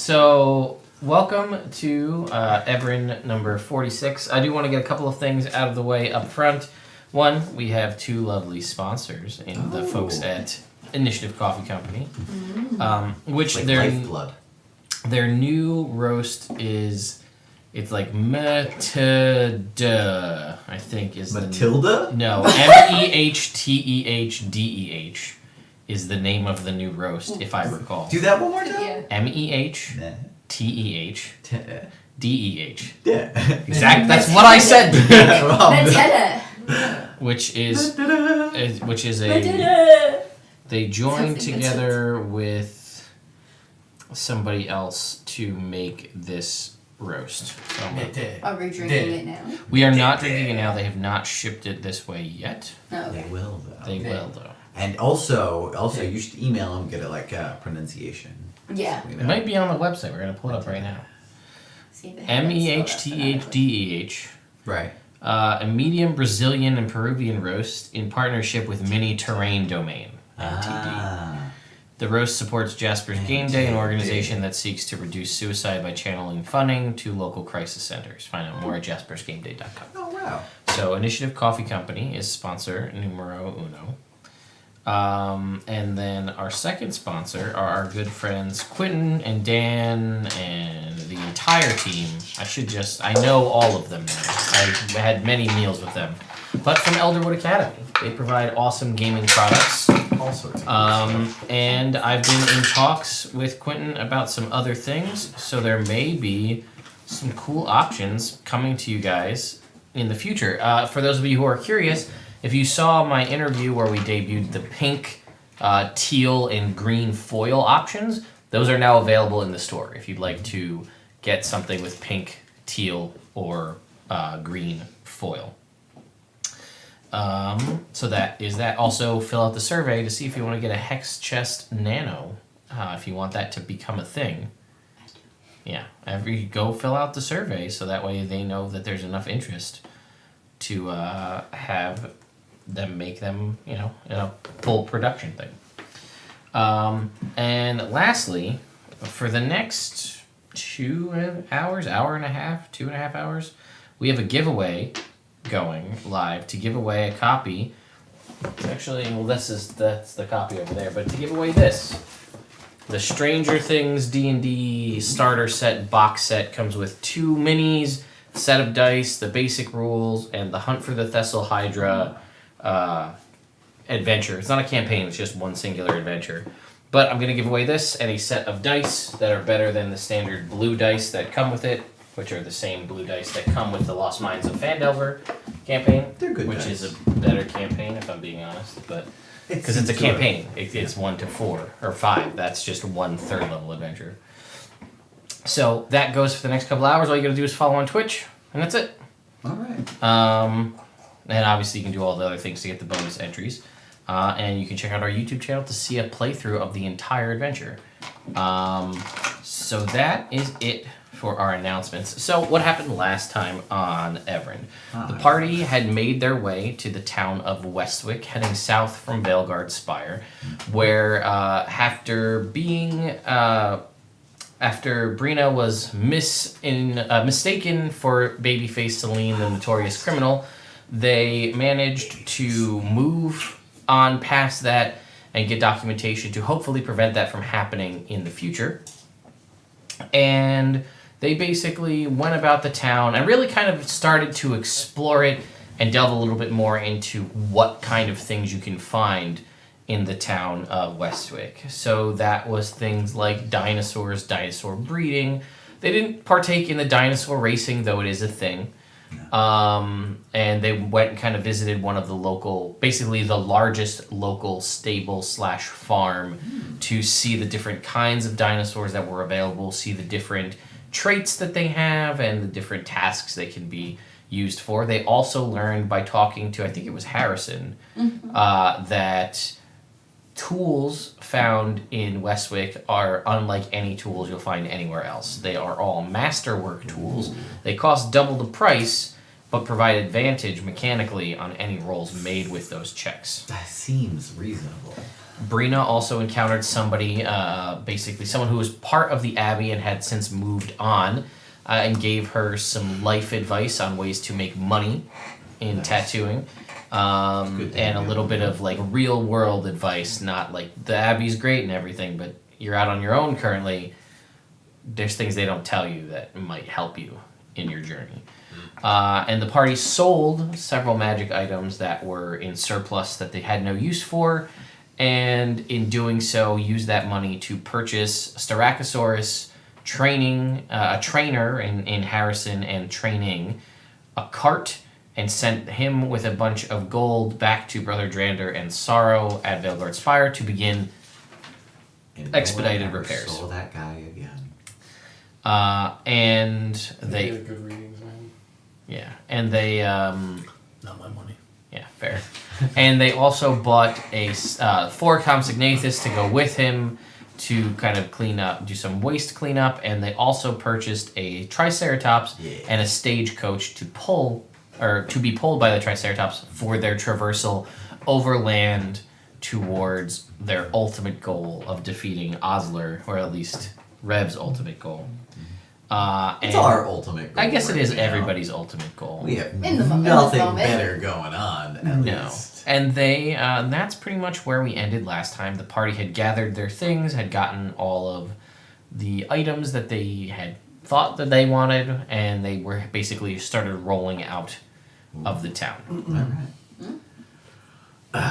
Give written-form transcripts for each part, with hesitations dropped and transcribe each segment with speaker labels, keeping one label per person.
Speaker 1: So, welcome to Evrand number 46. I do want to get a couple of things out of the way up front. One, we have two lovely sponsors in the folks at Initiative Coffee Company, which
Speaker 2: like
Speaker 1: their
Speaker 2: lifeblood.
Speaker 1: Their new roast is, it's like Matilda, I think is
Speaker 2: Matilda?
Speaker 1: No, Mehtedeh is the name of the new roast, if I recall.
Speaker 2: Do that one more time.
Speaker 3: Yeah.
Speaker 1: Mehtedeh.
Speaker 2: Yeah.
Speaker 1: Exactly. That's what I said.
Speaker 3: Matilda.
Speaker 1: Which is a
Speaker 3: Matilda.
Speaker 1: they joined
Speaker 3: Something
Speaker 1: together with somebody else to make this roast. So
Speaker 3: Are we drinking it now?
Speaker 1: we are not drinking it now. They have not shipped it this way yet.
Speaker 3: Oh,
Speaker 2: They
Speaker 3: okay.
Speaker 2: will though.
Speaker 1: They will though.
Speaker 2: And also, you should email them, get it like pronunciation.
Speaker 3: Yeah.
Speaker 2: You
Speaker 1: It
Speaker 2: know?
Speaker 1: might be on the website. We're gonna pull it up right now.
Speaker 3: See if they have that spelled out
Speaker 1: Mehtedeh.
Speaker 2: Right.
Speaker 1: A medium Brazilian and Peruvian roast in partnership with Mini Terrain Domain, MTD.
Speaker 2: Ah.
Speaker 1: The roast supports Jasper's Game Day, an organization that seeks to reduce suicide by channeling funding to local crisis centers. Find out more at jaspersgameday.com.
Speaker 2: Oh wow.
Speaker 1: So, Initiative Coffee Company is sponsor numero uno. And then our second sponsor are our good friends Quentin and Dan and the entire team. I know all of them now. I had many meals with them. But from Elderwood Academy. They provide awesome gaming products.
Speaker 2: All sorts of stuff.
Speaker 1: And I've been in talks with Quentin about some other things, so there may be some cool options coming to you guys in the future. For those of you who are curious, if you saw my interview where we debuted the pink, teal, and green foil options, those are now available in the store if you'd like to get something with pink, teal, or green foil. So that is that. Also, fill out the survey to see if you want to get a Hex Chest Nano, if you want that to become a thing. Yeah, go fill out the survey so that way they know that there's enough interest to have them make them, in a full production thing. And lastly, for the next 2 hours, hour and a half, 2.5 hours, we have a giveaway going live to give away a copy. Actually, well, that's the copy over there. But to give away this, the Stranger Things D&D starter set box set comes with 2 minis, set of dice, the basic rules, and the Hunt for the Thessal Hydra adventure. It's not a campaign; it's just one singular adventure. But I'm gonna give away this and a set of dice that are better than the standard blue dice that come with it, which are the same blue dice that come with the Lost Mines of Phandelver campaign.
Speaker 2: They're good
Speaker 1: which
Speaker 2: dice.
Speaker 1: is a better campaign, if I'm being honest. But because it's a campaign, it's 1 to 4 or 5. That's just 1 third level adventure. So that goes for the next couple hours. All you gotta do is follow on Twitch, and that's it.
Speaker 2: All right.
Speaker 1: And obviously you can do all the other things to get the bonus entries. And you can check out our YouTube channel to see a playthrough of the entire adventure. So that is it for our announcements. So what happened last time on Evrand? The party had made their way to the town of Westwick, heading south from Veilguard Spire, where after Brina was mistaken for babyface Celine, the notorious criminal, they managed to move on past that and get documentation to hopefully prevent that from happening in the future. And they basically went about the town and really kind of started to explore it and delve a little bit more into what kind of things you can find in the town of Westwick. So that was things like dinosaurs, dinosaur breeding. They didn't partake in the dinosaur racing, though it is a thing. And they went and kind of visited one of the local, basically the largest local stable / farm to see the different kinds of dinosaurs that were available, see the different traits that they have and the different tasks they can be used for. They also learned by talking to, I think it was Harrison, that tools found in Westwick are unlike any tools you'll find anywhere else. They are all masterwork tools. They cost double the price, but provide advantage mechanically on any rolls made with those checks.
Speaker 2: That seems reasonable.
Speaker 1: Brina also encountered somebody, basically someone who was part of the Abbey and had since moved on, and gave her some life advice on ways to make money in tattooing. And a little bit of like real world advice, not like the Abbey's great and everything, but you're out on your own currently. There's things they don't tell you that might help you in your journey. And the party sold several magic items that were in surplus that they had no use for, and in doing so, used that money to purchase Styracosaurus, a trainer in Harrison and training, a cart, and sent him with a bunch of gold back to Brother Drander and Sorrow at Veilguard Spire to begin
Speaker 2: And
Speaker 1: expedited
Speaker 2: no one ever
Speaker 1: repairs.
Speaker 2: Saw that guy again.
Speaker 1: And
Speaker 4: They
Speaker 1: they,
Speaker 4: had good readings, man.
Speaker 1: yeah, and they,
Speaker 5: Not my money.
Speaker 1: yeah, fair. And they also bought a 4 Compsognathus to go with him to kind of clean up, do some waste cleanup, and they also purchased a Triceratops and a stagecoach to be pulled by the Triceratops for their traversal overland towards their ultimate goal of defeating Oslur, or at least Rev's ultimate goal.
Speaker 2: It's
Speaker 1: And
Speaker 2: our ultimate goal.
Speaker 1: I guess it
Speaker 2: right
Speaker 1: is
Speaker 2: now.
Speaker 1: everybody's ultimate goal.
Speaker 2: We have
Speaker 3: In the
Speaker 2: nothing
Speaker 3: moment.
Speaker 2: better going on, at
Speaker 1: No.
Speaker 2: least.
Speaker 1: And they, that's pretty much where we ended last time. The party had gathered their things, had gotten all of the items that they had thought that they wanted, and they were basically started rolling out of the town.
Speaker 2: Alright.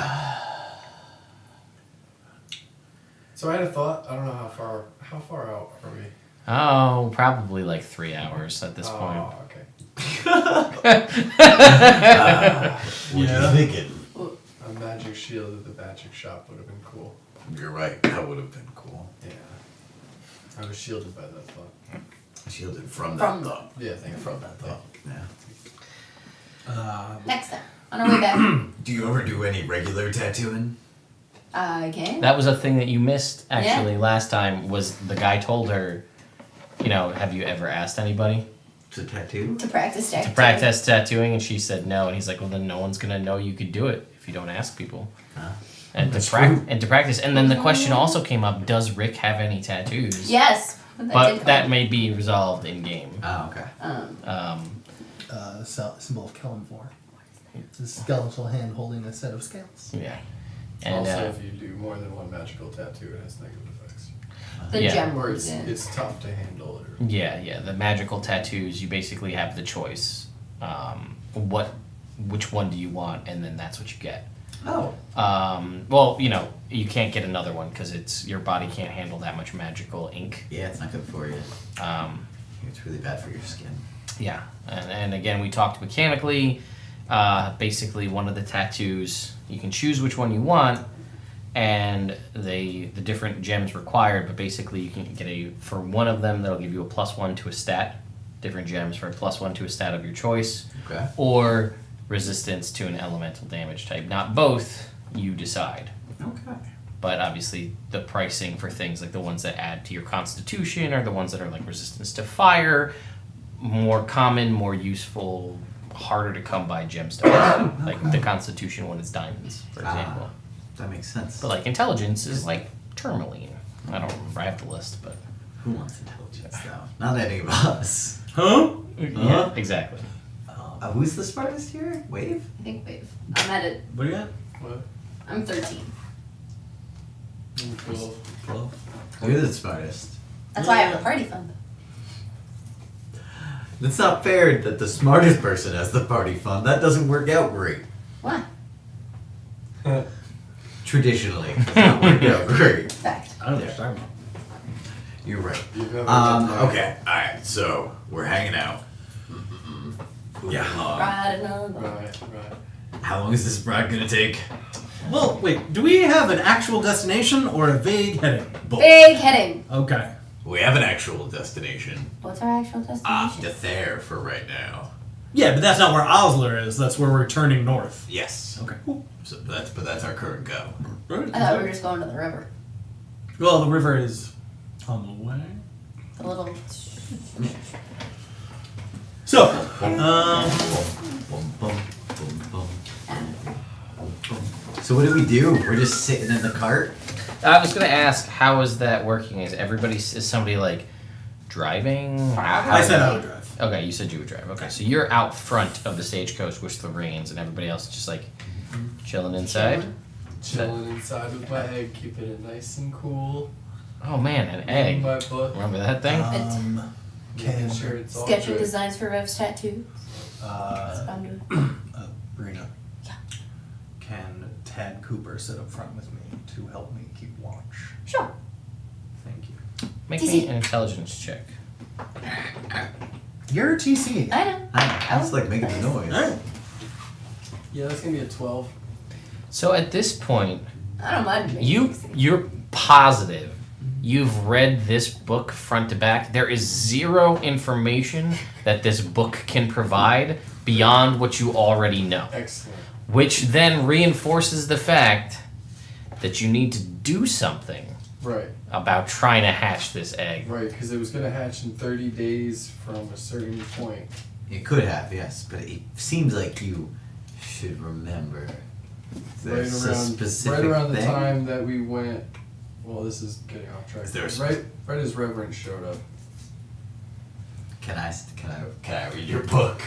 Speaker 4: So I had a thought. I don't know how far out are we?
Speaker 1: Oh, probably like 3 hours at this point.
Speaker 4: Oh, okay.
Speaker 2: What
Speaker 5: Yeah.
Speaker 2: are you thinking?
Speaker 4: A magic shield at the magic shop would have been cool.
Speaker 2: You're right. That would have been cool.
Speaker 4: Yeah. I was shielded by that thought.
Speaker 2: Shielded from
Speaker 3: From-
Speaker 2: that thought.
Speaker 4: Yeah, thank you.
Speaker 2: From that thought. Yeah.
Speaker 3: Next time, on our way back.
Speaker 2: Do you ever do any regular tattooing?
Speaker 3: Again?
Speaker 1: That was a thing that you missed actually last time. Was the guy told her, have you ever asked anybody
Speaker 2: To tattoo?
Speaker 3: To practice tattooing.
Speaker 1: to practice tattooing? And she said no. And he's like, well, then no one's gonna know you could do it if you don't ask people.
Speaker 2: Huh?
Speaker 1: And to practice. And then the question also came up: does Rick have any tattoos?
Speaker 3: Yes.
Speaker 1: But that may be resolved in game.
Speaker 2: Oh, okay.
Speaker 5: Symbol of Kellenvor. It's a skeletal hand holding a set of scales.
Speaker 1: Yeah. And
Speaker 4: Also, if you do more than one magical tattoo, it has negative effects.
Speaker 3: The
Speaker 1: yeah.
Speaker 3: gem
Speaker 4: Or
Speaker 3: words in.
Speaker 4: it's tough to handle. Or
Speaker 1: yeah, the magical tattoos, you basically have the choice. Which one do you want, and then that's what you get.
Speaker 2: Oh.
Speaker 1: Well, you can't get another one because your body can't handle that much magical ink.
Speaker 2: Yeah, it's not good for you. It's really bad for your skin.
Speaker 1: Yeah, and again, we talked mechanically. Basically, one of the tattoos, you can choose which one you want, and the different gems required. But basically, you can get for one of them that'll give you a +1 to a stat. Different gems for a +1 to a stat of your choice,
Speaker 2: Okay.
Speaker 1: or resistance to an elemental damage type. Not both, you decide.
Speaker 2: Okay.
Speaker 1: But obviously, the pricing for things like the ones that add to your constitution, or the ones that are like resistance to fire, more common, more useful, harder to come by gemstones. Like the constitution one is diamonds, for example.
Speaker 2: That makes sense.
Speaker 1: But like intelligence is like tourmaline. I don't remember, I have the list, but
Speaker 2: Who wants intelligence, though? Not any of us.
Speaker 5: Huh?
Speaker 1: yeah, exactly.
Speaker 2: Who's the smartest here? Wave?
Speaker 3: I think I'm at it.
Speaker 5: What do you got?
Speaker 4: what?
Speaker 3: I'm 13.
Speaker 4: 12.
Speaker 2: You're the smartest.
Speaker 3: That's why I have the party fund.
Speaker 2: It's not fair that the smartest person has the party fund. That doesn't work out great.
Speaker 3: What?
Speaker 2: Traditionally, it does not work out great.
Speaker 3: Fact.
Speaker 5: I don't know what you're talking about.
Speaker 2: You're right.
Speaker 4: You've never done that.
Speaker 2: Okay, alright, so we're hanging out. Yeah.
Speaker 3: Right another.
Speaker 4: Right.
Speaker 2: How long is this ride gonna take?
Speaker 5: Well, wait, do we have an actual destination or a vague heading?
Speaker 2: Both.
Speaker 3: Big heading.
Speaker 5: Okay.
Speaker 2: We have an actual destination.
Speaker 3: What's our actual destination?
Speaker 2: Dethere for right now.
Speaker 5: Yeah, but that's not where Oslur is. That's where we're turning north.
Speaker 2: Yes.
Speaker 5: Okay, cool.
Speaker 2: So that's our current go.
Speaker 5: Right.
Speaker 3: I thought we were just going to the river.
Speaker 5: Well, the river is on the way.
Speaker 3: The little.
Speaker 5: So,
Speaker 2: boom, boom, boom, boom. So what do we do? We're just sitting in the cart?
Speaker 1: I was gonna ask, how is that working? Is somebody like driving?
Speaker 5: I said I would drive.
Speaker 1: Okay, you said you would drive. Okay, so you're out front of the stagecoach with the reins, and everybody else is just like chilling inside.
Speaker 4: Chilling inside with my egg, keeping it nice and cool.
Speaker 1: Oh man, an
Speaker 4: In
Speaker 1: egg.
Speaker 4: my book.
Speaker 1: Remember that thing?
Speaker 4: Making sure it's all
Speaker 3: Sketching
Speaker 4: good.
Speaker 3: designs for Rev's tattoo. That's what I'm doing.
Speaker 5: Brina.
Speaker 3: Yeah.
Speaker 5: Can Tad Cooper sit up front with me to help me keep watch?
Speaker 3: Sure.
Speaker 5: Thank you.
Speaker 1: Make
Speaker 3: DC.
Speaker 1: me an intelligence check.
Speaker 5: You're a TC.
Speaker 3: I know.
Speaker 2: I just like making the noise.
Speaker 5: Alright.
Speaker 4: Yeah, that's gonna be a 12.
Speaker 1: So at this point,
Speaker 3: I don't mind making
Speaker 1: you're positive you've read this book front to back. There is zero information that this book can provide beyond what you already know,
Speaker 4: Excellent.
Speaker 1: which then reinforces the fact that you need to do something
Speaker 4: Right,
Speaker 1: about trying to hatch this egg.
Speaker 4: right, because it was gonna hatch in 30 days from a certain point.
Speaker 2: It could have, yes, but it seems like you should remember. There's a specific
Speaker 4: right around the
Speaker 2: thing.
Speaker 4: time that we went. Well, this is getting off track.
Speaker 2: Is there a
Speaker 4: right as Reverend showed up.
Speaker 2: Can I read your book?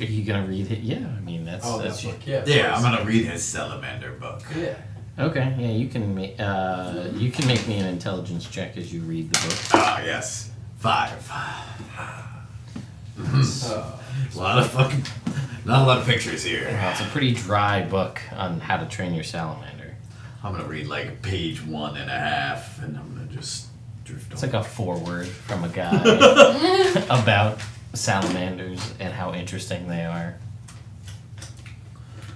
Speaker 1: Are you gonna read it? Yeah, I mean that's
Speaker 4: Oh,
Speaker 1: that's
Speaker 4: that book, yeah. of
Speaker 2: Yeah, I'm
Speaker 4: course.
Speaker 2: gonna read his Salamander book.
Speaker 4: Yeah.
Speaker 1: okay. Yeah, you can make me an intelligence check as you read the book.
Speaker 2: Ah, yes. 5. A lot of fucking, not a lot of pictures here.
Speaker 1: Well, it's a pretty dry book on how to train your salamander.
Speaker 2: I'm gonna read like page 1.5, and I'm gonna just drift
Speaker 1: It's
Speaker 2: on.
Speaker 1: like a foreword from a guy about salamanders and how interesting they are.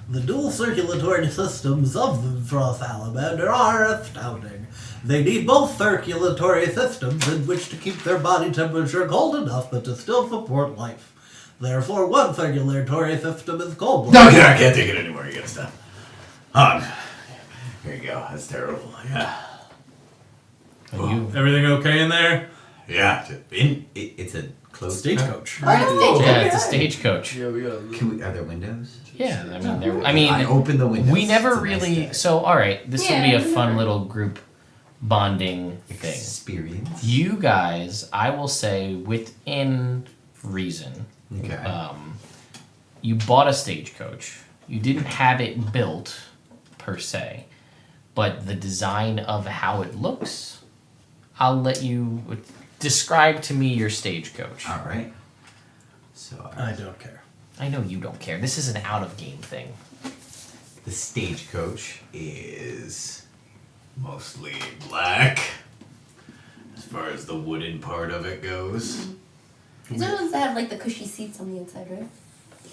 Speaker 5: The dual circulatory systems of the frost salamander are astounding. They need both circulatory systems in which to keep their body temperature cold enough but to still support life. Therefore, one circulatory system is cold.
Speaker 2: No, I can't take it anymore. You gotta stop. On. Here you go. That's terrible. Yeah.
Speaker 1: And you,
Speaker 5: Everything okay in there?
Speaker 2: Yeah. It's a closed
Speaker 5: Stagecoach.
Speaker 3: We're in a stage.
Speaker 1: yeah, it's a stagecoach.
Speaker 4: Yeah, we gotta.
Speaker 2: Are there windows?
Speaker 1: Yeah, I mean,
Speaker 2: I open the windows.
Speaker 1: we never
Speaker 2: It's a nice
Speaker 1: really.
Speaker 2: day.
Speaker 1: So, all right, this will be
Speaker 3: Yeah,
Speaker 1: a
Speaker 3: we
Speaker 1: fun
Speaker 3: never-
Speaker 1: little group bonding thing.
Speaker 2: Experience.
Speaker 1: You guys, I will say, within reason,
Speaker 2: Okay.
Speaker 1: you bought a stagecoach. You didn't have it built per se, but the design of how it looks, I'll let you describe to me your stagecoach.
Speaker 2: All right. So
Speaker 5: I don't care.
Speaker 1: I know you don't care. This is an out of game thing.
Speaker 2: the stagecoach is mostly black, as far as the wooden part of it goes.
Speaker 3: These are the ones that have like the cushy seats on the inside, right?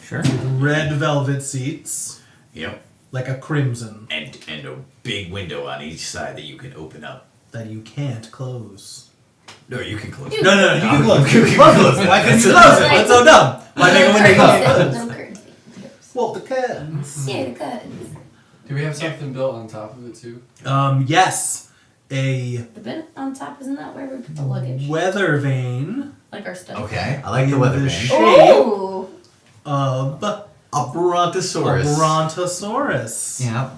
Speaker 1: Sure.
Speaker 5: Red velvet seats,
Speaker 2: Yep.
Speaker 5: like a crimson,
Speaker 2: And a big window on each side that you can open up.
Speaker 5: that you can't close.
Speaker 2: No, you can close.
Speaker 3: You-
Speaker 2: it.
Speaker 5: No, you can close
Speaker 2: You
Speaker 5: it.
Speaker 2: can
Speaker 5: Close
Speaker 2: close
Speaker 5: it.
Speaker 2: it.
Speaker 5: Why couldn't you
Speaker 2: That's
Speaker 5: close it? That's so dumb. Why make a window close?
Speaker 3: No curtains.
Speaker 5: Well, the curtains.
Speaker 3: Yeah, the curtains.
Speaker 4: Do we have something built on top of it too?
Speaker 5: Yes. A
Speaker 3: The bit on top, isn't that where we put the luggage?
Speaker 5: weather vane
Speaker 3: Like our stuff.
Speaker 2: Okay, I like the weather
Speaker 5: The
Speaker 2: vane.
Speaker 5: shape
Speaker 3: Ooh!
Speaker 5: of
Speaker 2: A brontosaurus.
Speaker 5: a brontosaurus.
Speaker 2: Yeah.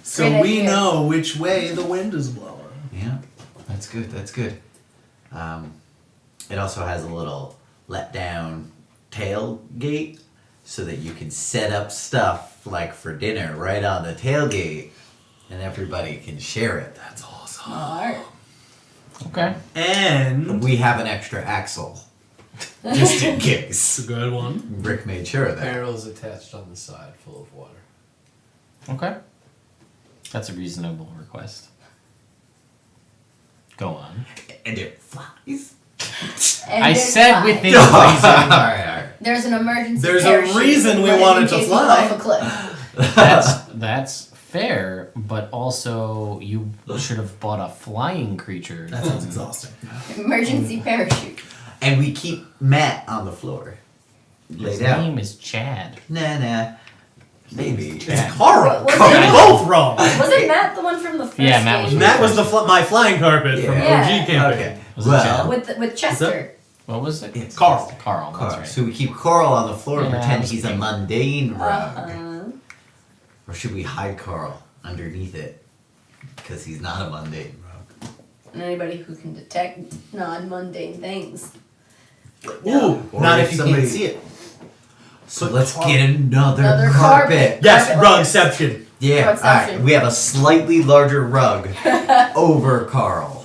Speaker 5: So
Speaker 3: Great
Speaker 5: we
Speaker 3: idea.
Speaker 5: know which way the wind is blowing.
Speaker 2: Yeah. That's good. That's good. It also has a little let down tailgate so that you can set up stuff like for dinner right on the tailgate and everybody can share it. That's awesome.
Speaker 3: Smart.
Speaker 1: Okay.
Speaker 5: And
Speaker 2: We have an extra axle just in
Speaker 5: it's
Speaker 2: case.
Speaker 5: a good one.
Speaker 2: Rick made sure of that.
Speaker 4: Barrels attached on the side, full of water.
Speaker 1: Okay. That's a reasonable request. Go on.
Speaker 2: And it flies.
Speaker 3: And
Speaker 1: I
Speaker 3: there's
Speaker 1: said
Speaker 3: five.
Speaker 1: within
Speaker 2: all
Speaker 1: reason.
Speaker 2: right, all right.
Speaker 3: There's an emergency
Speaker 5: There's a
Speaker 3: parachute
Speaker 5: reason we
Speaker 3: in
Speaker 5: want it to
Speaker 3: case you
Speaker 5: fly.
Speaker 3: fall off a cliff.
Speaker 1: That's fair, but also you should have bought a flying creature.
Speaker 5: That sounds exhausting.
Speaker 3: Emergency parachute.
Speaker 2: And we keep Matt on the floor.
Speaker 1: His
Speaker 2: Laid out.
Speaker 1: name is Chad.
Speaker 2: Nah. Maybe.
Speaker 5: It's Carl.
Speaker 3: Was
Speaker 5: You're
Speaker 3: it-
Speaker 5: both wrong.
Speaker 3: Wasn't Matt the one from the first
Speaker 1: Yeah, Matt was
Speaker 3: game?
Speaker 5: That was my flying carpet from
Speaker 3: Yeah.
Speaker 5: OG camping.
Speaker 2: Okay.
Speaker 1: Was it
Speaker 2: Well,
Speaker 3: With Chester.
Speaker 1: What was it?
Speaker 2: It's
Speaker 5: Carl.
Speaker 1: Carl. That's right.
Speaker 2: So we keep Carl on the floor and
Speaker 1: Yeah,
Speaker 2: pretend
Speaker 1: that's
Speaker 2: he's a
Speaker 1: pink.
Speaker 2: mundane rug.
Speaker 3: Uh-huh.
Speaker 2: Or should we hide Carl underneath it? Because he's not a mundane rug.
Speaker 3: And anybody who can detect non-mundane things.
Speaker 5: Ooh,
Speaker 2: Or
Speaker 5: not
Speaker 2: if
Speaker 5: if you
Speaker 2: somebody-
Speaker 5: can't see it.
Speaker 2: So
Speaker 5: Put
Speaker 2: let's
Speaker 5: carpet.
Speaker 2: get another
Speaker 3: Another
Speaker 2: carpet.
Speaker 3: carpet.
Speaker 5: Yes,
Speaker 3: Carpet.
Speaker 5: rugception.
Speaker 2: Yeah,
Speaker 3: Rugception.
Speaker 2: alright. We have a slightly larger rug over Carl.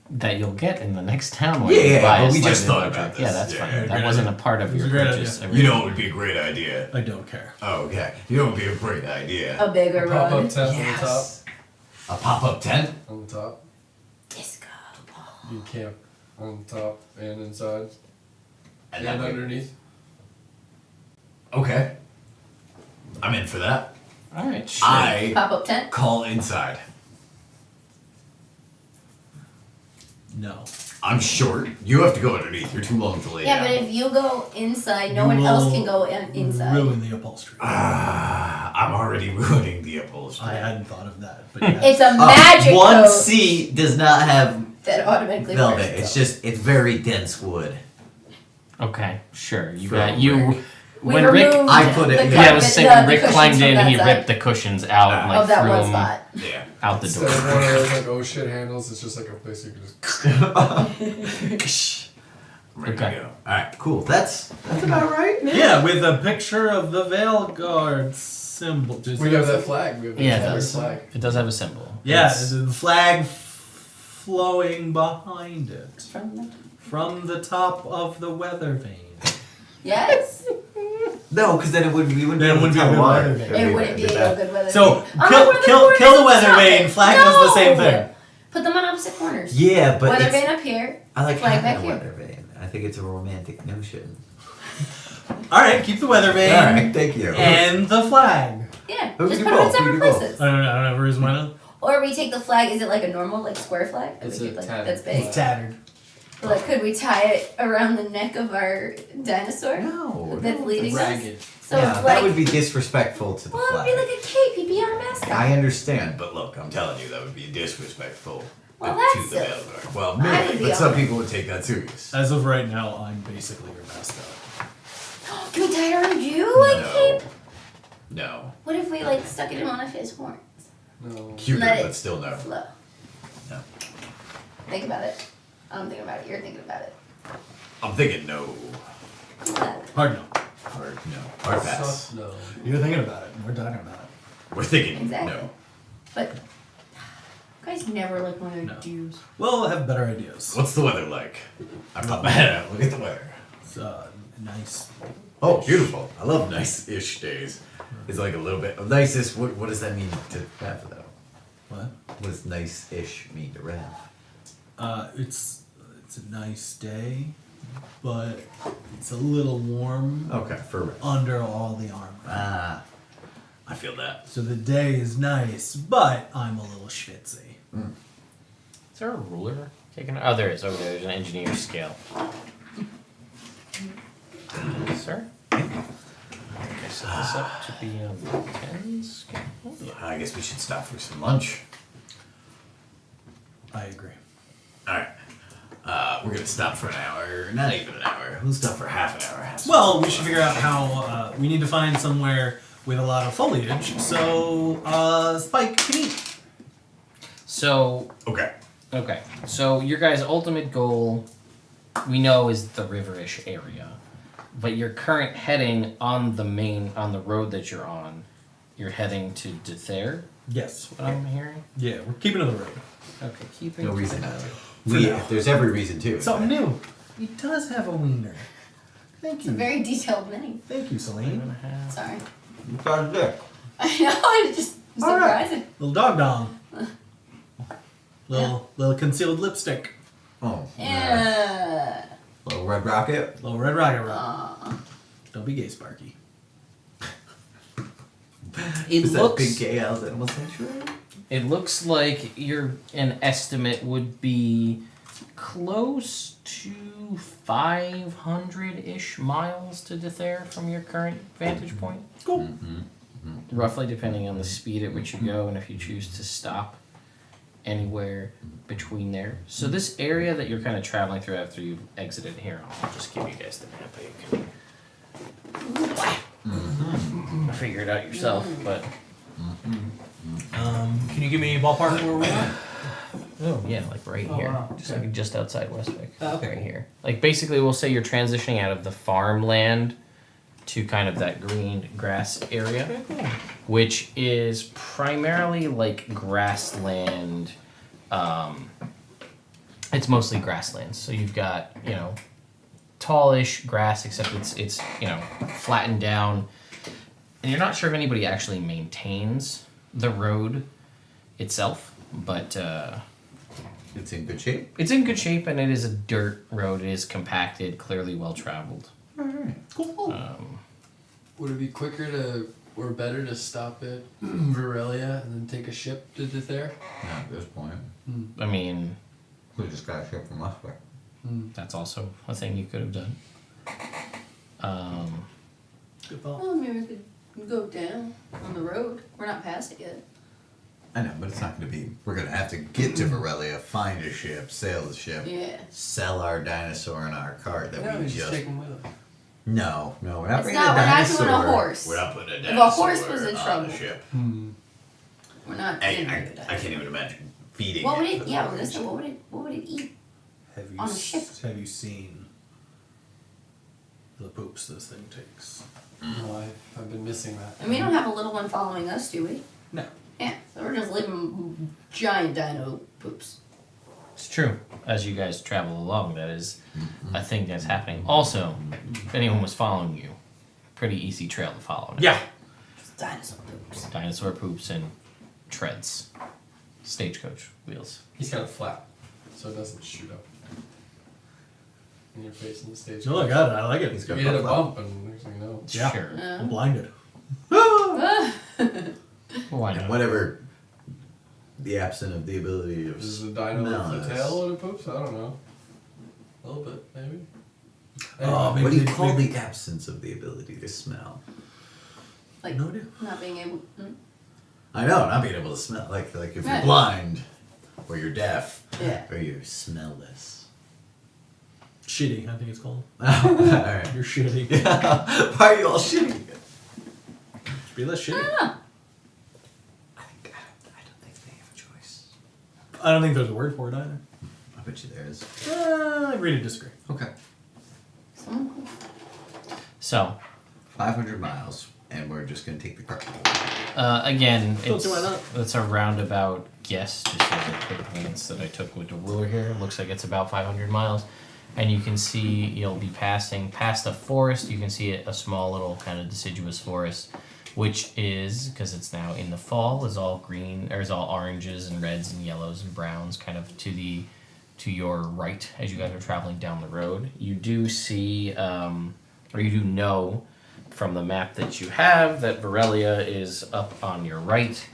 Speaker 1: That you'll get in the next town when
Speaker 2: Yeah,
Speaker 1: you buy
Speaker 2: but
Speaker 1: a
Speaker 2: we just
Speaker 1: slightly
Speaker 2: thought
Speaker 1: larger-
Speaker 2: about
Speaker 1: Yeah,
Speaker 2: this.
Speaker 1: that's
Speaker 2: Yeah,
Speaker 1: fine.
Speaker 2: yeah,
Speaker 1: That
Speaker 5: great
Speaker 1: wasn't a
Speaker 5: idea.
Speaker 1: part of
Speaker 5: It was
Speaker 1: your
Speaker 5: a great
Speaker 1: purchase.
Speaker 5: idea.
Speaker 2: You know what would be a great idea?
Speaker 5: I don't care.
Speaker 2: Oh, okay. You know what would be a great idea?
Speaker 3: A bigger
Speaker 4: Pop
Speaker 3: rug.
Speaker 4: up tent on the top.
Speaker 2: Yes. A pop-up tent?
Speaker 4: On the top.
Speaker 3: Disco ball.
Speaker 4: You camp on top and inside.
Speaker 2: And
Speaker 4: And
Speaker 2: then
Speaker 4: underneath.
Speaker 2: okay. I'm in for that.
Speaker 1: All right, sure.
Speaker 2: I
Speaker 3: Pop-up tent.
Speaker 2: call inside.
Speaker 5: No.
Speaker 2: I'm short. You have to go underneath. You're too long to lay
Speaker 3: Yeah,
Speaker 2: down.
Speaker 3: but if you go inside, no
Speaker 5: You
Speaker 3: one else
Speaker 5: will
Speaker 3: can go inside.
Speaker 5: Ruin the upholstery.
Speaker 2: I'm already ruining the upholstery.
Speaker 5: I hadn't thought of that, but yes.
Speaker 3: It's a magic
Speaker 2: One
Speaker 3: coat
Speaker 2: seat does not have
Speaker 3: that automatically
Speaker 2: velvet.
Speaker 3: wears
Speaker 2: It's
Speaker 3: itself.
Speaker 2: just, it's very dense wood.
Speaker 1: Okay, sure. You
Speaker 2: From
Speaker 1: got you.
Speaker 2: Rick.
Speaker 3: We
Speaker 1: When Rick,
Speaker 3: removed
Speaker 2: I put it-
Speaker 3: the
Speaker 2: yeah,
Speaker 1: yeah, I
Speaker 3: carpet-
Speaker 1: was
Speaker 3: the
Speaker 1: saying Rick
Speaker 3: cushions
Speaker 1: climbed
Speaker 3: from
Speaker 1: in,
Speaker 3: that
Speaker 1: he
Speaker 3: side
Speaker 1: ripped the cushions out and like
Speaker 3: of that
Speaker 1: threw
Speaker 3: one
Speaker 1: them
Speaker 3: spot.
Speaker 2: Yeah.
Speaker 1: out the
Speaker 4: Instead of
Speaker 1: door.
Speaker 4: one of those like oh shit handles, it's just like a place you can just.
Speaker 2: Ready
Speaker 1: Okay.
Speaker 2: to go. Alright, cool. That's about right.
Speaker 5: Yeah, with a picture of the Veil Guard symbol. Just
Speaker 4: We have that flag. We have that
Speaker 1: Yeah, it
Speaker 4: flag.
Speaker 1: does.
Speaker 4: flag.
Speaker 1: It does have a symbol.
Speaker 5: Yeah,
Speaker 1: It's-
Speaker 5: the flag flowing behind it
Speaker 3: From the-
Speaker 5: from the top of the weather vane.
Speaker 3: Yes.
Speaker 2: No, because then it wouldn't. We wouldn't
Speaker 5: Then it wouldn't be a
Speaker 2: have
Speaker 5: good
Speaker 2: water.
Speaker 5: weather vane.
Speaker 3: It wouldn't be a good weather.
Speaker 5: So
Speaker 3: vane. Oh,
Speaker 5: kill
Speaker 3: we're the
Speaker 5: kill
Speaker 3: corners
Speaker 5: kill the
Speaker 3: of
Speaker 5: weather
Speaker 3: top
Speaker 5: vane.
Speaker 3: it.
Speaker 5: Flag does the same
Speaker 3: No!
Speaker 5: thing.
Speaker 3: Put them on opposite corners.
Speaker 2: Yeah, but
Speaker 3: Weather
Speaker 2: it's,
Speaker 3: vane up here.
Speaker 2: I like
Speaker 3: flag
Speaker 2: having
Speaker 3: back
Speaker 2: a
Speaker 3: here.
Speaker 2: weather vane. I think it's a romantic notion.
Speaker 5: All right, keep the weather vane
Speaker 2: Alright, thank you.
Speaker 5: and the flag.
Speaker 3: Yeah.
Speaker 2: We
Speaker 3: Just
Speaker 2: do
Speaker 3: put them in
Speaker 2: both, we
Speaker 3: separate
Speaker 2: do both.
Speaker 3: places.
Speaker 5: I don't have a reason why not.
Speaker 3: Or we take the flag. Is it like a normal like square flag? Or
Speaker 4: It's
Speaker 3: we
Speaker 4: a
Speaker 3: keep, like,
Speaker 4: tattered
Speaker 3: that's big.
Speaker 5: It's tattered.
Speaker 3: Like, could we tie it around the neck of our dinosaur?
Speaker 2: No.
Speaker 3: That's leading us.
Speaker 4: Ragged.
Speaker 3: So
Speaker 2: yeah,
Speaker 3: it's
Speaker 2: that
Speaker 3: like,
Speaker 2: would be disrespectful to the
Speaker 3: well,
Speaker 2: flag.
Speaker 3: it'd be like a cape. He'd be our mascot.
Speaker 2: I understand, but look, I'm telling you, that would be disrespectful
Speaker 3: Well,
Speaker 2: to
Speaker 3: that's
Speaker 2: the
Speaker 3: silly.
Speaker 2: Veilguard. Well,
Speaker 3: I would
Speaker 2: maybe,
Speaker 3: be
Speaker 2: but some
Speaker 3: alright.
Speaker 2: people would take that serious.
Speaker 5: As of right now, I'm basically your mascot.
Speaker 3: Can we tie it around you like
Speaker 2: No.
Speaker 3: cape?
Speaker 2: No.
Speaker 3: What if we like stuck it in one of his horns?
Speaker 4: No.
Speaker 2: Cuter,
Speaker 3: Let it
Speaker 2: but still no.
Speaker 3: flow.
Speaker 2: No.
Speaker 3: Think about it. I'm thinking about it. You're thinking about it.
Speaker 2: I'm thinking no.
Speaker 5: Hard no.
Speaker 2: Hard no. Hard pass.
Speaker 4: Suck no.
Speaker 5: You're thinking about it, and we're talking about it.
Speaker 2: We're thinking
Speaker 3: Exactly.
Speaker 2: no.
Speaker 3: But you guys never like one of
Speaker 5: No.
Speaker 3: their dues.
Speaker 5: We'll have better ideas.
Speaker 2: What's the weather like? I pop my head out. Look at the weather.
Speaker 5: It's nice.
Speaker 2: Oh, beautiful. I love nice-ish days. It's like a little bit of nicest. What does that mean to Rev, though?
Speaker 5: What?
Speaker 2: What does nice-ish mean to Rev?
Speaker 5: It's a nice day, but it's a little warm
Speaker 2: Okay, for Rev.
Speaker 5: under all the armor.
Speaker 2: Ah, I feel that.
Speaker 5: So the day is nice, but I'm a little schwitzy.
Speaker 1: Is there a ruler taken? Oh, there is. Oh, there's an engineer's scale. Sir? Okay, set this up to be on the 10 scale.
Speaker 2: I guess we should stop for some lunch.
Speaker 5: I agree.
Speaker 2: All right. We're gonna stop for an hour. Not even an hour. We'll stop for half an hour.
Speaker 5: Well, we should figure out how we need to find somewhere with a lot of foliage. So, Spike can eat.
Speaker 1: So,
Speaker 2: Okay.
Speaker 1: okay. So, your guys' ultimate goal, we know, is the river-ish area. But your current heading on the road that you're on, you're heading to Dethair,
Speaker 5: Yes.
Speaker 1: what I'm hearing?
Speaker 5: Yeah, we're keeping to the road.
Speaker 1: Okay, keeping
Speaker 2: No
Speaker 1: to
Speaker 2: reason
Speaker 1: the
Speaker 2: not to.
Speaker 5: For
Speaker 2: We,
Speaker 5: now.
Speaker 2: there's every reason to.
Speaker 5: Something new. He does have a wiener. Thank
Speaker 3: It's a
Speaker 5: you.
Speaker 3: very detailed mini.
Speaker 5: Thank you, Celine.
Speaker 3: Sorry.
Speaker 2: You got a dick.
Speaker 3: I know. It's just
Speaker 2: All right.
Speaker 3: surprising.
Speaker 5: Little dog dong. Little concealed lipstick.
Speaker 2: Oh.
Speaker 3: Yeah.
Speaker 2: Little red rocket.
Speaker 5: Little red rocket rock.
Speaker 3: Aw.
Speaker 5: Don't be gay, Sparky.
Speaker 1: It
Speaker 2: Is that
Speaker 1: looks.
Speaker 2: big gay Al's animal sanctuary?
Speaker 1: It looks like an estimate would be close to 500-ish miles to Dethair from your current vantage point.
Speaker 5: Cool.
Speaker 1: Roughly, depending on the speed at which you go and if you choose to stop anywhere between there. So this area that you're kind of traveling through after you've exited here, I'll just give you guys the map. You can figure it out yourself, but
Speaker 5: Can you give me a ballpark where we're at?
Speaker 1: oh yeah, like right
Speaker 5: Oh,
Speaker 1: here,
Speaker 5: wow.
Speaker 1: just outside Westwick.
Speaker 5: Okay.
Speaker 1: Right here. Like basically, we'll say you're transitioning out of the farmland to kind of that green grass area, which is primarily like grassland. It's mostly grasslands. So you've got, you know, tallish grass, except it's you know, flattened down. And you're not sure if anybody actually maintains the road itself, but
Speaker 2: It's in good shape.
Speaker 1: it's in good shape, and it is a dirt road. It is compacted, clearly well traveled.
Speaker 2: Alright.
Speaker 5: Cool.
Speaker 4: Would it be quicker to, or better to stop at Varelia and then take a ship to there?
Speaker 2: Not at this point.
Speaker 1: I mean,
Speaker 2: We just got a ship from Westwick.
Speaker 1: that's also a thing you could have done.
Speaker 5: Good thought.
Speaker 3: Well, maybe we could go down on the road. We're not past it yet.
Speaker 2: I know, but it's not going to be. We're going to have to get to Varelia, find a ship, sail the ship,
Speaker 3: Yeah.
Speaker 2: sell our dinosaur and our cart that
Speaker 4: Yeah,
Speaker 2: we
Speaker 4: we
Speaker 2: just.
Speaker 4: just take them with us.
Speaker 2: No, we're not
Speaker 3: It's
Speaker 2: bringing
Speaker 3: not-
Speaker 2: a
Speaker 3: we're not
Speaker 2: dinosaur.
Speaker 3: doing a horse.
Speaker 2: We're not putting a
Speaker 3: If
Speaker 2: dinosaur
Speaker 3: a horse was in
Speaker 2: on
Speaker 3: trouble.
Speaker 2: a ship.
Speaker 3: We're not.
Speaker 2: I
Speaker 3: gonna do
Speaker 2: I
Speaker 3: that.
Speaker 2: can't even imagine feeding
Speaker 3: What would
Speaker 2: it.
Speaker 3: it? Yeah, well, listen. What would it eat?
Speaker 5: Have you
Speaker 3: On a ship.
Speaker 5: have you seen the poops this thing takes?
Speaker 4: No, I've been missing that.
Speaker 3: And we don't have a little one following us, do we?
Speaker 5: No.
Speaker 3: Yeah. So we're just living giant dino poops.
Speaker 1: It's true. As you guys travel along, that is a thing that's happening. Also, if anyone was following you, pretty easy trail to follow. now.
Speaker 5: Yeah.
Speaker 3: Just dinosaur poops.
Speaker 1: Dinosaur poops and treads. Stagecoach wheels.
Speaker 4: He's kind of flat, so it doesn't shoot up in your face in the stage.
Speaker 5: No, I got it. I like it.
Speaker 2: He's
Speaker 4: You
Speaker 2: got
Speaker 4: hit a
Speaker 2: butt
Speaker 4: bump and next thing you know.
Speaker 5: Yeah.
Speaker 1: Sure.
Speaker 5: I'm blinded.
Speaker 1: Why
Speaker 2: And
Speaker 1: not?
Speaker 2: whatever the absent of the ability of
Speaker 4: Is the dino with the
Speaker 2: smells.
Speaker 4: tail when it poops? I don't know. A little bit, maybe.
Speaker 5: Oh, maybe
Speaker 2: What do you
Speaker 5: they-
Speaker 2: call
Speaker 5: maybe-
Speaker 2: the absence of the ability to smell?
Speaker 3: Like
Speaker 5: No idea.
Speaker 3: not being able.
Speaker 2: I know, not being able to smell. Like if you're
Speaker 3: Right.
Speaker 2: blind, or you're deaf,
Speaker 3: Yeah.
Speaker 2: or you're smellless.
Speaker 5: Shitty, I think it's called.
Speaker 2: Alright.
Speaker 5: You're shitty.
Speaker 2: Why are you all shitty?
Speaker 5: Be less shitty.
Speaker 2: I don't think they have a choice.
Speaker 5: I don't think there's a word for it either.
Speaker 2: I bet you there is.
Speaker 5: I agree to disagree.
Speaker 2: Okay.
Speaker 3: Someone.
Speaker 1: So,
Speaker 2: 500 miles, and we're just gonna take the cart.
Speaker 1: again,
Speaker 5: Don't see why not.
Speaker 1: it's a roundabout guess, just as a quick glance that I took with the ruler here. It looks like it's about 500 miles. And you can see you'll be passing past a forest. You can see a small little kind of deciduous forest, which is, because it's now in the fall, is all green, or is all oranges and reds and yellows and browns kind of to your right as you guys are traveling down the road. You do see, or you do know from the map that you have that Varelia is up on your right.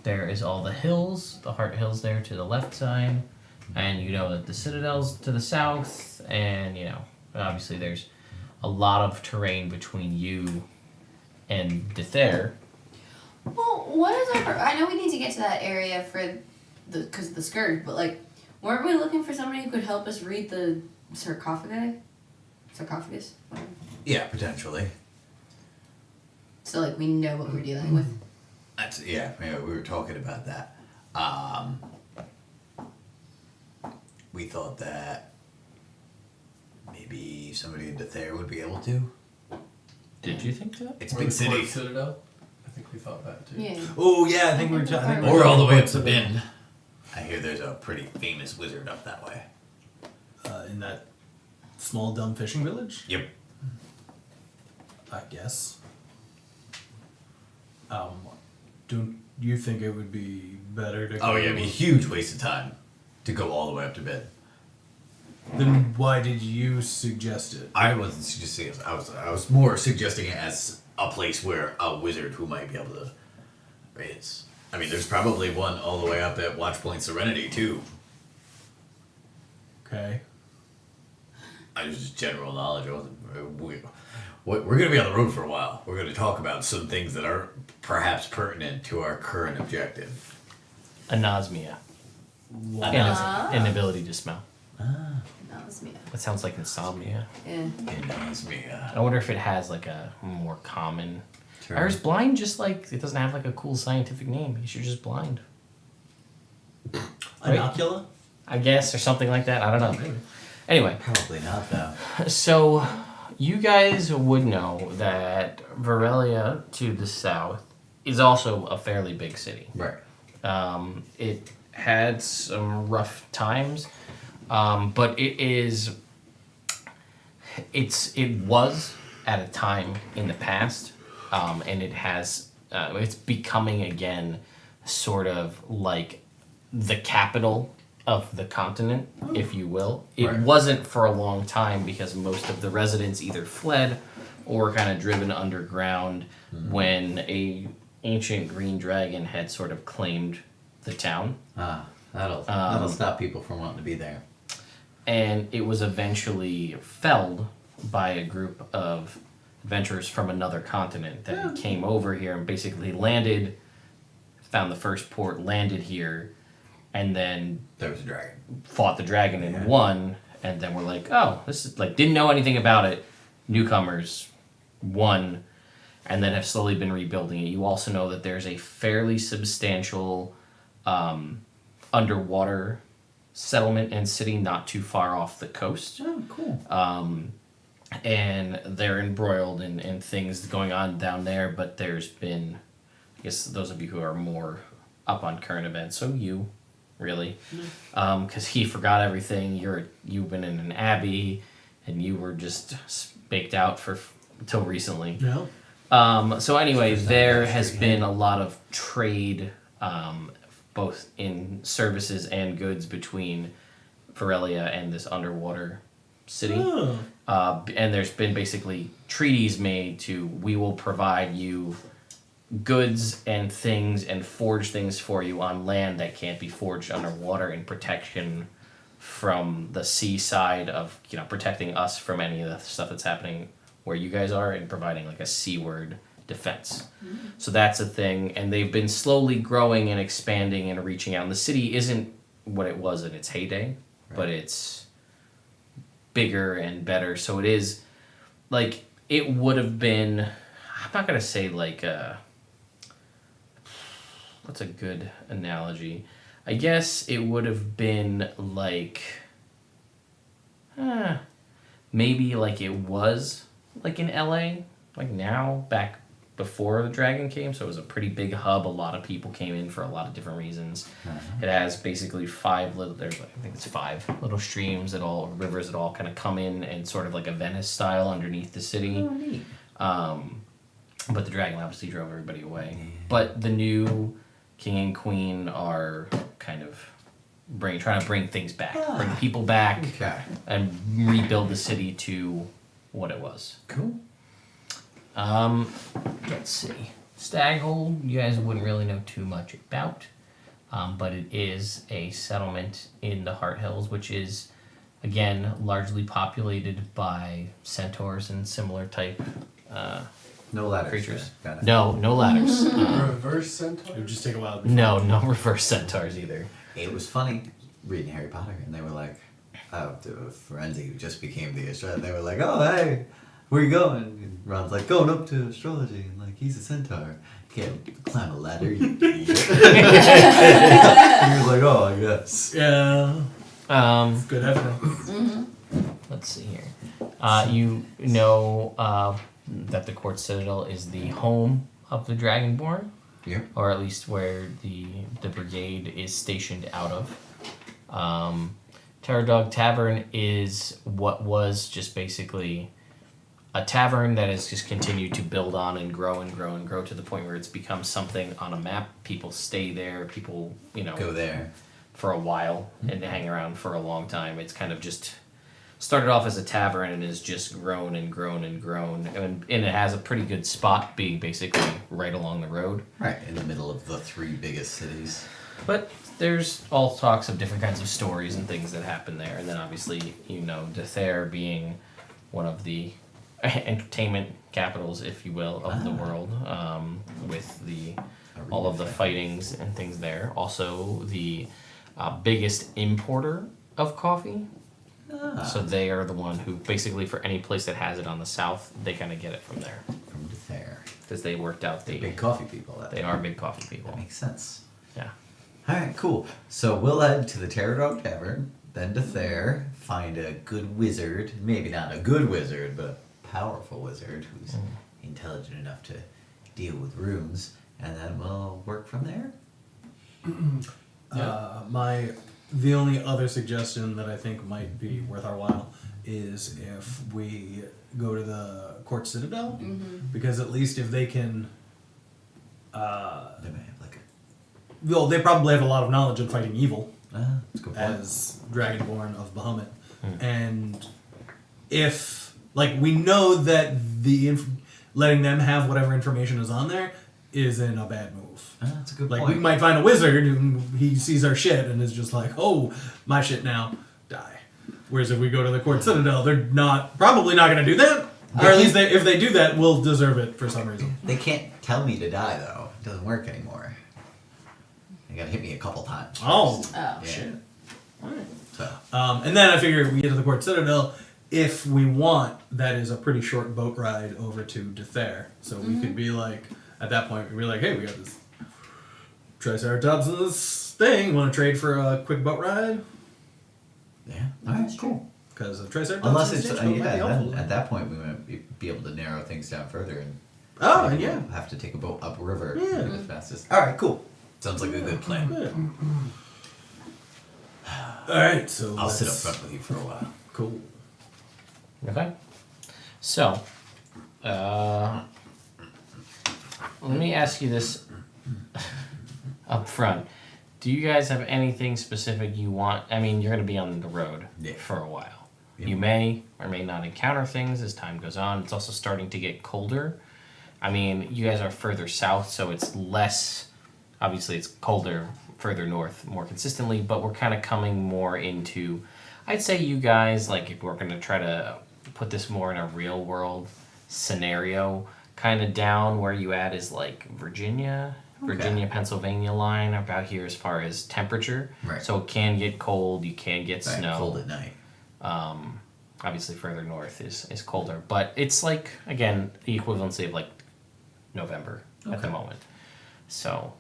Speaker 1: There is all the hills, the Heart Hills there to the left side. And you know that the Citadel's to the south, and you know, obviously there's a lot of terrain between you and Dither.
Speaker 3: Well, what is our? I know we need to get to that area for because of the Scourge, but like, weren't we looking for somebody who could help us read the sarcophagus? Whatever.
Speaker 2: Yeah, potentially.
Speaker 3: So like we know what we're dealing with.
Speaker 2: That's yeah, we were talking about that. We thought that maybe somebody in Dither would be able to.
Speaker 1: Did you think that?
Speaker 2: It's a
Speaker 4: Or
Speaker 2: big
Speaker 4: the
Speaker 2: city.
Speaker 4: Court Citadel? I think we thought that too.
Speaker 3: Yeah.
Speaker 5: Oh yeah, I think we're. I think
Speaker 2: Or all the way up to Bend. I hear there's a pretty famous wizard up that way.
Speaker 5: in that small dumb fishing village.
Speaker 2: Yep.
Speaker 5: I guess. Do you think it would be better to?
Speaker 2: Oh
Speaker 5: go
Speaker 2: yeah, it'd be a huge waste of time to go all the way up to Bend.
Speaker 5: Then why did you suggest it?
Speaker 2: I wasn't suggesting it. I was more suggesting it as a place where a wizard who might be able to raise. I mean, there's probably one all the way up at Watchpoint Serenity too.
Speaker 5: Okay.
Speaker 2: I was just general knowledge. We're going to be on the road for a while. We're going to talk about some things that are perhaps pertinent to our current objective.
Speaker 1: Anosmia. Inability to smell.
Speaker 3: That was me.
Speaker 1: That sounds like insomnia.
Speaker 3: Yeah.
Speaker 1: I wonder if it has like a more common.
Speaker 2: Sure.
Speaker 1: Or is blind just like it doesn't have like a cool scientific name? You should just blind. Right?
Speaker 5: Inocula?
Speaker 1: I guess, or something like that. I don't know.
Speaker 5: Maybe.
Speaker 1: Anyway,
Speaker 2: Probably not though.
Speaker 1: so you guys would know that Varelia to the south is also a fairly big city.
Speaker 2: Right.
Speaker 1: It had some rough times, but it was at a time in the past, and it has it's becoming again sort of like the capital of the continent, if you will. It
Speaker 2: Right.
Speaker 1: wasn't for a long time because most of the residents either fled or were kind of driven underground when a ancient green dragon had sort of claimed the town.
Speaker 2: That'll stop people from wanting to be there.
Speaker 1: And it was eventually felled by a group of adventurers from another continent that came over here and basically landed, found the first port, landed here, and then
Speaker 2: There was a dragon.
Speaker 1: fought the dragon and won, and then we're like, oh, this is like, didn't know anything about it, newcomers won, and then have slowly been rebuilding it. You also know that there's a fairly substantial underwater settlement and city not too far off the coast.
Speaker 2: Oh, cool.
Speaker 1: And they're embroiled in things going on down there, but there's been, I guess those of you who are more up on current events, so you, really, because he forgot everything. You've been in an abbey, and you were just baked out until recently.
Speaker 5: No.
Speaker 1: So anyway, there has been a lot of trade, both in services and goods between Varelia and this underwater city.
Speaker 5: Oh.
Speaker 1: And there's been basically treaties made we will provide you goods and things and forge things for you on land that can't be forged underwater in protection from the seaside of, protecting us from any of the stuff that's happening where you guys are and providing like a seaward defense. So that's a thing, and they've been slowly growing and expanding and reaching out. And the city isn't what it was in its heyday, but it's bigger and better. So it is like it would have been. I'm not gonna say like what's a good analogy? I guess it would have been like maybe like it was like in LA, like now, back before the dragon came, so it was a pretty big hub. A lot of people came in for a lot of different reasons. It has basically five little streams rivers that all kind of come in and sort of like a Venice style underneath the city.
Speaker 2: Oh, neat.
Speaker 1: But the dragon obviously drove everybody away. But the new king and queen are kind of trying to bring things back, bring people back,
Speaker 2: Okay.
Speaker 1: and rebuild the city to what it was.
Speaker 2: Cool.
Speaker 1: Let's see. Staghold, you guys wouldn't really know too much about, but it is a settlement in the Heart Hills, which is, again, largely populated by centaurs and similar type
Speaker 2: No ladders.
Speaker 1: creatures.
Speaker 2: Got it.
Speaker 1: No ladders.
Speaker 4: Reverse centaur?
Speaker 6: It would just take a while.
Speaker 1: No reverse centaurs either.
Speaker 2: It was funny reading Harry Potter, and they were like, the Ferenzi who just became the astrologer, they were like, oh, hey, where you going? And Ron's like, going up to astrology, and like, he's a centaur. Can't climb a ladder, you idiot. He was like, oh, I guess.
Speaker 5: Yeah.
Speaker 6: Good evidence.
Speaker 1: Let's see here. You know that the Court Citadel is the home of the Dragonborn,
Speaker 2: Yeah.
Speaker 1: or at least where the brigade is stationed out of. Terror Dog Tavern is what was just basically a tavern that has just continued to build on and grow and grow and grow to the point where it's become something on a map. People stay there. People,
Speaker 2: Go there.
Speaker 1: for a while and hang around for a long time. It's kind of just started off as a tavern and has just grown and grown and grown. And it has a pretty good spot being basically right along the road.
Speaker 2: Right, in the middle of the three biggest cities.
Speaker 1: But there's all talks of different kinds of stories and things that happen there. And then obviously, Dethair being one of the entertainment capitals, if you will, of the world, with all of the fightings and things there. Also, the biggest importer of coffee. So they are the one who, basically, for any place that has it on the south, they kind of get it from there.
Speaker 2: From there.
Speaker 1: Because they worked out the...
Speaker 2: Big coffee people.
Speaker 1: They are big coffee people.
Speaker 2: That makes sense.
Speaker 1: Yeah.
Speaker 2: Alright, cool. So we'll head to the Terror Dog Tavern, then to Thayer, find a good wizard, maybe not a good wizard, but a powerful wizard who's intelligent enough to deal with rooms, and then we'll work from there.
Speaker 5: The only other suggestion that I think might be worth our while is if we go to the Court Citadel, because at least if they can,
Speaker 2: They might have like a...
Speaker 5: well, they probably have a lot of knowledge in fighting evil
Speaker 2: that's a good point.
Speaker 5: as Dragonborn of Bahamut, and if we know that letting them have whatever information is on there isn't a bad move.
Speaker 2: That's a good
Speaker 5: We
Speaker 2: point.
Speaker 5: might find a wizard and he sees our shit and is just like, oh, my shit now, die. Whereas if we go to the Court Citadel, they're probably not going to do that. Or at least if they do that, we'll deserve it for some reason.
Speaker 2: They can't tell me to die, though. It doesn't work anymore. They gotta hit me a couple times.
Speaker 5: Oh,
Speaker 3: Oh.
Speaker 5: shit. Alright.
Speaker 2: So,
Speaker 5: And then I figure we get to the Court Citadel. If we want, that is a pretty short boat ride over to Dethair. So we could be like, at that point, we'd be like, hey, we got this Triceratops and this thing. Want to trade for a quick boat ride?
Speaker 2: yeah. Alright, cool.
Speaker 5: Because a Triceratops
Speaker 2: Unless
Speaker 5: and
Speaker 2: it's,
Speaker 5: a Stagecoach might be helpful.
Speaker 2: then at that point we might be able to narrow things down further and
Speaker 5: Oh,
Speaker 2: maybe
Speaker 5: yeah.
Speaker 2: we'll have to take a boat upriver
Speaker 5: Yeah.
Speaker 2: as fastest. Alright, cool. Sounds like a good plan.
Speaker 5: Good. Alright, so
Speaker 2: I'll sit up
Speaker 5: let's-
Speaker 2: front with you for a while.
Speaker 5: Cool.
Speaker 1: Okay. So, let me ask you this up front. Do you guys have anything specific you want? I mean, you're going to be on the road
Speaker 2: Yeah.
Speaker 1: for a while.
Speaker 2: Yeah.
Speaker 1: You may or may not encounter things as time goes on. It's also starting to get colder. I mean, you guys are further south, so it's less... Obviously, it's colder further north more consistently, but we're kind of coming more into... I'd say you guys, if we're going to try to put this more in a real world scenario, kind of down where you at is Virginia, Pennsylvania line, about here as far as temperature.
Speaker 2: Right.
Speaker 1: So it can get cold, you can get
Speaker 2: Right,
Speaker 1: snow.
Speaker 2: cold at night.
Speaker 1: Obviously further north is colder, but it's again, the equivalency of November at the
Speaker 2: Okay.
Speaker 1: moment. So,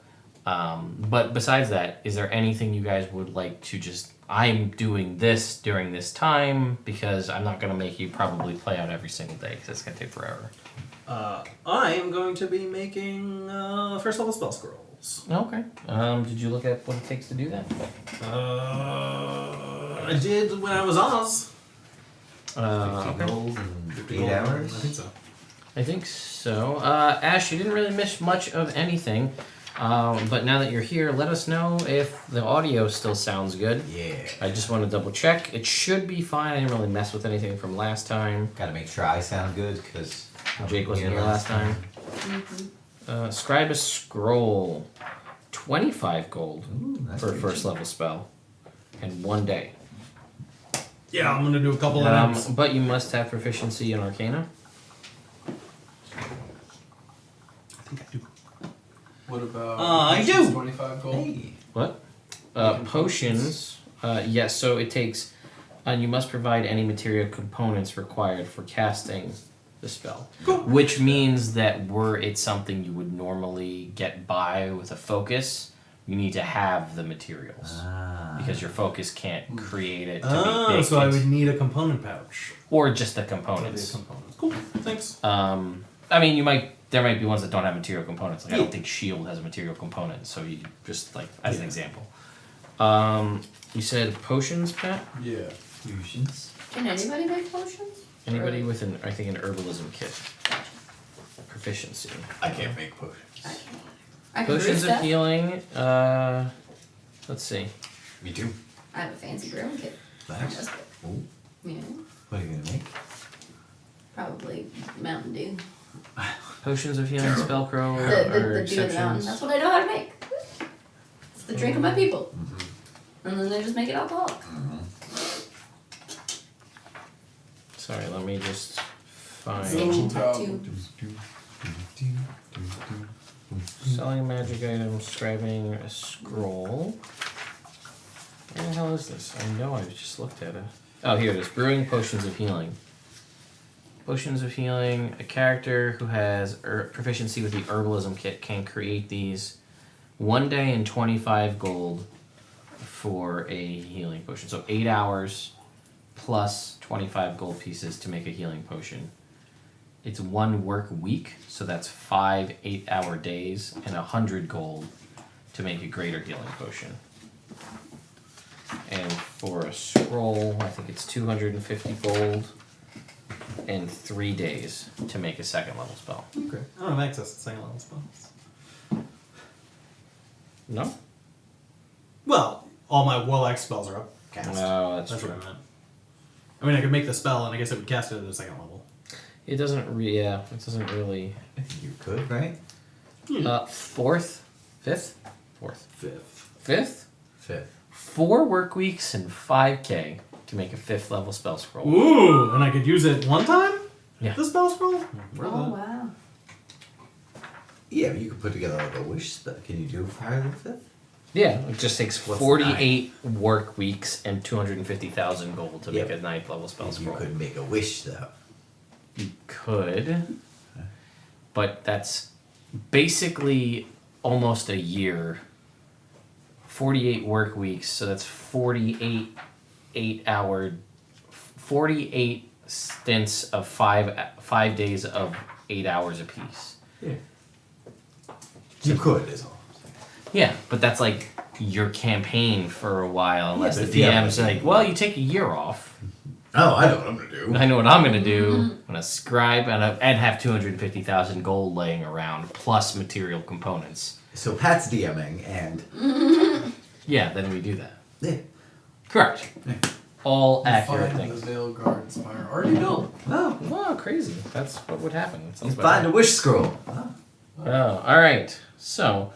Speaker 1: but besides that, is there anything you guys would like to I'm doing this during this time because I'm not going to make you probably play out every single day because it's going to take forever.
Speaker 5: I am going to be making first level spell scrolls.
Speaker 1: Okay. Did you look at what it takes to do that?
Speaker 5: I did when I was Oz.
Speaker 2: 50
Speaker 1: Okay.
Speaker 2: gold in 8 hours?
Speaker 5: I think so.
Speaker 1: I think so. Ash, you didn't really miss much of anything. But now that you're here, let us know if the audio still sounds good.
Speaker 2: Yeah.
Speaker 1: I just want to double check. It should be fine. I didn't really mess with anything from last time.
Speaker 2: Gotta make sure I sound good because
Speaker 1: Jake wasn't here last time. Scribe a scroll. 25 gold
Speaker 2: Ooh, that's
Speaker 1: for a
Speaker 2: pretty
Speaker 1: first
Speaker 2: cheap.
Speaker 1: level spell. In 1 day.
Speaker 5: Yeah, I'm gonna do a couple of items.
Speaker 1: But you must have proficiency in Arcana.
Speaker 5: I think I do.
Speaker 4: What about?
Speaker 5: I do.
Speaker 4: 25 gold.
Speaker 2: Hey.
Speaker 1: What? Potions. Yes, so it takes... And you must provide any material components required for casting the spell.
Speaker 5: Cool.
Speaker 1: Which means that were it something you would normally get by with a focus, you need to have the materials. Because your focus can't create it to be baked
Speaker 5: so I
Speaker 1: into-
Speaker 5: would need a component pouch.
Speaker 1: Or just the
Speaker 5: For the
Speaker 1: components.
Speaker 5: components. Cool. Thanks.
Speaker 1: I mean, there might be ones that don't have material components. I
Speaker 5: Yeah.
Speaker 1: don't think shield has a material component, so you just as an example. You said potions, Pat?
Speaker 4: Yeah.
Speaker 2: Fusions.
Speaker 3: Can anybody make potions?
Speaker 1: Anybody with an herbalism kit? Proficiency.
Speaker 2: I can't make potions.
Speaker 3: I can brew
Speaker 1: Potions of
Speaker 3: stuff.
Speaker 1: healing. Let's see.
Speaker 2: Me too.
Speaker 3: I have a fancy brewing kit.
Speaker 2: Thanks. Ooh.
Speaker 3: Yeah,
Speaker 2: What are you gonna make?
Speaker 3: probably Mountain Dew.
Speaker 1: Potions of healing, spellcrow,
Speaker 3: The
Speaker 1: or
Speaker 3: dew of the mountain.
Speaker 1: exceptions.
Speaker 3: That's what I know how to make. It's the drink of my people. And then they just make it alcoholic.
Speaker 1: Sorry, let me just find
Speaker 3: Sketchy tattoo.
Speaker 1: selling magic items, scribing a scroll. Where the hell is this? I know I just looked at it. Oh, here it is. Brewing potions of healing. Potions of healing. A character who has proficiency with the herbalism kit can create these 1 day and 25 gold for a healing potion. So 8 hours plus 25 gold pieces to make a healing potion. It's 1 work week, so that's 5 8-hour days and 100 gold to make a greater healing potion. And for a scroll, I think it's 250 gold and 3 days to make a 2nd level spell.
Speaker 6: Okay. I don't have access to second level spells.
Speaker 1: No?
Speaker 6: Well, all my warlock spells are up cast.
Speaker 1: No, that's
Speaker 6: That's
Speaker 1: true.
Speaker 6: what I meant. I mean, I could make the spell, and I guess it would cast it at the second level.
Speaker 1: It doesn't it doesn't really.
Speaker 2: I think you could, right?
Speaker 1: 4th? 5th? 4th.
Speaker 6: Fifth.
Speaker 1: 5th?
Speaker 2: 5th.
Speaker 1: 4 work weeks and 5k to make a 5th level spell scroll.
Speaker 6: Ooh, and I could use it one time?
Speaker 1: Yeah.
Speaker 6: The spell scroll?
Speaker 3: Oh wow.
Speaker 2: Yeah, but you could put together like a wish spell. Can you do higher than 5th?
Speaker 1: Yeah, it just takes
Speaker 2: What's
Speaker 1: 48 work weeks and 250,000 gold to make
Speaker 2: Yep.
Speaker 1: a 9th level spell
Speaker 2: You
Speaker 1: scroll.
Speaker 2: could make a wish though.
Speaker 1: You could, but that's basically almost a year. 48 work weeks, so that's 48 8-hour, 48 stints of 5 days of 8 hours apiece.
Speaker 2: Yeah. You could, is all.
Speaker 1: Yeah, but that's like your campaign for a while, unless
Speaker 2: Yeah,
Speaker 1: the
Speaker 2: but yeah,
Speaker 1: DM's
Speaker 2: but-
Speaker 1: like, well, you take a year off.
Speaker 2: Oh, I know what I'm gonna do.
Speaker 1: I know what I'm gonna do. I'm gonna scribe and have 250,000 gold laying around plus material components.
Speaker 2: So Pat's DMing and
Speaker 1: Yeah, then we do that.
Speaker 2: yeah.
Speaker 1: Correct.
Speaker 2: Yeah.
Speaker 1: All
Speaker 4: You
Speaker 1: accurate
Speaker 4: find
Speaker 1: things.
Speaker 4: the Veil Guard Spire already built.
Speaker 2: Oh,
Speaker 1: Wow, crazy. That's what would happen. That sounds
Speaker 2: you find a
Speaker 1: better.
Speaker 2: wish scroll. Oh.
Speaker 1: Oh, all right. So,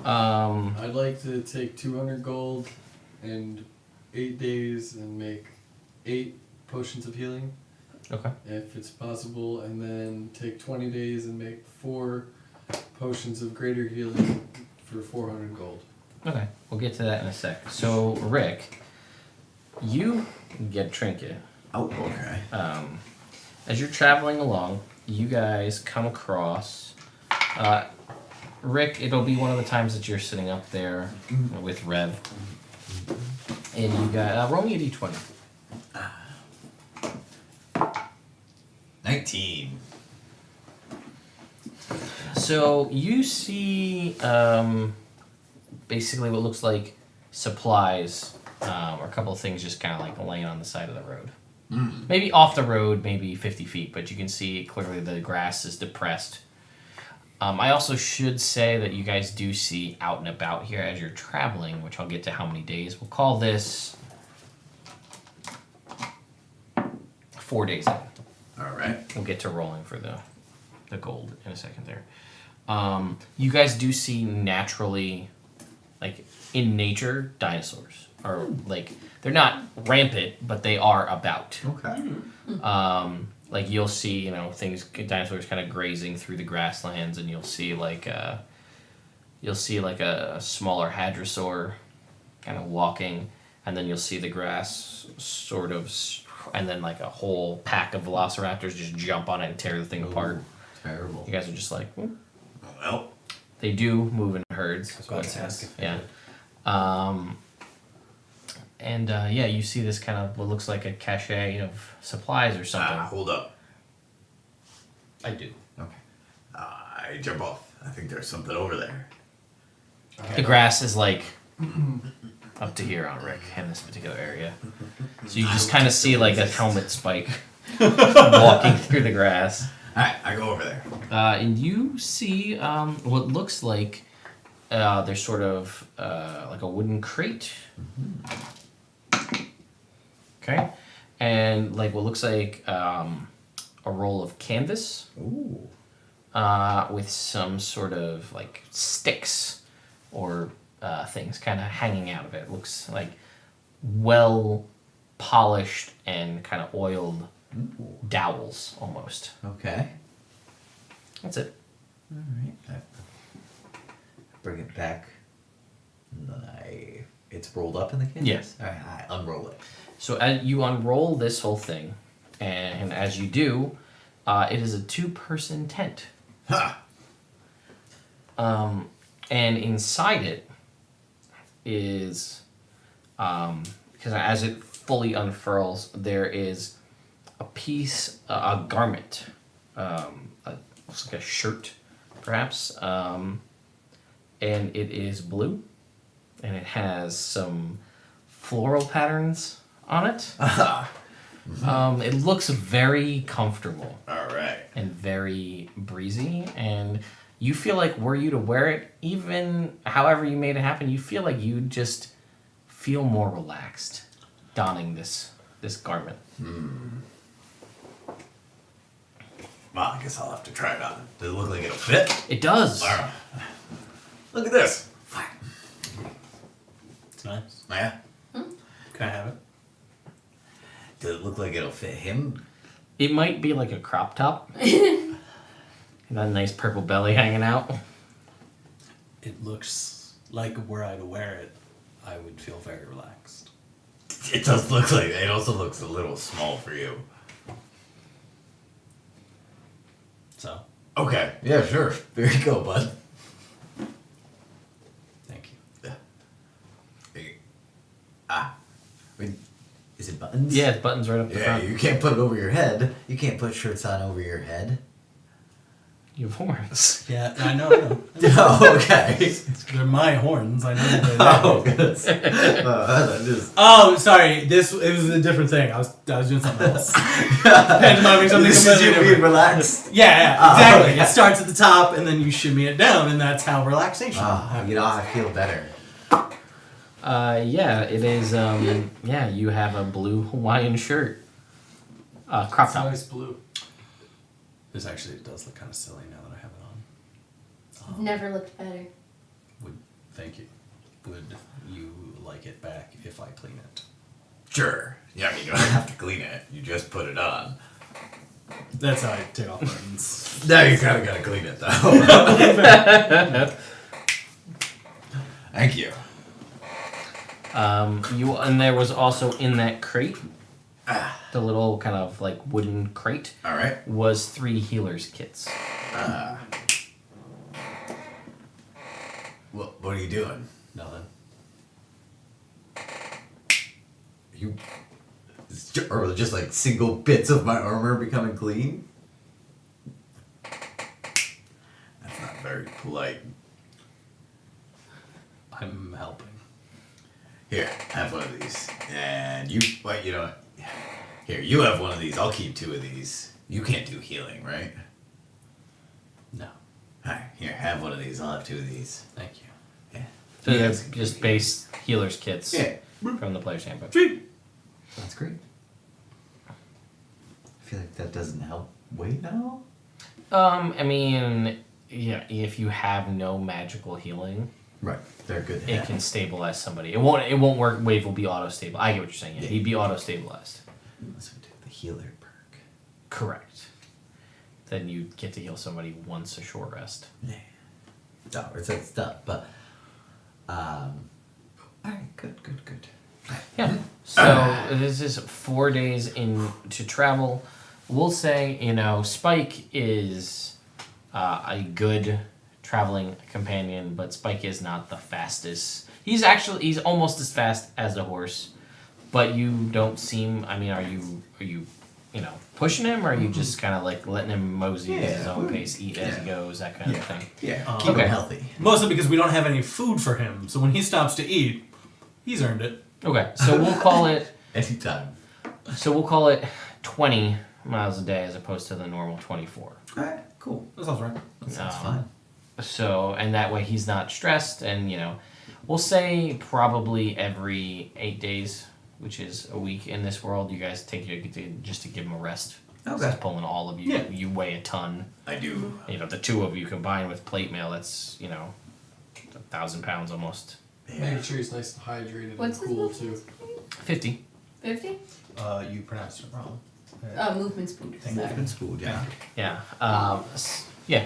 Speaker 4: I'd like to take 200 gold and 8 days and make 8 potions of healing,
Speaker 1: okay.
Speaker 4: if it's possible, and then take 20 days and make 4 potions of greater healing for 400 gold.
Speaker 1: Okay, we'll get to that in a sec. So, Rick, you get a trinket.
Speaker 2: Oh, okay.
Speaker 1: As you're traveling along, you guys come across Rick. It'll be one of the times that you're sitting up there with Rev, and you got roll me a d20.
Speaker 2: 19.
Speaker 1: So you see basically what looks like supplies or a couple of things just kind of like laying on the side of the road. Maybe off the road, maybe 50 feet, but you can see clearly the grass is depressed. I also should say that you guys do see out and about here as you're traveling, which I'll get to how many days. We'll call this 4 days in.
Speaker 2: All right.
Speaker 1: We'll get to rolling for the gold in a second there. You guys do see naturally, like in nature, dinosaurs. Or like, they're not rampant, but they are about.
Speaker 2: Okay.
Speaker 1: Like you'll see, dinosaurs kind of grazing through the grasslands, and you'll see like a smaller hadrosaur kind of walking, and then you'll see the grass sort of, and then like a whole pack of velociraptors just jump on it and tear the thing apart.
Speaker 2: Terrible.
Speaker 1: You guys are just like,
Speaker 2: Well,
Speaker 1: they do move in herds.
Speaker 6: I was about to ask if they
Speaker 1: Yeah. You see this kind of what looks like a cache of supplies or something.
Speaker 2: hold up.
Speaker 1: I do.
Speaker 2: Okay. I jump off. I think there's something over there.
Speaker 1: The grass is like up to here on Rick in this particular area. So you just kind of see like a helmet spike walking through the grass.
Speaker 2: Alright, I go over there.
Speaker 1: And you see what looks like there's sort of like a wooden crate. Okay. And like what looks like a roll of canvas.
Speaker 2: Ooh.
Speaker 1: With some sort of like sticks or things kind of hanging out of it. It looks like well polished and kind of oiled dowels almost.
Speaker 2: Okay.
Speaker 1: That's it.
Speaker 2: All right. I bring it back. And then it's rolled up in the case?
Speaker 1: Yes.
Speaker 2: All right, I unroll it.
Speaker 1: So as you unroll this whole thing, and as you do, it is a 2-person tent.
Speaker 2: Ha!
Speaker 1: And inside it is, because as it fully unfurls, there is a piece, a garment, looks like a shirt, perhaps, and it is blue, and it has some floral patterns on it. It looks very comfortable
Speaker 2: All right.
Speaker 1: and very breezy, and you feel like were you to wear it, even however you made it happen, you feel like you just feel more relaxed donning this garment.
Speaker 2: Well, I guess I'll have to try it on. Does it look like it'll fit?
Speaker 1: It does.
Speaker 2: All right. Look at this.
Speaker 6: It's nice.
Speaker 2: Yeah.
Speaker 6: Can I have it?
Speaker 2: Does it look like it'll fit him?
Speaker 1: It might be like a crop top. Got a nice purple belly hanging out.
Speaker 6: It looks like were I to wear it, I would feel very relaxed.
Speaker 2: It does look like it. Also looks a little small for you.
Speaker 6: So,
Speaker 2: Okay. Yeah, sure. There you go, bud.
Speaker 6: thank you.
Speaker 2: Wait, is it buttons?
Speaker 1: Yeah, it's buttons right up the
Speaker 2: Yeah,
Speaker 1: front.
Speaker 2: you can't put it over your head. You can't put shirts on over your head.
Speaker 1: You have horns.
Speaker 6: Yeah, I know.
Speaker 2: Oh, okay.
Speaker 6: They're my horns. I know they're
Speaker 2: Oh,
Speaker 6: there.
Speaker 2: goodness. Just...
Speaker 6: Oh, sorry. It was a different thing. I was doing something else. Pantomiming something
Speaker 2: This is
Speaker 6: completely
Speaker 2: you
Speaker 6: different.
Speaker 2: being relaxed.
Speaker 6: Yeah,
Speaker 2: Oh,
Speaker 6: exactly.
Speaker 2: okay.
Speaker 6: It starts at the top and then you shimmy it down, and that's how relaxation happens.
Speaker 2: You know, I feel better.
Speaker 1: Yeah, it is, yeah, you have a blue Hawaiian shirt. Crop
Speaker 4: It's
Speaker 1: top.
Speaker 4: nice blue.
Speaker 6: This actually does look kind of silly now that I have it on.
Speaker 3: I've never looked better.
Speaker 6: Thank you. Would you like it back if I clean it?
Speaker 2: Sure. Yeah, you don't have to clean it. You just put it on.
Speaker 6: That's how I take off buttons.
Speaker 2: Now you kind of gotta clean it, though. Thank you.
Speaker 1: And there was also in that crate, the little kind of like wooden crate,
Speaker 2: All right.
Speaker 1: was 3 healer's kits.
Speaker 2: What are you doing?
Speaker 6: Nothing.
Speaker 2: You... Or just like single bits of my armor becoming clean? That's not very polite.
Speaker 6: I'm helping.
Speaker 2: Here, have one of these. And you... Wait, you know what? Here, you have one of these. I'll keep 2 of these. You can't do healing, right?
Speaker 6: No.
Speaker 2: Alright, here, have one of these. I'll have 2 of these.
Speaker 6: Thank you.
Speaker 2: Yeah.
Speaker 1: So
Speaker 2: You
Speaker 1: they're
Speaker 2: guys can
Speaker 1: just
Speaker 2: keep
Speaker 1: base healer's kits
Speaker 2: Yeah.
Speaker 1: from the player's handbook.
Speaker 2: That's great. I feel like that doesn't help weight at all.
Speaker 1: I mean, yeah, if you have no magical healing,
Speaker 2: Right. They're good to
Speaker 1: it
Speaker 2: have.
Speaker 1: can stabilize somebody. It won't work. Wave will be auto stable. I get what you're saying. Yeah, he'd be auto stabilized.
Speaker 2: Unless we take the healer perk.
Speaker 1: Correct. Then you get to heal somebody once a short rest.
Speaker 2: Yeah. No, it's that stuff, but alright, good.
Speaker 1: Yeah. So this is 4 days into travel. We'll say, Spike is a good traveling companion, but Spike is not the fastest. He's almost as fast as a horse, but you don't seem. I mean, are you pushing him, or are you just kind of like letting him mosey at his own pace, eat as he goes, that kind of thing?
Speaker 2: Yeah. Keep
Speaker 1: Okay.
Speaker 2: him healthy.
Speaker 6: Mostly because we don't have any food for him, so when he stops to eat, he's earned it.
Speaker 1: Okay, so we'll call it.
Speaker 2: Anytime.
Speaker 1: So we'll call it 20 miles a day as opposed to the normal 24.
Speaker 2: Alright, cool.
Speaker 6: That sounds right.
Speaker 2: That sounds
Speaker 1: Um,
Speaker 2: fine.
Speaker 1: So, and that way he's not stressed, and we'll say probably every 8 days, which is a week in this world, you guys take just to give him a rest.
Speaker 2: Okay.
Speaker 1: Since pulling all of you,
Speaker 6: Yeah.
Speaker 1: you weigh a ton.
Speaker 2: I do.
Speaker 1: The 2 of you combined with plate mail, that's 1,000 pounds almost.
Speaker 4: Making sure he's nice and hydrated
Speaker 3: What's
Speaker 4: and
Speaker 3: his
Speaker 4: cool
Speaker 3: movement
Speaker 4: too.
Speaker 3: speed?
Speaker 1: 50.
Speaker 3: 50?
Speaker 6: You pronounced it wrong.
Speaker 3: Movement speed. Sorry.
Speaker 2: Movement speed, yeah.
Speaker 1: Yeah. Yeah.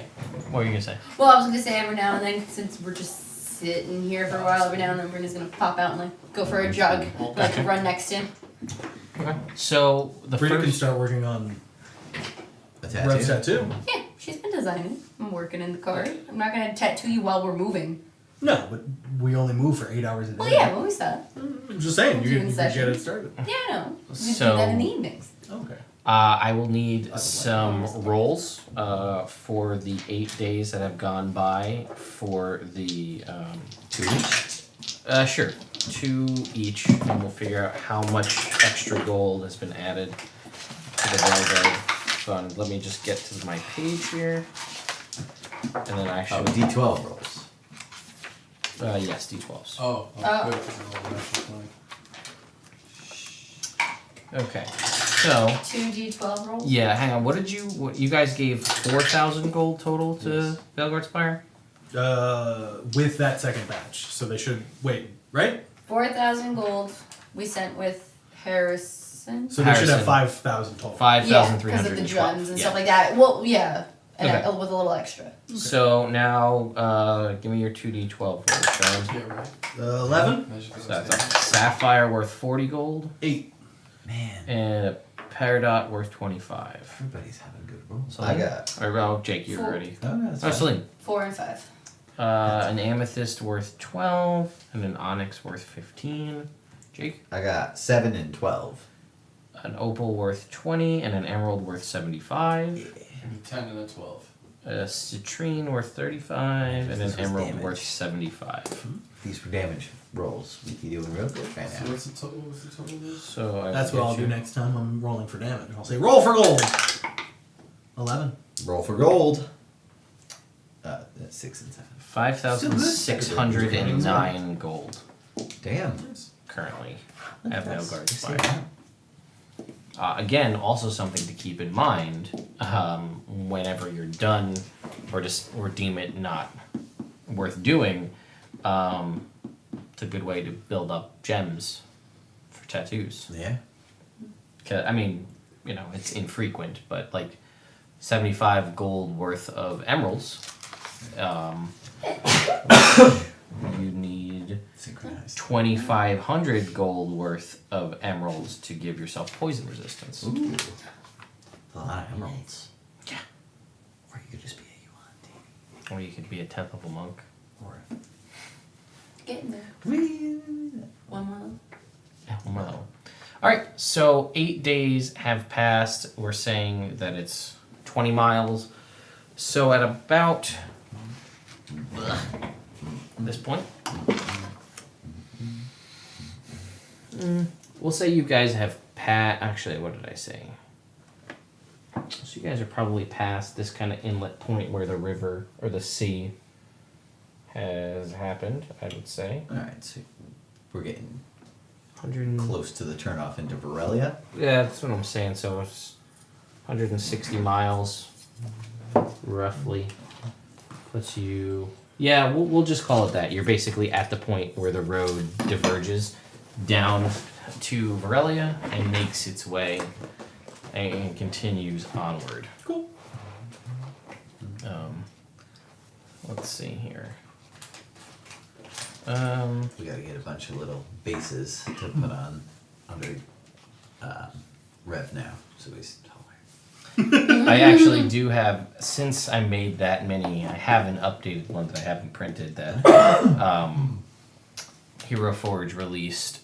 Speaker 1: What were you gonna say?
Speaker 3: Well, I was gonna say every now and then, since we're just sitting here for a while, every now and then Brenda's gonna pop out and like go for a jog, like run next to him.
Speaker 1: Okay. So the
Speaker 5: Brita can
Speaker 1: first.
Speaker 5: start working on
Speaker 2: A
Speaker 5: Red's
Speaker 2: tattoo.
Speaker 5: tattoo.
Speaker 3: Yeah, she's been designing. I'm working in the car. I'm not gonna tattoo you while we're moving.
Speaker 5: No, but we only move for 8 hours a day.
Speaker 3: Well, yeah, when we stop.
Speaker 5: I'm just saying, you
Speaker 3: Doing
Speaker 5: can get
Speaker 3: sessions.
Speaker 5: it started.
Speaker 3: Yeah, I know. We do
Speaker 1: So-
Speaker 3: that in the evenings.
Speaker 5: Okay.
Speaker 1: I will need some rolls for the 8 days that have gone by for the
Speaker 2: 2 each.
Speaker 1: Sure, 2 each, and we'll figure out how much extra gold has been added to the Vanguard fund. Let me just get to my page here, and then
Speaker 2: Oh,
Speaker 1: actually,
Speaker 2: D12 rolls.
Speaker 1: yes, D12s.
Speaker 4: Oh,
Speaker 3: Oh.
Speaker 4: good. 'Cause I'll natural 20.
Speaker 1: Okay, so
Speaker 3: 2d12 rolls.
Speaker 1: yeah, hang on. What you guys gave 4,000 gold total to Velgard Spire?
Speaker 5: With that second batch. So they should wait, right?
Speaker 3: 4,000 gold. We sent with Harrison.
Speaker 5: So they should have
Speaker 1: Harrison.
Speaker 5: 5,000 total.
Speaker 1: 5,312.
Speaker 3: because of the gems and
Speaker 1: yeah.
Speaker 3: stuff like that. Well, yeah, and
Speaker 1: Okay.
Speaker 3: with a little extra.
Speaker 1: So now, give me your 2d12 roll, Sean.
Speaker 4: Yeah, right.
Speaker 5: 11?
Speaker 4: Measure for
Speaker 1: So that's a
Speaker 4: those
Speaker 1: sapphire worth 40 gold,
Speaker 5: 8.
Speaker 2: Man,
Speaker 1: and a peridot worth 25.
Speaker 2: everybody's having good rolls.
Speaker 1: So
Speaker 2: I got.
Speaker 1: Or, well, Jake, you're
Speaker 3: 4.
Speaker 1: ready.
Speaker 2: Oh, no, that's
Speaker 1: Oh,
Speaker 2: fine.
Speaker 1: Celine.
Speaker 3: 4 and 5.
Speaker 1: An amethyst worth 12, and an onyx worth 15. Jake.
Speaker 2: I got 7 and 12.
Speaker 1: An opal worth 20, and an emerald worth 75.
Speaker 4: And 10 and a 12.
Speaker 1: A citrine worth 35, and an
Speaker 2: This was
Speaker 1: emerald
Speaker 2: damage.
Speaker 1: worth 75.
Speaker 2: These were damage rolls. We keep doing real good right
Speaker 4: So
Speaker 2: now.
Speaker 4: what's the total? What was the total of this?
Speaker 1: So I
Speaker 5: That's
Speaker 1: will
Speaker 5: what I'll
Speaker 1: get
Speaker 5: do
Speaker 1: you-
Speaker 5: next time I'm rolling for damage. I'll say, roll for gold! 11.
Speaker 2: Roll for gold. That's 6 and 7.
Speaker 1: 5,609 gold
Speaker 2: Damn.
Speaker 1: currently
Speaker 2: Look
Speaker 1: at
Speaker 2: at that.
Speaker 1: Velgard
Speaker 2: Just
Speaker 1: Spire.
Speaker 2: like that.
Speaker 1: Again, also something to keep in mind whenever you're done, or deem it not worth doing. It's a good way to build up gems for tattoos.
Speaker 2: Yeah.
Speaker 1: 'Cause, I mean, it's infrequent, but like 75 gold worth of emeralds. You need
Speaker 2: Synchronized.
Speaker 1: 2,500 gold worth of emeralds to give yourself poison resistance.
Speaker 2: Ooh. A lot of emeralds.
Speaker 1: Yeah.
Speaker 2: Or you could just be a Yuan.
Speaker 1: Or you could be a 10th level monk.
Speaker 2: Or
Speaker 3: Getting there.
Speaker 2: we.
Speaker 3: One more level.
Speaker 1: Yeah, one more level. Alright, so 8 days have passed. We're saying that it's 20 miles. So at about this point, we'll say you guys have actually, what did I say? So you guys are probably past this kind of inlet point where the river or the sea has happened, I would say.
Speaker 2: Alright, so we're getting
Speaker 1: 100
Speaker 2: close to the turnoff into Borrelia.
Speaker 1: Yeah, that's what I'm saying. So it's 160 miles, roughly. Puts you. Yeah, we'll just call it that. You're basically at the point where the road diverges down to Varelia and makes its way and continues onward.
Speaker 5: Cool.
Speaker 1: Let's see here.
Speaker 2: We gotta get a bunch of little bases to put on under Rev now, so he's taller.
Speaker 1: I actually do have, since I made that many, I have an updated one that I haven't printed that Hero Forge released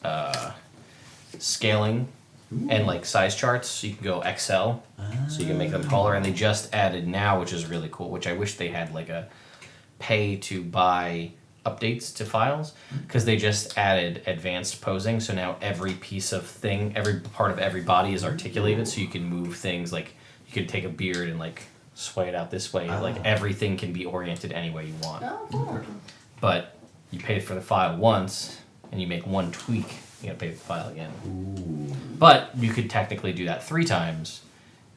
Speaker 1: scaling and like size charts, so you can go XL, so you can make them taller, and they just added now, which is really cool, which I wish they had like a pay to buy updates to files, because they just added advanced posing, so now every piece of thing, every part of every body is articulated, so you can move things, like you could take a beard and like sway it out this way, like everything can be oriented any way you want.
Speaker 3: Oh, cool.
Speaker 1: But you pay for the file once, and you make one tweak, you gotta pay for the file again.
Speaker 2: Ooh.
Speaker 1: But you could technically do that 3 times,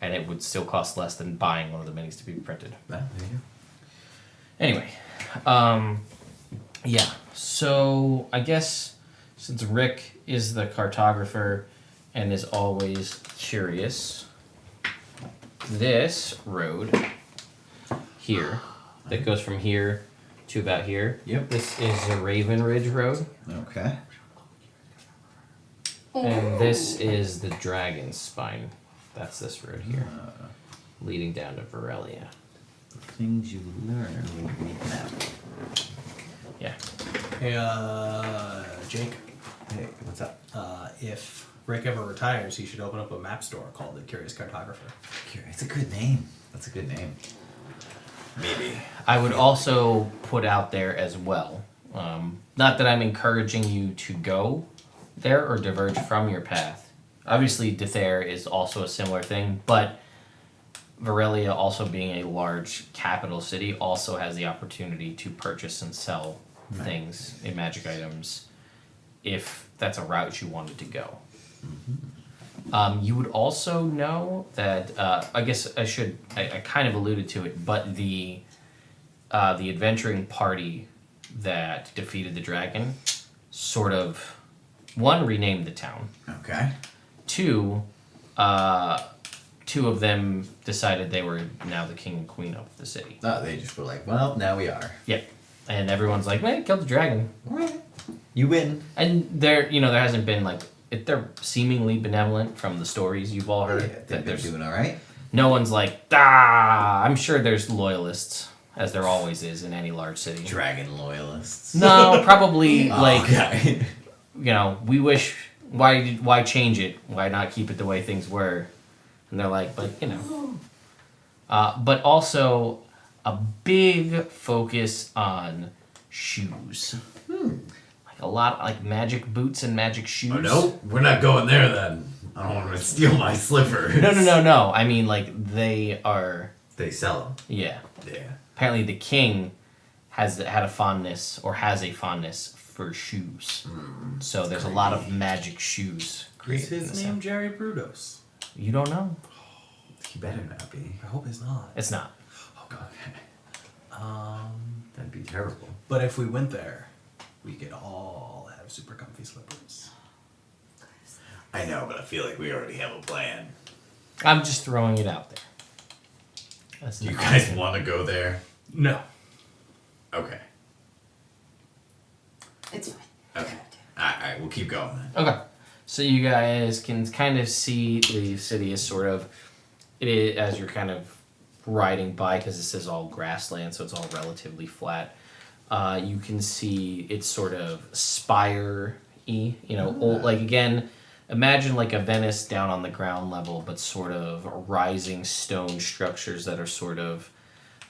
Speaker 1: and it would still cost less than buying one of the minis to be printed.
Speaker 2: Well, there you go.
Speaker 1: Anyway, yeah, so I guess since Rick is the cartographer and is always curious, this road here that goes from here to about here.
Speaker 2: Yep.
Speaker 1: This is the Raven Ridge Road,
Speaker 2: Okay.
Speaker 1: and this is the Dragon's Spine. That's this road here, leading down to Varelia.
Speaker 2: The things you learn when you read map.
Speaker 1: Yeah.
Speaker 6: Hey, Jake,
Speaker 2: Hey, what's up?
Speaker 6: if Rick ever retires, he should open up a map store called the Curious Cartographer.
Speaker 2: It's a good name. That's a good name. Maybe.
Speaker 1: I would also put out there as well, not that I'm encouraging you to go there or diverge from your path. Obviously, Dithair is also a similar thing, but Varelia, also being a large capital city, also has the opportunity to purchase and sell things in magic items if that's a route you wanted to go. You would also know that I guess I kind of alluded to it, but the adventuring party that defeated the dragon sort of, one, renamed the town.
Speaker 2: Okay.
Speaker 1: Two of them decided they were now the king and queen of the city.
Speaker 2: Oh, they just were like, well, now we are.
Speaker 1: Yep. And everyone's like, man, killed the dragon.
Speaker 2: You win.
Speaker 1: And there hasn't been like, they're seemingly benevolent from the stories you've all heard.
Speaker 2: Yeah,
Speaker 1: that
Speaker 2: they're
Speaker 1: there's
Speaker 2: doing all right.
Speaker 1: no one's like, I'm sure there's loyalists, as there always is in any large city.
Speaker 2: Dragon loyalists.
Speaker 1: No, probably
Speaker 2: Oh,
Speaker 1: like,
Speaker 2: okay.
Speaker 1: we wish, why change it? Why not keep it the way things were? And they're like, but but also a big focus on shoes. Like a lot, like magic boots and magic shoes.
Speaker 2: Oh, no, we're not going there then. I don't want to steal my slippers.
Speaker 1: No. I mean, like, they are,
Speaker 2: They sell them.
Speaker 1: yeah.
Speaker 2: Yeah.
Speaker 1: Apparently the king has a fondness for shoes. So there's a lot of magic shoes
Speaker 6: Is
Speaker 1: created. in
Speaker 6: his
Speaker 1: this
Speaker 6: name
Speaker 1: town.
Speaker 6: Jerry Brudos?
Speaker 1: You don't know.
Speaker 2: He better not be.
Speaker 6: I hope it's not.
Speaker 1: It's not.
Speaker 2: Okay. That'd be terrible.
Speaker 6: But if we went there, we could all have super comfy slippers.
Speaker 2: I know, but I feel like we already have a plan.
Speaker 1: I'm just throwing it out there. That's
Speaker 2: Do you
Speaker 1: not-
Speaker 2: guys want to go there?
Speaker 6: No.
Speaker 2: Okay.
Speaker 3: It's fine.
Speaker 2: Okay. Alright, we'll keep going then.
Speaker 1: Okay. So you guys can kind of see the city is sort of, it is, as you're kind of riding by, because this is all grassland, so it's all relatively flat. You can see it's sort of spire-y, old, like, again, imagine like a Venice down on the ground level, but sort of rising stone structures that are sort of,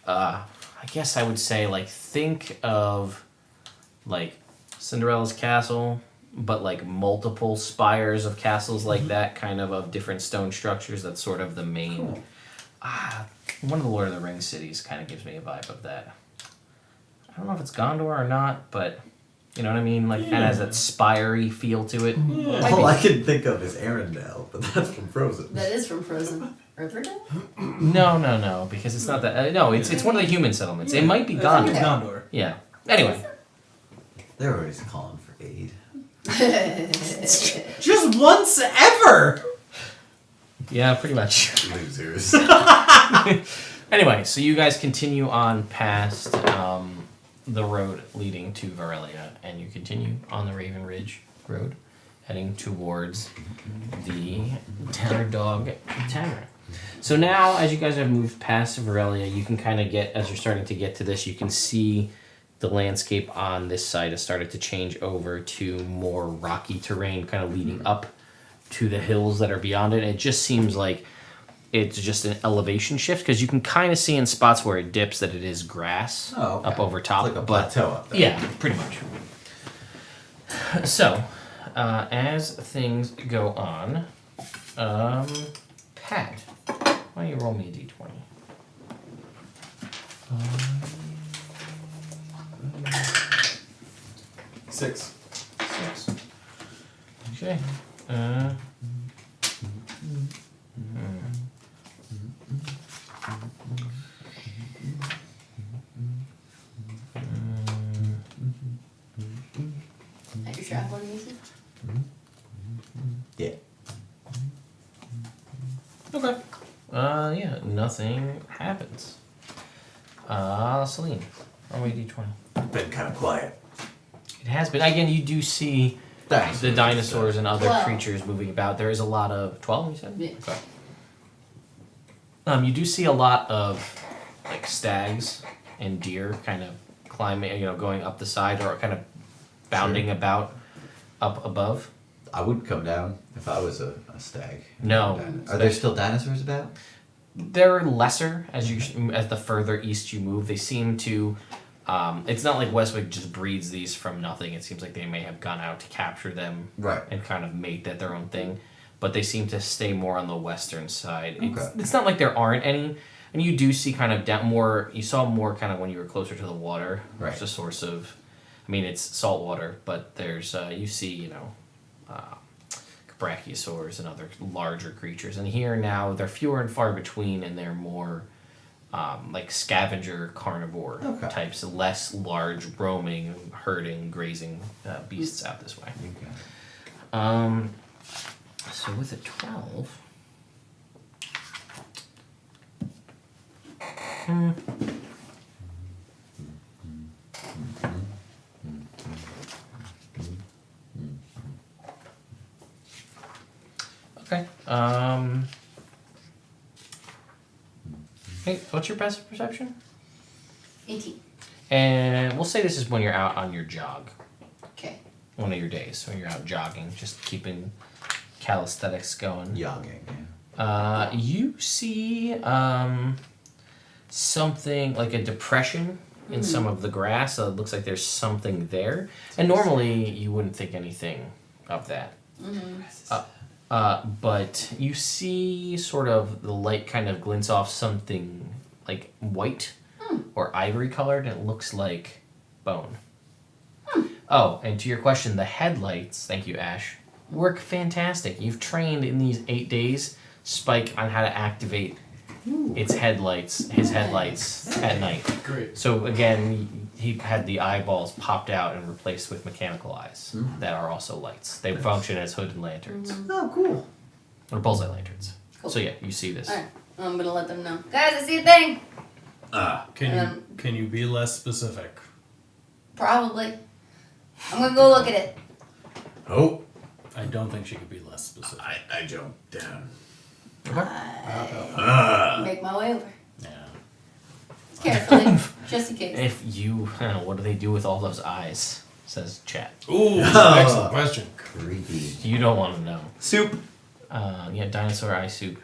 Speaker 1: I guess I would say, like, think of like Cinderella's castle, but like multiple spires of castles like that, kind of different stone structures. That's sort of the main. One of the Lord of the Rings cities kind of gives me a vibe of that. I don't know if it's Gondor or not, but you know what I mean. Like, kind of has that spire-y feel to it. Might
Speaker 2: All
Speaker 1: be.
Speaker 2: I can think of is Arendelle, but that's from Frozen.
Speaker 3: That is from Frozen. Riverdale?
Speaker 1: No, because it's not that. No, it's one of the human settlements. It might be
Speaker 6: I think it's
Speaker 1: Gondor.
Speaker 6: Gondor.
Speaker 1: Yeah. Anyway,
Speaker 2: They're always calling for aid.
Speaker 6: Just once ever!
Speaker 1: yeah, pretty much.
Speaker 2: Losers.
Speaker 1: Anyway, so you guys continue on past the road leading to Varelia, and you continue on the Raven Ridge Road, heading towards the Tanner Dog Tavern. So now, as you guys have moved past Varelia, you can kind of get, as you're starting to get to this, you can see the landscape on this side has started to change over to more rocky terrain, kind of leading up to the hills that are beyond it. It just seems like it's just an elevation shift, because you can kind of see in spots where it dips that it is grass up over top.
Speaker 2: It's like a
Speaker 1: but
Speaker 2: plateau up there.
Speaker 1: yeah, pretty much. So, as things go on, Pat, why don't you roll me a d20?
Speaker 4: 6.
Speaker 1: 6. Okay.
Speaker 3: Are you traveling music?
Speaker 2: Yeah.
Speaker 1: Okay. Yeah, nothing happens. Celine, roll me d20.
Speaker 2: Been kind of quiet.
Speaker 1: It has been. Again, you do see the dinosaurs and other
Speaker 3: 12.
Speaker 1: creatures moving about. There is a lot of 12. You said.
Speaker 3: Yeah.
Speaker 1: Okay. You do see a lot of like stags and deer kind of climbing, going up the side or kind of bounding about up above.
Speaker 2: I would come down if I was a stag.
Speaker 1: No.
Speaker 2: Are there still dinosaurs about?
Speaker 1: They're lesser as the further east you move. They seem to. It's not like Westwick just breeds these from nothing. It seems like they may have gone out to capture them
Speaker 2: Right.
Speaker 1: and kind of make that their own thing. But they seem to stay more on the western side.
Speaker 2: Okay.
Speaker 1: It's not like there aren't any. And you do see kind of you saw more kind of when you were closer to the water.
Speaker 2: Right.
Speaker 1: It's a source of, it's salt water, but there's, you see, brachiosaurs and other larger creatures. And here now, they're fewer and far between, and they're more like scavenger carnivore types, less large roaming, herding, grazing beasts out this way.
Speaker 2: Okay.
Speaker 1: So with a 12... Okay. Hey, what's your best perception?
Speaker 3: 18.
Speaker 1: And we'll say this is when you're out on your jog.
Speaker 3: Okay.
Speaker 1: One of your days when you're out jogging, just keeping calisthenics going.
Speaker 2: Yogging.
Speaker 1: You see something like a depression in some of the grass. So it looks like there's something there. And normally you wouldn't think anything of that. But you see sort of the light kind of glints off something like white or ivory colored, and it looks like bone. Oh, and to your question, the headlights, thank you, Ash, work fantastic. You've trained in these 8 days Spike on how to activate his headlights at night.
Speaker 4: Great.
Speaker 1: So again, he had the eyeballs popped out and replaced with mechanical eyes that are also lights. They function as hooded lanterns.
Speaker 2: Oh, cool.
Speaker 1: Or bullseye lanterns.
Speaker 3: Cool.
Speaker 1: So yeah, you see this.
Speaker 3: Alright. I'm gonna let them know. Guys, I see a thing!
Speaker 6: Can you be less specific?
Speaker 3: Probably. I'm gonna go look at it.
Speaker 2: Oh,
Speaker 6: I don't think she could be less specific.
Speaker 2: I jumped down.
Speaker 3: Make my way over.
Speaker 6: Yeah.
Speaker 3: Carefully, just in case.
Speaker 1: If you, what do they do with all those eyes? Says chat.
Speaker 6: Ooh, excellent question.
Speaker 2: Creepy.
Speaker 1: You don't want to know.
Speaker 2: Soup.
Speaker 1: Yeah, dinosaur eye soup.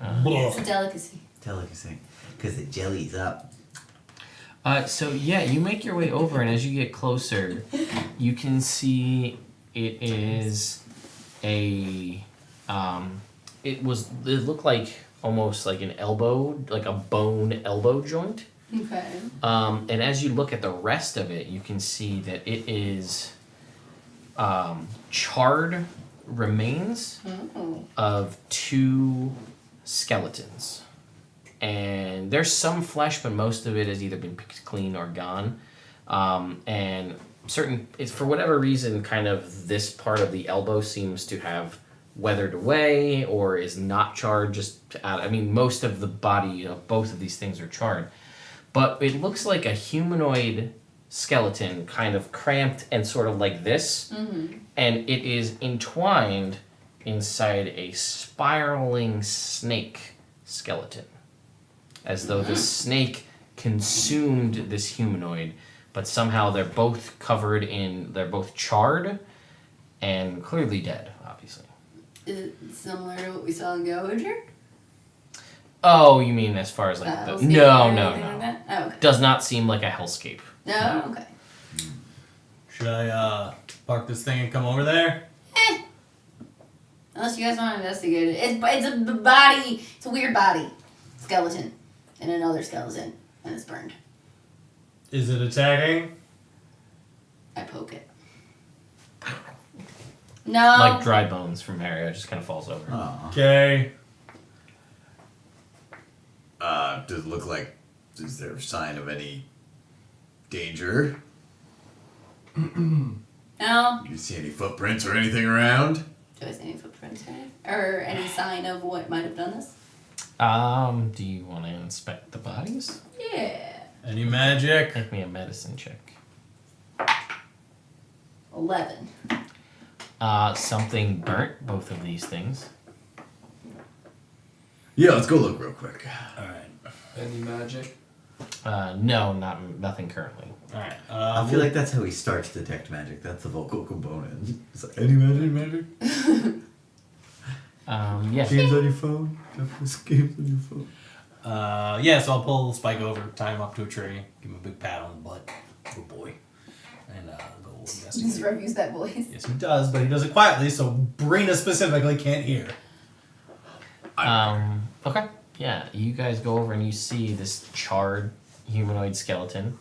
Speaker 3: It's a delicacy.
Speaker 2: Delicacy. Because the jelly's up.
Speaker 1: So yeah, you make your way over, and as you get closer, you can see it is a. It looked like almost like an elbow, like a bone elbow joint.
Speaker 3: Okay.
Speaker 1: And as you look at the rest of it, you can see that it is charred remains of 2 skeletons. And there's some flesh, but most of it has either been picked clean or gone. And it's for whatever reason, kind of this part of the elbow seems to have weathered away or is not charred just out. Most of the body of both of these things are charred. But it looks like a humanoid skeleton kind of cramped and sort of like this. And it is entwined inside a spiraling snake skeleton. As though the snake consumed this humanoid, but somehow they're both they're both charred and clearly dead, obviously.
Speaker 3: Is it similar to what we saw in Gowager?
Speaker 1: Oh, you mean as far as like the...
Speaker 3: Hellscape
Speaker 1: No.
Speaker 3: or anything like that? Oh, okay.
Speaker 1: Does not seem like a hellscape.
Speaker 3: No? Okay.
Speaker 6: Should I park this thing and come over there?
Speaker 3: Unless you guys want to investigate it. It's a body. It's a weird body. Skeleton. And another skeleton. And it's burned.
Speaker 6: Is it attacking?
Speaker 3: I poke it. No.
Speaker 1: Like dry bones from Mario, just kind of falls over.
Speaker 2: Aw.
Speaker 6: Okay.
Speaker 2: Does it look like, is there a sign of any danger?
Speaker 3: No.
Speaker 2: You see any footprints or anything around?
Speaker 3: Do I see any footprints or anything? Or any sign of what might have done this?
Speaker 1: Do you want to inspect the bodies?
Speaker 3: Yeah.
Speaker 6: Any magic?
Speaker 1: Make me a medicine check.
Speaker 3: 11.
Speaker 1: Something burnt both of these things.
Speaker 2: Yeah, let's go look real quick.
Speaker 6: All right.
Speaker 4: Any magic?
Speaker 1: No, nothing currently.
Speaker 6: All right.
Speaker 2: I feel like that's how he starts detect magic. That's the vocal component. It's like, any magic?
Speaker 1: Yeah.
Speaker 2: Games on your phone? Games on your phone.
Speaker 6: Yeah, so I'll pull Spike over, tie him up to a tree, give him a big pat on the butt. Good boy. And go
Speaker 3: Does
Speaker 6: investigate.
Speaker 3: Rev use that voice?
Speaker 6: Yes, he does, but he does it quietly, so Brina specifically can't hear.
Speaker 1: Okay. Yeah, you guys go over and you see this charred humanoid skeleton,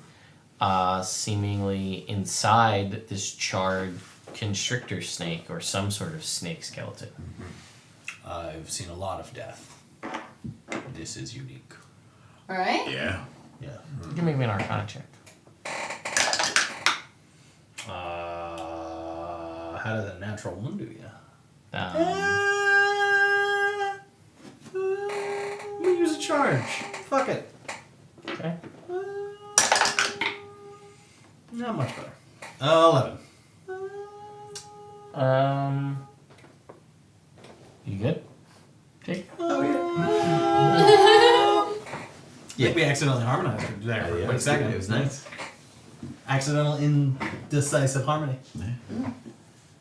Speaker 1: seemingly inside this charred constrictor snake or some sort of snake skeleton.
Speaker 6: I've seen a lot of death. This is unique.
Speaker 3: Alright.
Speaker 2: Yeah.
Speaker 6: Yeah.
Speaker 1: You can make me an Arcana check.
Speaker 6: How did that natural one do you? We use a charge. Fuck it.
Speaker 1: Okay.
Speaker 6: Not much better. 11.
Speaker 1: You good? Jake?
Speaker 6: Yeah. We accidentally harmonized it there for a quick second.
Speaker 2: It was nice.
Speaker 6: Accidental indecisive harmony.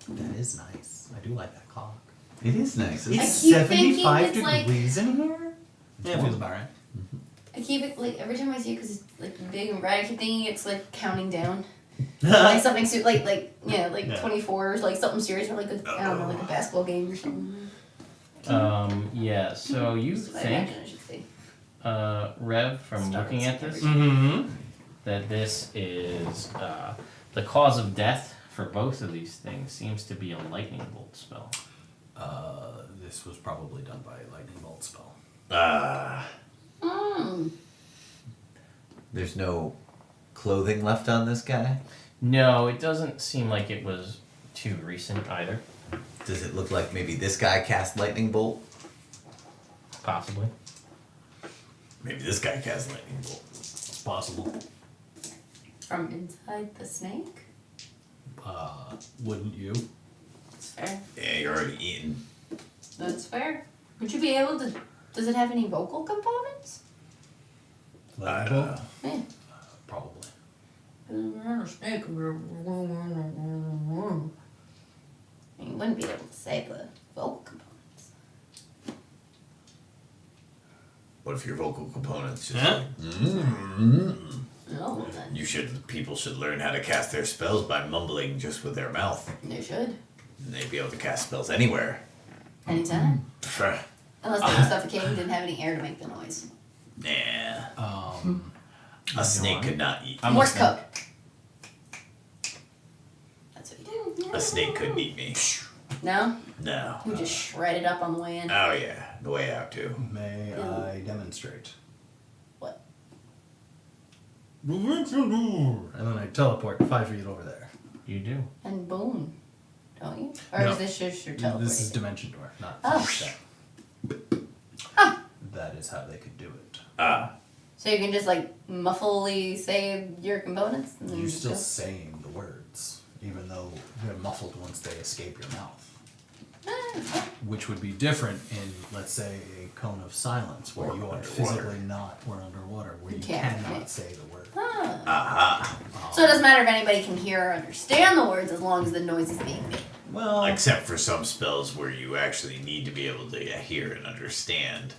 Speaker 6: That is nice. I do like that clock.
Speaker 2: It is nice.
Speaker 3: I
Speaker 6: It's
Speaker 3: keep thinking
Speaker 6: 75
Speaker 3: it's like-
Speaker 6: degrees in here? Yeah, it feels about right.
Speaker 3: I keep it, like, every time I see it, because it's, like, big and bright, I keep thinking it's, like, counting down. Like, something, like, yeah, like,
Speaker 6: Yeah.
Speaker 3: 24, like, something serious, or, like, I don't know, like a basketball game or something.
Speaker 1: Yeah, so you
Speaker 3: That's what I
Speaker 1: think,
Speaker 3: imagine it should be.
Speaker 1: Rev, from
Speaker 3: Starts
Speaker 1: looking at this,
Speaker 6: Mm-hmm.
Speaker 1: that this is, the cause of death for both of these things seems to be a lightning bolt spell.
Speaker 6: This was probably done by a lightning bolt spell.
Speaker 2: There's no clothing left on this guy.
Speaker 1: No, it doesn't seem like it was too recent either.
Speaker 2: Does it look like maybe this guy cast lightning bolt?
Speaker 1: Possibly.
Speaker 2: Maybe this guy cast lightning bolt.
Speaker 6: It's possible.
Speaker 3: From inside the snake?
Speaker 6: Wouldn't you?
Speaker 3: That's fair.
Speaker 2: Yeah, you're already eating.
Speaker 3: That's fair. Would you be able to... Does it have any vocal components?
Speaker 6: Lightning bolt?
Speaker 3: Yeah.
Speaker 6: Probably.
Speaker 3: Snake. You wouldn't be able to say the vocal components.
Speaker 2: What if your vocal components just
Speaker 6: Huh?
Speaker 2: like,
Speaker 3: No, then
Speaker 2: people should learn how to cast their spells by mumbling just with their mouth.
Speaker 3: they should.
Speaker 2: And they'd be able to cast spells anywhere.
Speaker 3: Anytime.
Speaker 2: Pfft.
Speaker 3: Unless they were suffocating and didn't have any air to make the noise.
Speaker 2: Nah. A snake could not eat.
Speaker 3: Morse code. That's what you do.
Speaker 2: A snake couldn't eat me.
Speaker 3: No?
Speaker 2: No.
Speaker 3: You just shred it up on the way in.
Speaker 2: Oh yeah, the way out too.
Speaker 6: May I demonstrate?
Speaker 3: What?
Speaker 6: And then I teleport 5 feet over there.
Speaker 1: You do.
Speaker 3: And boom. Don't you? Or
Speaker 6: No.
Speaker 3: is this just your teleporting?
Speaker 6: This is dimension door, not
Speaker 3: Oh.
Speaker 6: set.
Speaker 3: Oh.
Speaker 6: That is how they could do it.
Speaker 3: So you can just like muffly say your components? And then
Speaker 6: You're
Speaker 3: just
Speaker 6: still
Speaker 3: go?
Speaker 6: saying the words, even though they're muffled once they escape your mouth. Which would be different in, let's say, a cone of silence, where
Speaker 2: Or
Speaker 6: you are
Speaker 2: underwater.
Speaker 6: physically not, or underwater, where you
Speaker 3: can't,
Speaker 6: cannot
Speaker 3: yeah.
Speaker 6: say the word.
Speaker 3: So it doesn't matter if anybody can hear or understand the words as long as the noise is being made.
Speaker 6: Well,
Speaker 2: Except for some spells where you actually need to be able to hear and understand.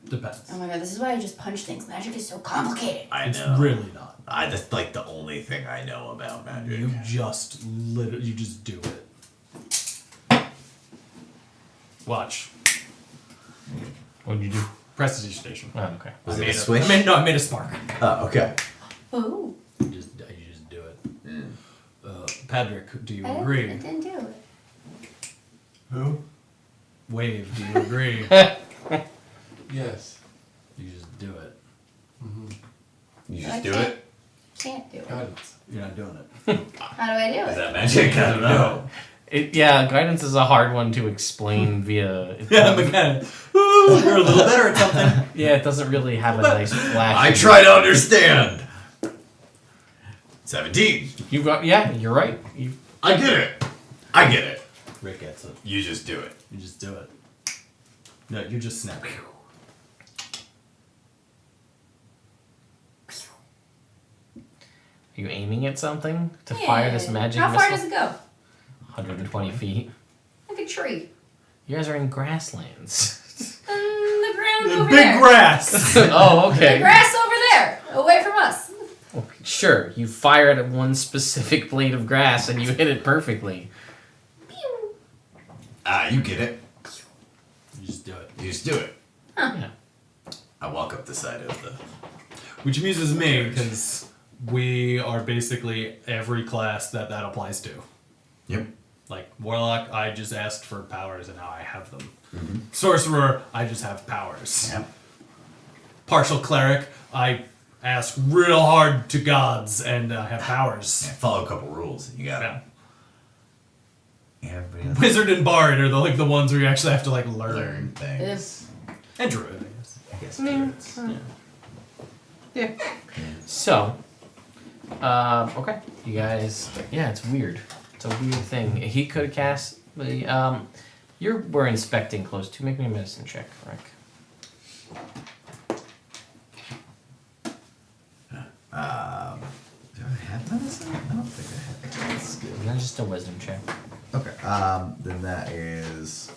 Speaker 6: depends.
Speaker 3: Oh my god, this is why I just punch things. Magic is so complicated.
Speaker 2: I
Speaker 6: It's
Speaker 2: know.
Speaker 6: really not.
Speaker 2: That's like the only thing I know about magic.
Speaker 6: You just you just do it. Watch.
Speaker 1: What'd you do?
Speaker 6: Prestidigitation.
Speaker 1: Oh, okay.
Speaker 2: Was
Speaker 6: I
Speaker 2: it
Speaker 6: made
Speaker 2: a switch?
Speaker 6: I made a spark.
Speaker 2: Oh, okay.
Speaker 3: Oh.
Speaker 6: You just do it. Patrick, do you
Speaker 3: I
Speaker 6: agree?
Speaker 3: didn't do it.
Speaker 4: Who?
Speaker 6: Wave, do you agree?
Speaker 4: Yes.
Speaker 6: You just do it.
Speaker 2: You
Speaker 3: I
Speaker 2: just do
Speaker 3: can't-
Speaker 2: it?
Speaker 3: Can't do it.
Speaker 4: Guidance.
Speaker 6: You're not doing it.
Speaker 3: How do I do
Speaker 2: Is
Speaker 3: it?
Speaker 2: that magic? I don't know.
Speaker 1: Yeah, guidance is a hard one to explain via.
Speaker 6: Yeah, mechanic. You're a little better at something.
Speaker 1: Yeah, it doesn't really have a nice flash.
Speaker 2: I try to understand. 17.
Speaker 1: You got, yeah, you're right. You,
Speaker 2: I get it. I get it.
Speaker 6: Rick gets it.
Speaker 2: You just do it.
Speaker 6: You just do it. No, you just snap.
Speaker 1: are you aiming at something to fire this magic
Speaker 3: How far
Speaker 1: missile?
Speaker 3: does it go?
Speaker 1: 120 feet.
Speaker 3: Like a tree.
Speaker 1: You guys are in grasslands.
Speaker 3: The ground
Speaker 6: The
Speaker 3: over
Speaker 6: big
Speaker 3: there.
Speaker 6: grass.
Speaker 1: Oh,
Speaker 3: The
Speaker 1: okay.
Speaker 3: grass over there, away from us.
Speaker 1: Okay, sure, you fire at one specific blade of grass and you hit it perfectly.
Speaker 3: Pew.
Speaker 2: You get it.
Speaker 6: You just do it.
Speaker 2: You just do it.
Speaker 1: Yeah.
Speaker 2: I walk up the side of the.
Speaker 6: Which amuses me because we are basically every class that applies to.
Speaker 2: Yep.
Speaker 6: Like Warlock, I just asked for powers and now I have them. Sorcerer, I just have powers.
Speaker 2: Yep.
Speaker 6: Partial Cleric, I ask real hard to gods and I have powers.
Speaker 2: Yeah, follow a couple rules and you got it.
Speaker 6: Yeah.
Speaker 2: Everybody else
Speaker 6: Wizard and Bard are the ones where you actually have to like learn.
Speaker 2: learn things.
Speaker 6: And Druid, I guess.
Speaker 2: I guess druids.
Speaker 1: Yeah. So, okay, you guys, yeah, it's weird. It's a weird thing. He could have cast the, we're inspecting close to. Make me a medicine check, Rick.
Speaker 2: Do I have medicine? I don't think I have. That's good.
Speaker 1: And then just a wisdom check.
Speaker 2: Okay. Then that is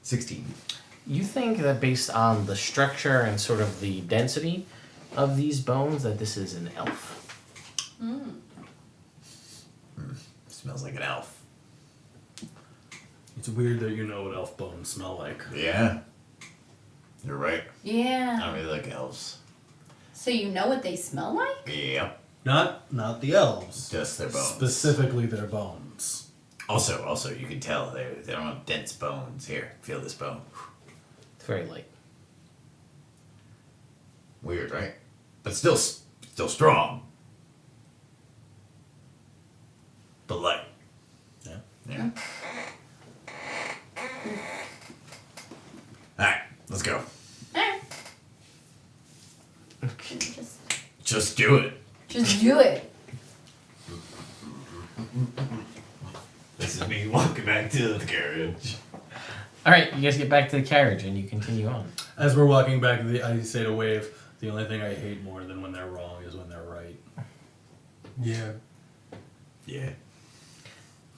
Speaker 2: 16.
Speaker 1: You think that based on the structure and sort of the density of these bones, that this is an elf.
Speaker 2: Smells like an elf.
Speaker 6: It's weird that you know what elf bones smell like.
Speaker 2: Yeah. You're right.
Speaker 3: Yeah.
Speaker 2: I really like elves.
Speaker 3: So you know what they smell like?
Speaker 2: Yep.
Speaker 6: Not the elves.
Speaker 2: Just their bones.
Speaker 6: Specifically their bones.
Speaker 2: Also, you can tell they don't have dense bones. Here, feel this bone.
Speaker 1: It's very light.
Speaker 2: Weird, right? But still strong. But light.
Speaker 6: Yeah.
Speaker 2: Yeah. Alright, let's go.
Speaker 3: Eh.
Speaker 2: Just do it.
Speaker 3: Just do it.
Speaker 2: This is me walking back to the carriage.
Speaker 1: All right, you guys get back to the carriage and you continue on.
Speaker 6: As we're walking back, I say to Wave, the only thing I hate more than when they're wrong is when they're right.
Speaker 4: Yeah.
Speaker 2: Yeah.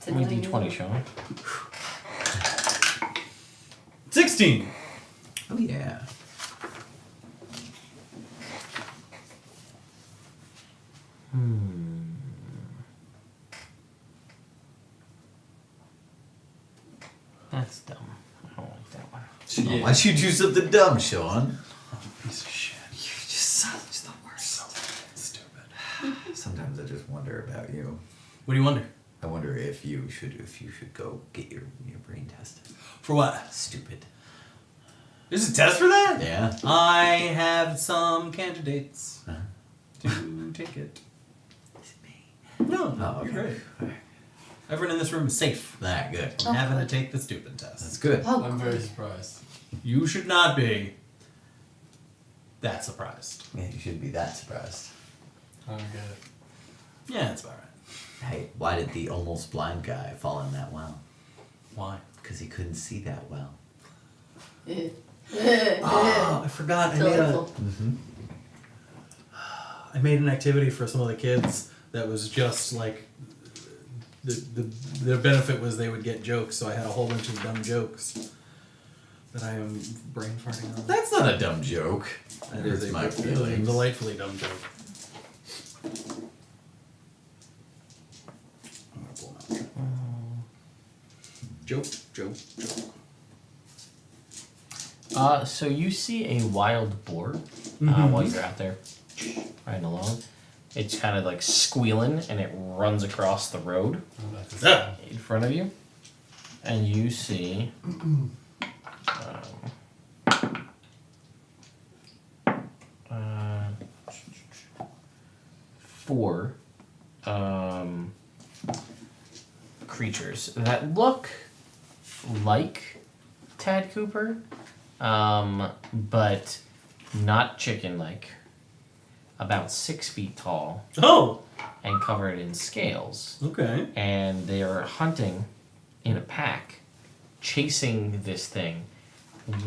Speaker 1: Give me D20, Sean.
Speaker 6: 16!
Speaker 2: Oh yeah.
Speaker 1: That's dumb. I don't like that one.
Speaker 2: Sean, why'd you do something dumb, Sean?
Speaker 6: Piece of shit.
Speaker 2: You're just such the worst.
Speaker 6: Stupid.
Speaker 2: Sometimes I just wonder about you.
Speaker 6: What do you wonder?
Speaker 2: I wonder if you should go get your brain tested.
Speaker 6: For what?
Speaker 2: Stupid.
Speaker 6: There's a test for that?
Speaker 2: Yeah.
Speaker 6: I have some candidates
Speaker 2: Uh-huh.
Speaker 6: to take it.
Speaker 2: Is it me?
Speaker 6: No,
Speaker 2: Oh,
Speaker 6: you're
Speaker 2: okay.
Speaker 6: great. Everyone in this room is safe
Speaker 2: Alright, good.
Speaker 6: from having to take the stupid test.
Speaker 2: That's good.
Speaker 3: Oh,
Speaker 4: I'm very surprised.
Speaker 6: You should not be that surprised.
Speaker 2: Yeah, you shouldn't be that surprised.
Speaker 4: I don't get it.
Speaker 6: Yeah, that's about right.
Speaker 2: Hey, why did the almost blind guy fall in that well?
Speaker 6: Why?
Speaker 2: Because he couldn't see that well.
Speaker 6: Oh, I forgot.
Speaker 3: Delightful.
Speaker 6: I made an activity for some of the kids that was just like their benefit was they would get jokes, so I had a whole bunch of dumb jokes that I am brain farting on.
Speaker 2: That's not a dumb joke.
Speaker 6: That is
Speaker 2: Hurts
Speaker 6: a
Speaker 2: my
Speaker 6: good,
Speaker 2: feelings.
Speaker 6: delightfully dumb joke. I'm gonna pull them out. Joke.
Speaker 1: So you see a wild boar while you're out there riding along. It's kind of like squealing and it runs across the road in front of you. And you see four creatures that look like Tad Cooper, but not chicken-like. About 6 feet tall
Speaker 6: Oh,
Speaker 1: and covered in scales.
Speaker 6: okay.
Speaker 1: And they are hunting in a pack, chasing this thing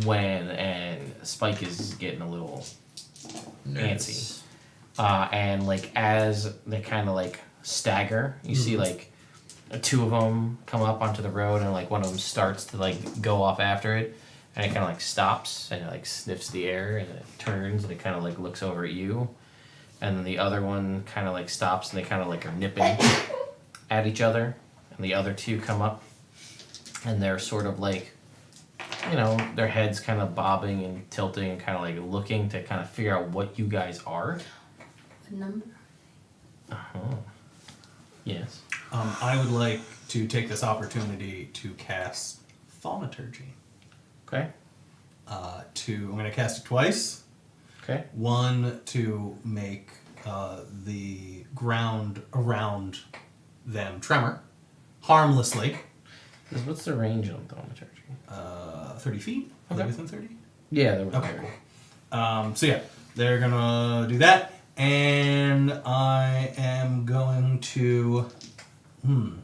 Speaker 1: and Spike is getting a little antsy. And like as they kind of like stagger, you see like 2 of them come up onto the road, and like one of them starts to like go off after it, and it kind of like stops and it like sniffs the air, and it turns and it kind of like looks over at you, and then the other one kind of like stops and they kind of like are nipping at each other, and the other 2 come up and they're sort of like, you know, their heads kind of bobbing and tilting and kind of like looking to kind of figure out what you guys are.
Speaker 3: What number?
Speaker 1: Yes.
Speaker 6: I would like to take this opportunity to cast Thaumaturgy.
Speaker 1: Okay.
Speaker 6: I'm going to cast it twice.
Speaker 1: Okay.
Speaker 6: One to make the ground around them tremor harmlessly.
Speaker 1: What's the range on Thaumaturgy?
Speaker 6: 30 feet? Are they
Speaker 1: Okay.
Speaker 6: within 30?
Speaker 1: Yeah, they're
Speaker 6: Okay, cool. So yeah, they're gonna do that, and I am going to an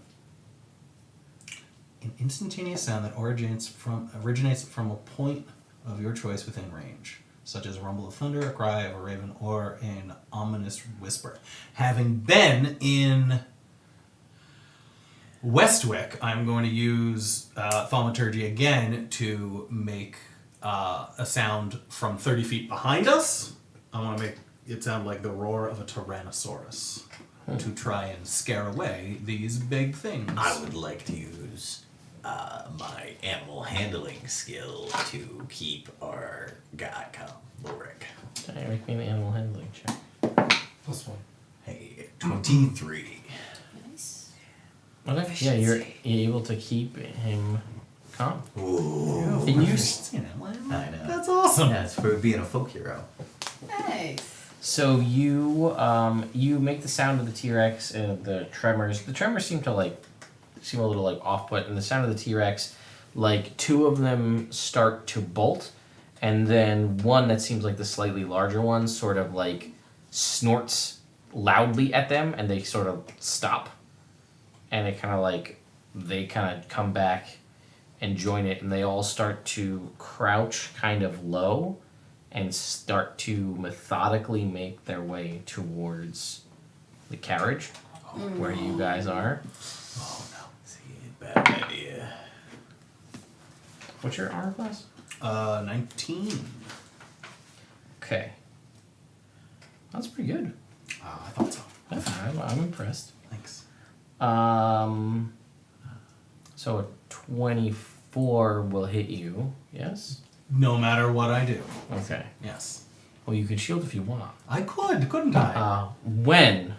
Speaker 6: instantaneous sound that originates from a point of your choice within range, such as a rumble of thunder, a cry of a raven, or an ominous whisper. Having been in Westwick, I'm going to use Thaumaturgy again to make a sound from 30 feet behind us. I want to make it sound like the roar of a Tyrannosaurus to try and scare away these big things.
Speaker 2: I would like to use my animal handling skill to keep our guy calm, Ulrich.
Speaker 1: Okay, make me an animal handling check.
Speaker 4: +1.
Speaker 2: Hey, 23.
Speaker 3: Nice.
Speaker 1: Okay. Yeah, you're able to keep him calm.
Speaker 2: Ooh.
Speaker 1: And you
Speaker 2: I know.
Speaker 6: That's awesome.
Speaker 2: Yeah, it's for being a folk hero.
Speaker 3: Nice.
Speaker 1: So you make the sound of the T-Rex and the tremors. The tremors seem a little like off-put, and the sound of the T-Rex, like 2 of them start to bolt, and then one that seems like the slightly larger one sort of like snorts loudly at them, and they sort of stop, and it kind of like they kind of come back and join it, and they all start to crouch kind of low and start to methodically make their way towards the carriage where you guys are.
Speaker 2: Oh no. See, bad idea.
Speaker 1: What's your armor class?
Speaker 6: 19.
Speaker 1: Okay. That's pretty good.
Speaker 6: I thought so.
Speaker 1: Yeah, I'm impressed.
Speaker 6: Thanks.
Speaker 1: So a 24 will hit you, yes?
Speaker 6: No matter what I do.
Speaker 1: Okay.
Speaker 6: Yes.
Speaker 1: Well, you could shield if you want.
Speaker 6: I could, couldn't I?
Speaker 1: When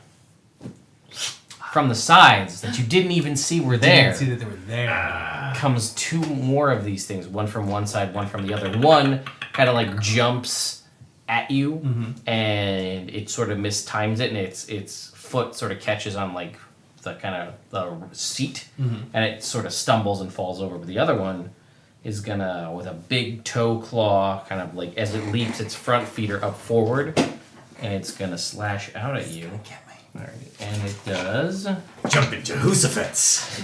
Speaker 1: from the sides that you didn't even see were there
Speaker 6: Didn't see that they were there.
Speaker 1: comes 2 more of these things, one from one side, one from the other. One kind of like jumps at you, and it sort of mistimes it, and its foot sort of catches on like the kind of the seat, and it sort of stumbles and falls over. But the other one is gonna, with a big toe claw, kind of like as it leaps, its front feet are up forward, and it's gonna slash out at you.
Speaker 2: Get me.
Speaker 1: All right, and it does
Speaker 2: Jump into Jehoshaphat's.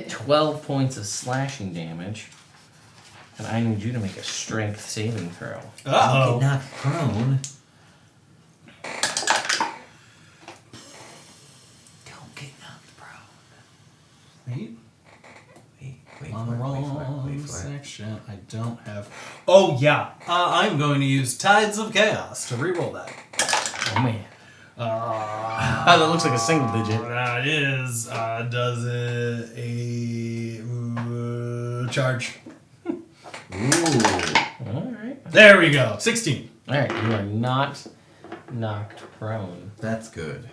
Speaker 1: 12 points of slashing damage, and I need you to make a strength saving throw.
Speaker 6: Uh-oh.
Speaker 2: Get knocked prone. Don't get knocked prone.
Speaker 6: Wait.
Speaker 2: Wait
Speaker 6: On
Speaker 2: for
Speaker 6: the
Speaker 2: it, wait for it,
Speaker 6: wrong
Speaker 2: wait for it.
Speaker 6: section. I don't have... Oh, yeah. I'm going to use Tides of Chaos to reroll that.
Speaker 1: Oh man. That looks like a single digit.
Speaker 6: That is, does it a charge.
Speaker 2: Ooh.
Speaker 1: Alright.
Speaker 6: There we go. 16.
Speaker 1: Alright, you are not knocked prone.
Speaker 2: That's good.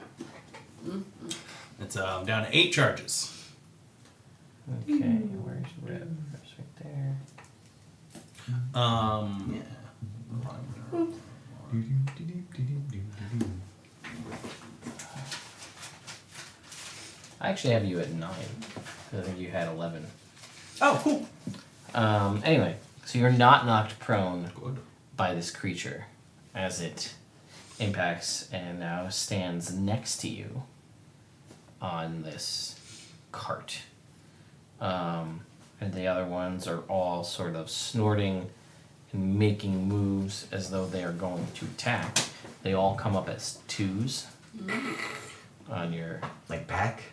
Speaker 6: It's down to 8 charges.
Speaker 1: Okay, where's Reb?Reb's right there.
Speaker 6: Yeah.
Speaker 1: I actually have you at 9. 'Cause I think you had 11.
Speaker 6: Oh, cool.
Speaker 1: Anyway, So you're not knocked prone
Speaker 6: Good.
Speaker 1: by this creature as it impacts and now stands next to you on this cart. And the other ones are all sort of snorting and making moves as though they are going to attack. They all come up as 2s on your...
Speaker 2: Like pack?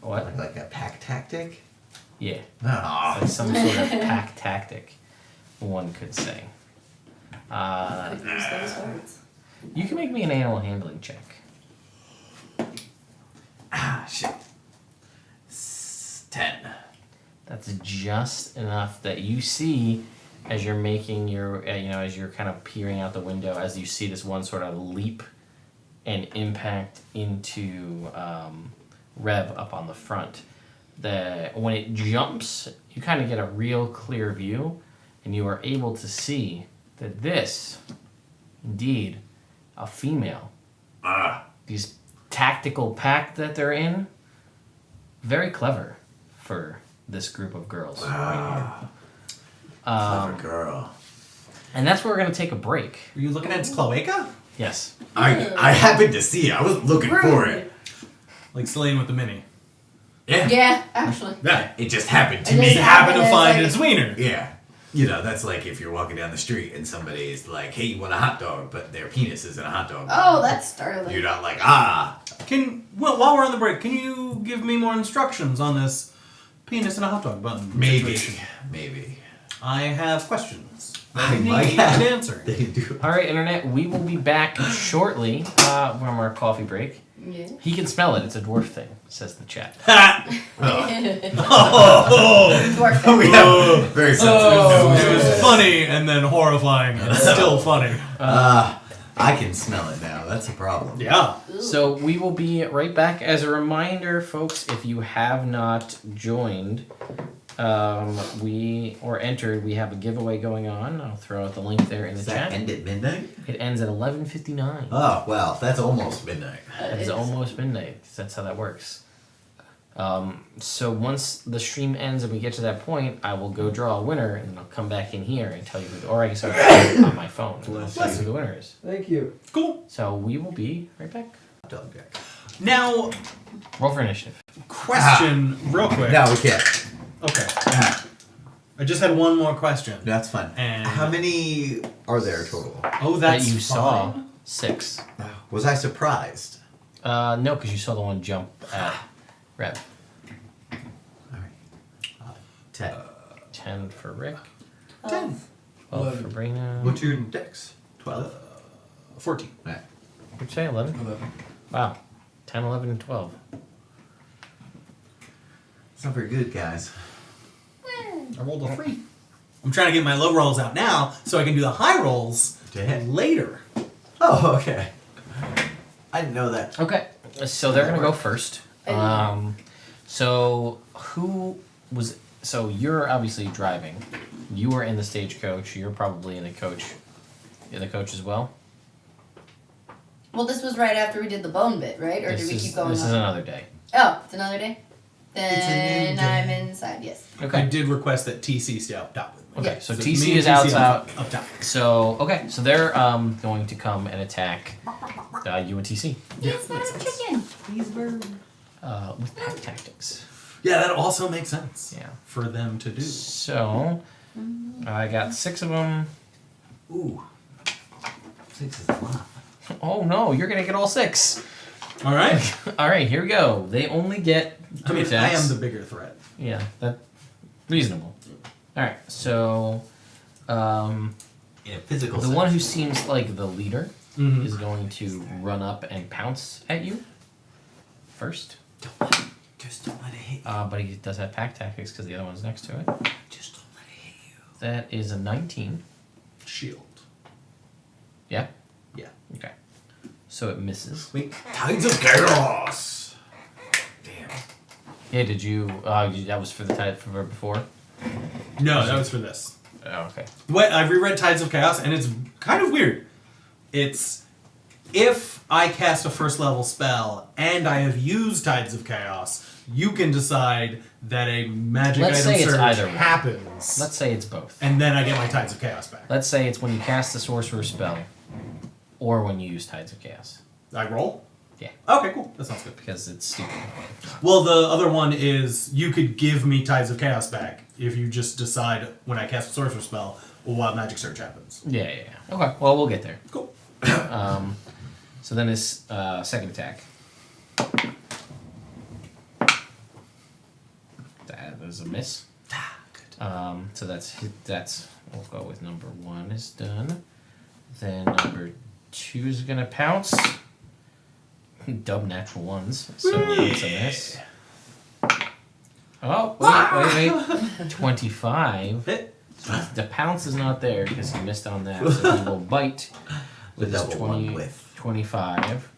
Speaker 1: What?
Speaker 2: Like a pack tactic?
Speaker 1: Yeah.
Speaker 2: Oh.
Speaker 1: Like some sort of pack tactic, one could say.
Speaker 3: Could use those words.
Speaker 1: You can make me an animal handling check.
Speaker 2: Ah, shit. 10.
Speaker 1: That's just enough that you see as you're making your, as you're kind of peering out the window, as you see this one sort of leap and impact into Rev up on the front. When it jumps, you kind of get a real clear view, and you are able to see that this, indeed, a female. These tactical pack that they're in, very clever for this group of girls right here.
Speaker 2: Clever girl.
Speaker 1: And that's where we're going to take a break.
Speaker 6: Were you looking at its cloaca?
Speaker 1: Yes.
Speaker 2: I happened to see it. I was looking for it.
Speaker 6: Like Selene with the mini.
Speaker 2: Yeah.
Speaker 3: Yeah, actually.
Speaker 2: Yeah. It just happened to
Speaker 3: It
Speaker 2: me.
Speaker 3: just
Speaker 6: Happened to
Speaker 3: It's
Speaker 6: find
Speaker 3: like-
Speaker 6: its wiener.
Speaker 2: Yeah. You know, that's like if you're walking down the street and somebody's like, hey, you want a hot dog? But their penis is in a hot dog.
Speaker 3: Oh, that's startling.
Speaker 2: You're not like,
Speaker 6: While we're on the break, can you give me more instructions on this penis and a hot dog button
Speaker 2: maybe.
Speaker 6: situation?
Speaker 2: Maybe.
Speaker 6: I have questions.
Speaker 2: I
Speaker 6: need
Speaker 2: might
Speaker 6: an
Speaker 2: have.
Speaker 6: answer.
Speaker 2: They do.
Speaker 1: All right, Internet, we will be back shortly from our coffee break.
Speaker 3: Yeah.
Speaker 1: He can smell it. It's a dwarf thing, says the chat.
Speaker 3: Dwarf.
Speaker 2: We have very sensitive
Speaker 6: It
Speaker 2: noses.
Speaker 6: was funny and then horrifying and still funny.
Speaker 2: I can smell it now. That's a problem.
Speaker 6: Yeah.
Speaker 1: So we will be right back. As a reminder, folks, if you have not joined, entered, we have a giveaway going on. I'll throw out the link there in the
Speaker 2: Does that
Speaker 1: chat.
Speaker 2: end at midnight?
Speaker 1: It ends at 11:59.
Speaker 2: Oh, well, that's almost midnight.
Speaker 1: It's almost midnight. That's how that works. So once the stream ends and we get to that point, I will go draw a winner, and I'll come back in here and tell you who. Or I can start on my phone and tell you who the winner is.
Speaker 4: Thank you.
Speaker 6: Cool.
Speaker 1: So we will be right back.
Speaker 2: Dog deck.
Speaker 6: Now,
Speaker 1: Roll for initiative.
Speaker 6: question real quick.
Speaker 2: No, we can't.
Speaker 6: Okay.
Speaker 2: Ah,
Speaker 6: I just had one more question.
Speaker 2: that's fun.
Speaker 6: And-
Speaker 2: how many are there total?
Speaker 6: Oh, that's
Speaker 1: that you saw
Speaker 6: fine.
Speaker 1: 6.
Speaker 2: Was I surprised?
Speaker 1: No, because you saw the one jump at Rev.
Speaker 2: All right. 10.
Speaker 1: 10 for Rick.
Speaker 2: 10.
Speaker 1: 12 for Brina.
Speaker 2: What's your dex? 12.
Speaker 6: 14.
Speaker 2: Right.
Speaker 1: What'd you say? 11?
Speaker 4: 11.
Speaker 1: Wow. 10, 11, and 12.
Speaker 2: It's not very good, guys.
Speaker 6: I rolled a 3. I'm trying to get my low rolls out now so I can do the high rolls
Speaker 2: To hit.
Speaker 6: later.
Speaker 2: Oh, okay. I didn't know that.
Speaker 1: Okay. So they're going to go first. So who was... So you're obviously driving. You were in the stagecoach. You're probably in the coach. In the coach as well?
Speaker 3: Well, this was right after we did the bone bit, right? Or did we keep going
Speaker 1: This
Speaker 3: on?
Speaker 1: is another day.
Speaker 3: Oh, it's another day?
Speaker 2: It's a new
Speaker 3: Then I'm inside, yes.
Speaker 6: I
Speaker 1: Okay.
Speaker 6: did request that TC stay up top with me.
Speaker 1: Okay,
Speaker 3: Yeah.
Speaker 1: so
Speaker 6: it's
Speaker 1: TC
Speaker 6: me and
Speaker 1: is
Speaker 6: TC
Speaker 1: out.
Speaker 6: up top.
Speaker 1: So, okay. So they're going to come and attack you and TC.
Speaker 3: Yes, not a chicken.
Speaker 1: With pack tactics.
Speaker 6: Yeah, that also makes sense.
Speaker 1: Yeah.
Speaker 6: For them to do.
Speaker 1: So, I got 6 of them.
Speaker 2: Ooh. 6 is a lot.
Speaker 1: Oh no, you're gonna get all 6.
Speaker 6: All right.
Speaker 1: All right, here we go. They only get 2
Speaker 6: I mean, I
Speaker 1: attacks.
Speaker 6: am the bigger threat.
Speaker 1: Yeah, that reasonable. All right, so
Speaker 2: In a physical
Speaker 1: the
Speaker 2: sense.
Speaker 1: one who seems like the leader
Speaker 6: Mhm.
Speaker 1: is going to run up and pounce at you first.
Speaker 2: Just don't let it hit you.
Speaker 1: But he does have pack tactics because the other one's next to it.
Speaker 2: Just don't let it hit you.
Speaker 1: That is a 19.
Speaker 6: Shield.
Speaker 1: Yeah.
Speaker 6: Yeah.
Speaker 1: Okay. So it misses.
Speaker 6: Wait.
Speaker 2: Tides of chaos. Damn.
Speaker 1: Yeah. Did you? That was for the type for before.
Speaker 6: No, that was for this.
Speaker 1: Oh, okay.
Speaker 6: What I've reread Tides of Chaos, and it's kind of weird. It's if I cast a first level spell and I have used Tides of Chaos, You can decide that a magic
Speaker 1: Let's
Speaker 6: item
Speaker 1: say it's
Speaker 6: surge
Speaker 1: either one.
Speaker 6: happens,
Speaker 1: Let's say it's both.
Speaker 6: and then I get my Tides of Chaos back.
Speaker 1: Let's say it's when you cast the sorcerer spell, or when you use Tides of Chaos.
Speaker 6: I roll?
Speaker 1: Yeah.
Speaker 6: Okay, cool. That sounds good.
Speaker 1: Because it's stupid.
Speaker 6: Well, the other one is you could give me Tides of Chaos back if you just decide when I cast a sorcerer spell, a wild magic surge happens.
Speaker 1: Yeah. Okay, well, we'll get there.
Speaker 6: Cool.
Speaker 1: So then his second attack. That is a miss. So that's we'll go with number 1 is done. Then number 2 is gonna pounce. Dub natural ones, so it's a miss. Oh wait! 25.
Speaker 6: Hit.
Speaker 1: The pounce is not there because he missed on that, so he will bite with
Speaker 2: The
Speaker 1: his
Speaker 2: double one with.
Speaker 1: 25.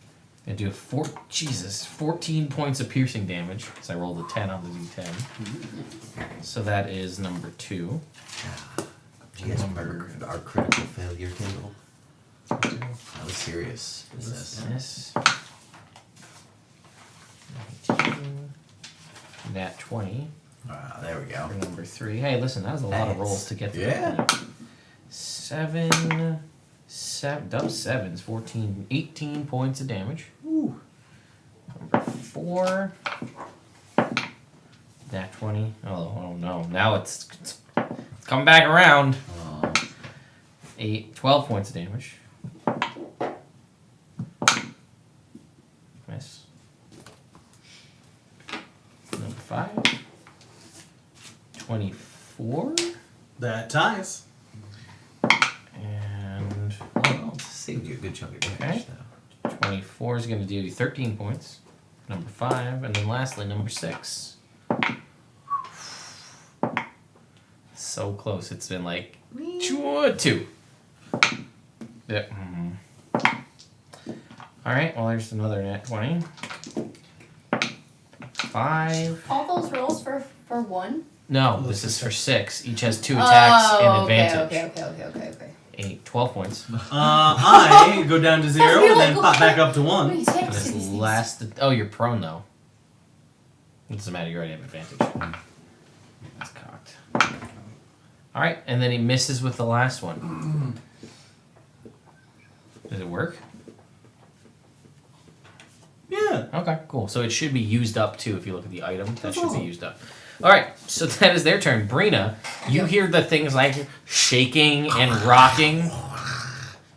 Speaker 1: And do 14 points of piercing damage because I rolled a 10 on the d10. So that is number 2.
Speaker 2: Do you guys remember our critical failure table? That was serious business.
Speaker 1: This. 19. Nat 20
Speaker 2: There we go.
Speaker 1: for number 3. Hey, listen, that was a lot of rolls to get to
Speaker 2: Yeah.
Speaker 1: that point. 7, double 7s, 14, 18 points of damage. Ooh. Number 4. Nat 20. Oh no. Now it's coming back around. 12 points of damage. Miss. Number 5. 24.
Speaker 6: That ties.
Speaker 1: And
Speaker 2: Well, saved you a good chunk of damage
Speaker 1: Okay.
Speaker 2: though.
Speaker 1: 24 is going to do 13 points. Number 5. And then lastly, number 6. So close. It's been like 2. Yep. Alright, well, there's another nat 20. 5.
Speaker 3: All those rolls for 1?
Speaker 1: No, this is for 6. Each has 2 attacks and advantage.
Speaker 3: Okay.
Speaker 1: 8, 12 points.
Speaker 6: I go down to 0
Speaker 3: You're
Speaker 6: and then
Speaker 3: like,
Speaker 6: pop back
Speaker 3: okay.
Speaker 6: up to 1.
Speaker 3: Wait,
Speaker 1: And this last. Oh, you're prone though. It doesn't matter. You already have advantage. That's cocked. All right, and then he misses with the last one. Does it work?
Speaker 6: Yeah.
Speaker 1: Okay, cool. So it should be used up too. If you look at the item, that should be used up. All right, so that is their turn. Brina, you hear the things like shaking and rocking.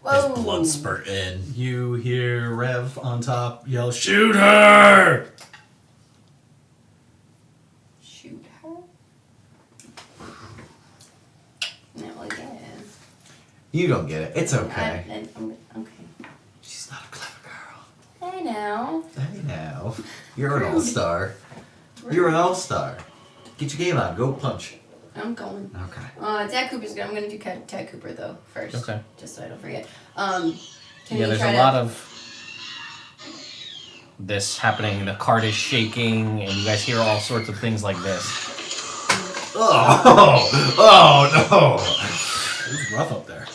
Speaker 3: Whoa.
Speaker 2: Blood spurting.
Speaker 6: You hear Rev on top yell, "Shoot her!"
Speaker 3: Shoot her? No, again.
Speaker 2: You don't get it. It's okay.
Speaker 3: Okay.
Speaker 2: She's not a clever girl.
Speaker 3: Hey now.
Speaker 2: Hey now. You're an all-star. You're an all-star. Get your game on. Go punch.
Speaker 3: I'm going.
Speaker 2: Okay.
Speaker 3: Dad Cooper's good. I'm gonna do Ted Cooper though first.
Speaker 1: Okay.
Speaker 3: Just so I don't forget. Can
Speaker 1: Yeah,
Speaker 3: you
Speaker 1: there's
Speaker 3: try
Speaker 1: a
Speaker 3: to...
Speaker 1: lot of this happening. The cart is shaking, and you guys hear all sorts of things like this.
Speaker 2: Oh no.
Speaker 6: It's rough up there.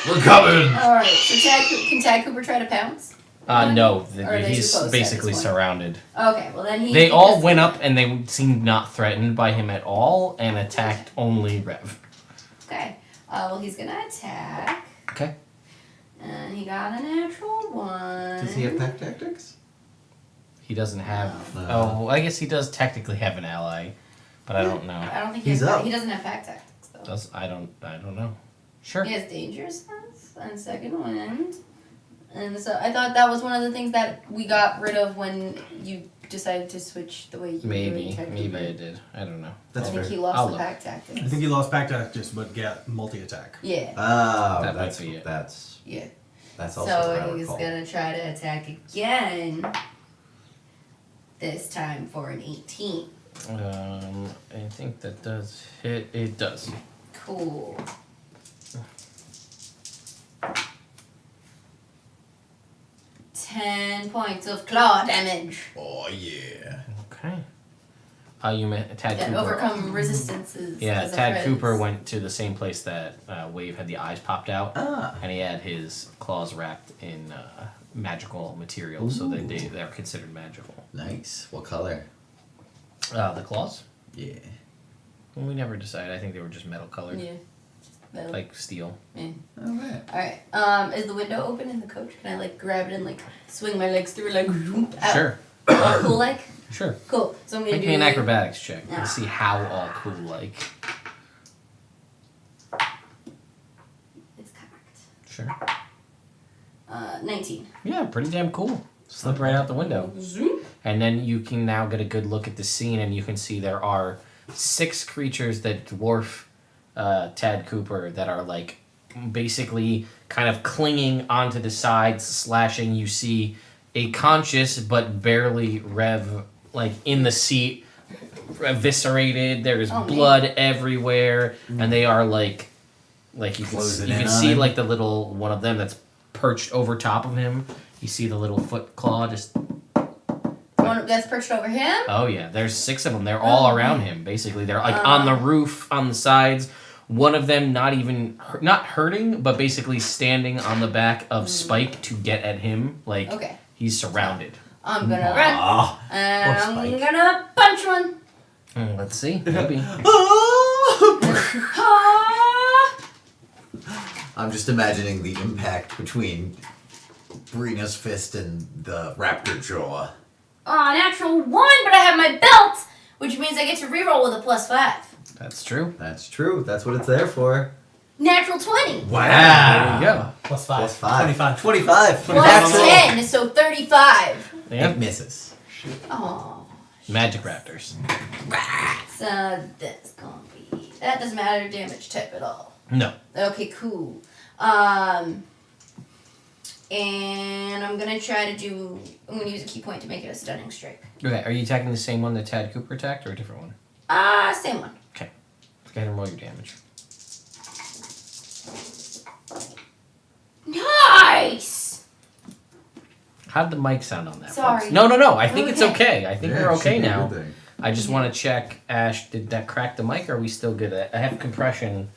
Speaker 2: We're coming.
Speaker 3: All right. So can Tad Cooper try to pounce?
Speaker 1: No,
Speaker 3: Or are they
Speaker 1: he's
Speaker 3: supposed to at
Speaker 1: basically
Speaker 3: this point?
Speaker 1: surrounded.
Speaker 3: Okay. Well then he.
Speaker 1: They all went up, and they seemed not threatened by him at all, and attacked only Rev.
Speaker 3: Okay. Well, he's gonna attack,
Speaker 1: Okay.
Speaker 3: and he got a natural 1.
Speaker 2: Does he have pack tactics?
Speaker 1: He doesn't have.
Speaker 2: No.
Speaker 1: Oh, I guess he does technically have an ally, but I don't know.
Speaker 3: I don't think
Speaker 2: He's
Speaker 3: has,
Speaker 2: up.
Speaker 3: He doesn't have pack tactics though.
Speaker 1: I don't know. Sure.
Speaker 3: He has dangerousness and second wind. And so I thought that was one of the things that we got rid of when you decided to switch the way you were doing
Speaker 1: Maybe
Speaker 3: Ted
Speaker 1: I
Speaker 3: Cooper.
Speaker 1: did. I don't know.
Speaker 2: That's
Speaker 3: I think
Speaker 2: fair.
Speaker 3: he lost
Speaker 1: I'll
Speaker 3: the
Speaker 1: look.
Speaker 3: pack tactics.
Speaker 6: I think he lost pack tactics, but get multi-attack.
Speaker 3: Yeah.
Speaker 2: Oh,
Speaker 1: That might
Speaker 2: that's
Speaker 1: be it.
Speaker 2: that's
Speaker 3: Yeah.
Speaker 2: that's also
Speaker 3: So
Speaker 2: what I
Speaker 3: he's
Speaker 2: recall.
Speaker 3: gonna try to attack again. This time for an 18.
Speaker 1: I think that does hit. It does.
Speaker 3: Cool. Ten points of claw damage.
Speaker 2: Oh yeah.
Speaker 1: Okay. You met Tad
Speaker 3: That
Speaker 1: Cooper.
Speaker 3: overcome resistances.
Speaker 1: Yeah,
Speaker 3: as a
Speaker 1: Tad
Speaker 3: friend.
Speaker 1: Cooper went to the same place that Wave had the eyes popped out,
Speaker 2: Ah.
Speaker 1: and he had his claws wrapped in magical material, so they're considered magical.
Speaker 2: Nice. What color?
Speaker 1: The claws?
Speaker 2: Yeah.
Speaker 1: Well, we never decided. I think they were just metal colored.
Speaker 3: Yeah. Metal.
Speaker 1: Like steel.
Speaker 3: Yeah.
Speaker 2: Alright.
Speaker 3: Alright. Is the window open in the coach? Can I like grab it and like swing my legs through like out?
Speaker 1: Sure.
Speaker 3: All cool like?
Speaker 1: Sure.
Speaker 3: Cool. So I'm gonna
Speaker 1: Make
Speaker 3: do
Speaker 1: me an acrobatics check.
Speaker 3: Ah.
Speaker 1: Let's see how all cool like.
Speaker 3: It's cocked.
Speaker 1: Sure.
Speaker 3: 19.
Speaker 1: Yeah, pretty damn cool. Slip right out the window.
Speaker 3: Zoom.
Speaker 1: And then you can now get a good look at the scene, and you can see there are 6 creatures that dwarf Tad Cooper that are like basically kind of clinging onto the sides, slashing. You see a conscious but barely Rev like in the seat, eviscerated. There's
Speaker 3: Oh, man.
Speaker 1: blood everywhere, and they are like you can
Speaker 2: Closing
Speaker 1: you
Speaker 2: in
Speaker 1: can
Speaker 2: on
Speaker 1: see
Speaker 2: him.
Speaker 1: like the little one of them that's perched over top of him. You see the little foot claw just.
Speaker 3: One that's perched over him?
Speaker 1: Oh yeah, there's 6 of them. They're all
Speaker 3: Oh,
Speaker 1: around him. Basically, they're like on the roof, on the sides. One of them not hurting, but basically standing on the back of Spike to get at him. Like
Speaker 3: Okay.
Speaker 1: he's surrounded.
Speaker 3: I'm gonna run.
Speaker 2: Aw.
Speaker 3: And
Speaker 2: Poor
Speaker 3: I'm
Speaker 2: Spike.
Speaker 3: gonna punch one.
Speaker 1: Let's see, maybe.
Speaker 3: Ah!
Speaker 2: I'm just imagining the impact between Brina's fist and the raptor jaw.
Speaker 3: Natural 1, but I have my belt, which means I get to reroll with a +5.
Speaker 1: That's true.
Speaker 2: That's true. That's what it's there for.
Speaker 3: Natural 20.
Speaker 1: There you go.
Speaker 6: Plus 5.
Speaker 2: Plus 5.
Speaker 6: 25.
Speaker 2: 25.
Speaker 3: Plus
Speaker 2: Natural.
Speaker 3: 10, so 35.
Speaker 1: Yeah.
Speaker 2: It misses.
Speaker 3: Oh.
Speaker 1: Magic raptors.
Speaker 3: So that's gonna be. That doesn't matter damage type at all.
Speaker 1: No.
Speaker 3: Okay, cool. And I'm gonna try to do. I'm gonna use a key point to make it a stunning strike.
Speaker 1: Okay, are you attacking the same one that Tad Cooper attacked, or a different one?
Speaker 3: Same one.
Speaker 1: Okay. Go ahead and roll your damage.
Speaker 3: Nice!
Speaker 1: How did the mic sound on that?
Speaker 3: Sorry.
Speaker 1: folks? No. I think it's
Speaker 3: Okay.
Speaker 1: okay. I think
Speaker 2: Yeah,
Speaker 1: we're
Speaker 2: it should
Speaker 1: okay
Speaker 2: be a
Speaker 1: now.
Speaker 2: good thing.
Speaker 1: I just want to check, Ash, did that crack the mic, or are we still good? I have compression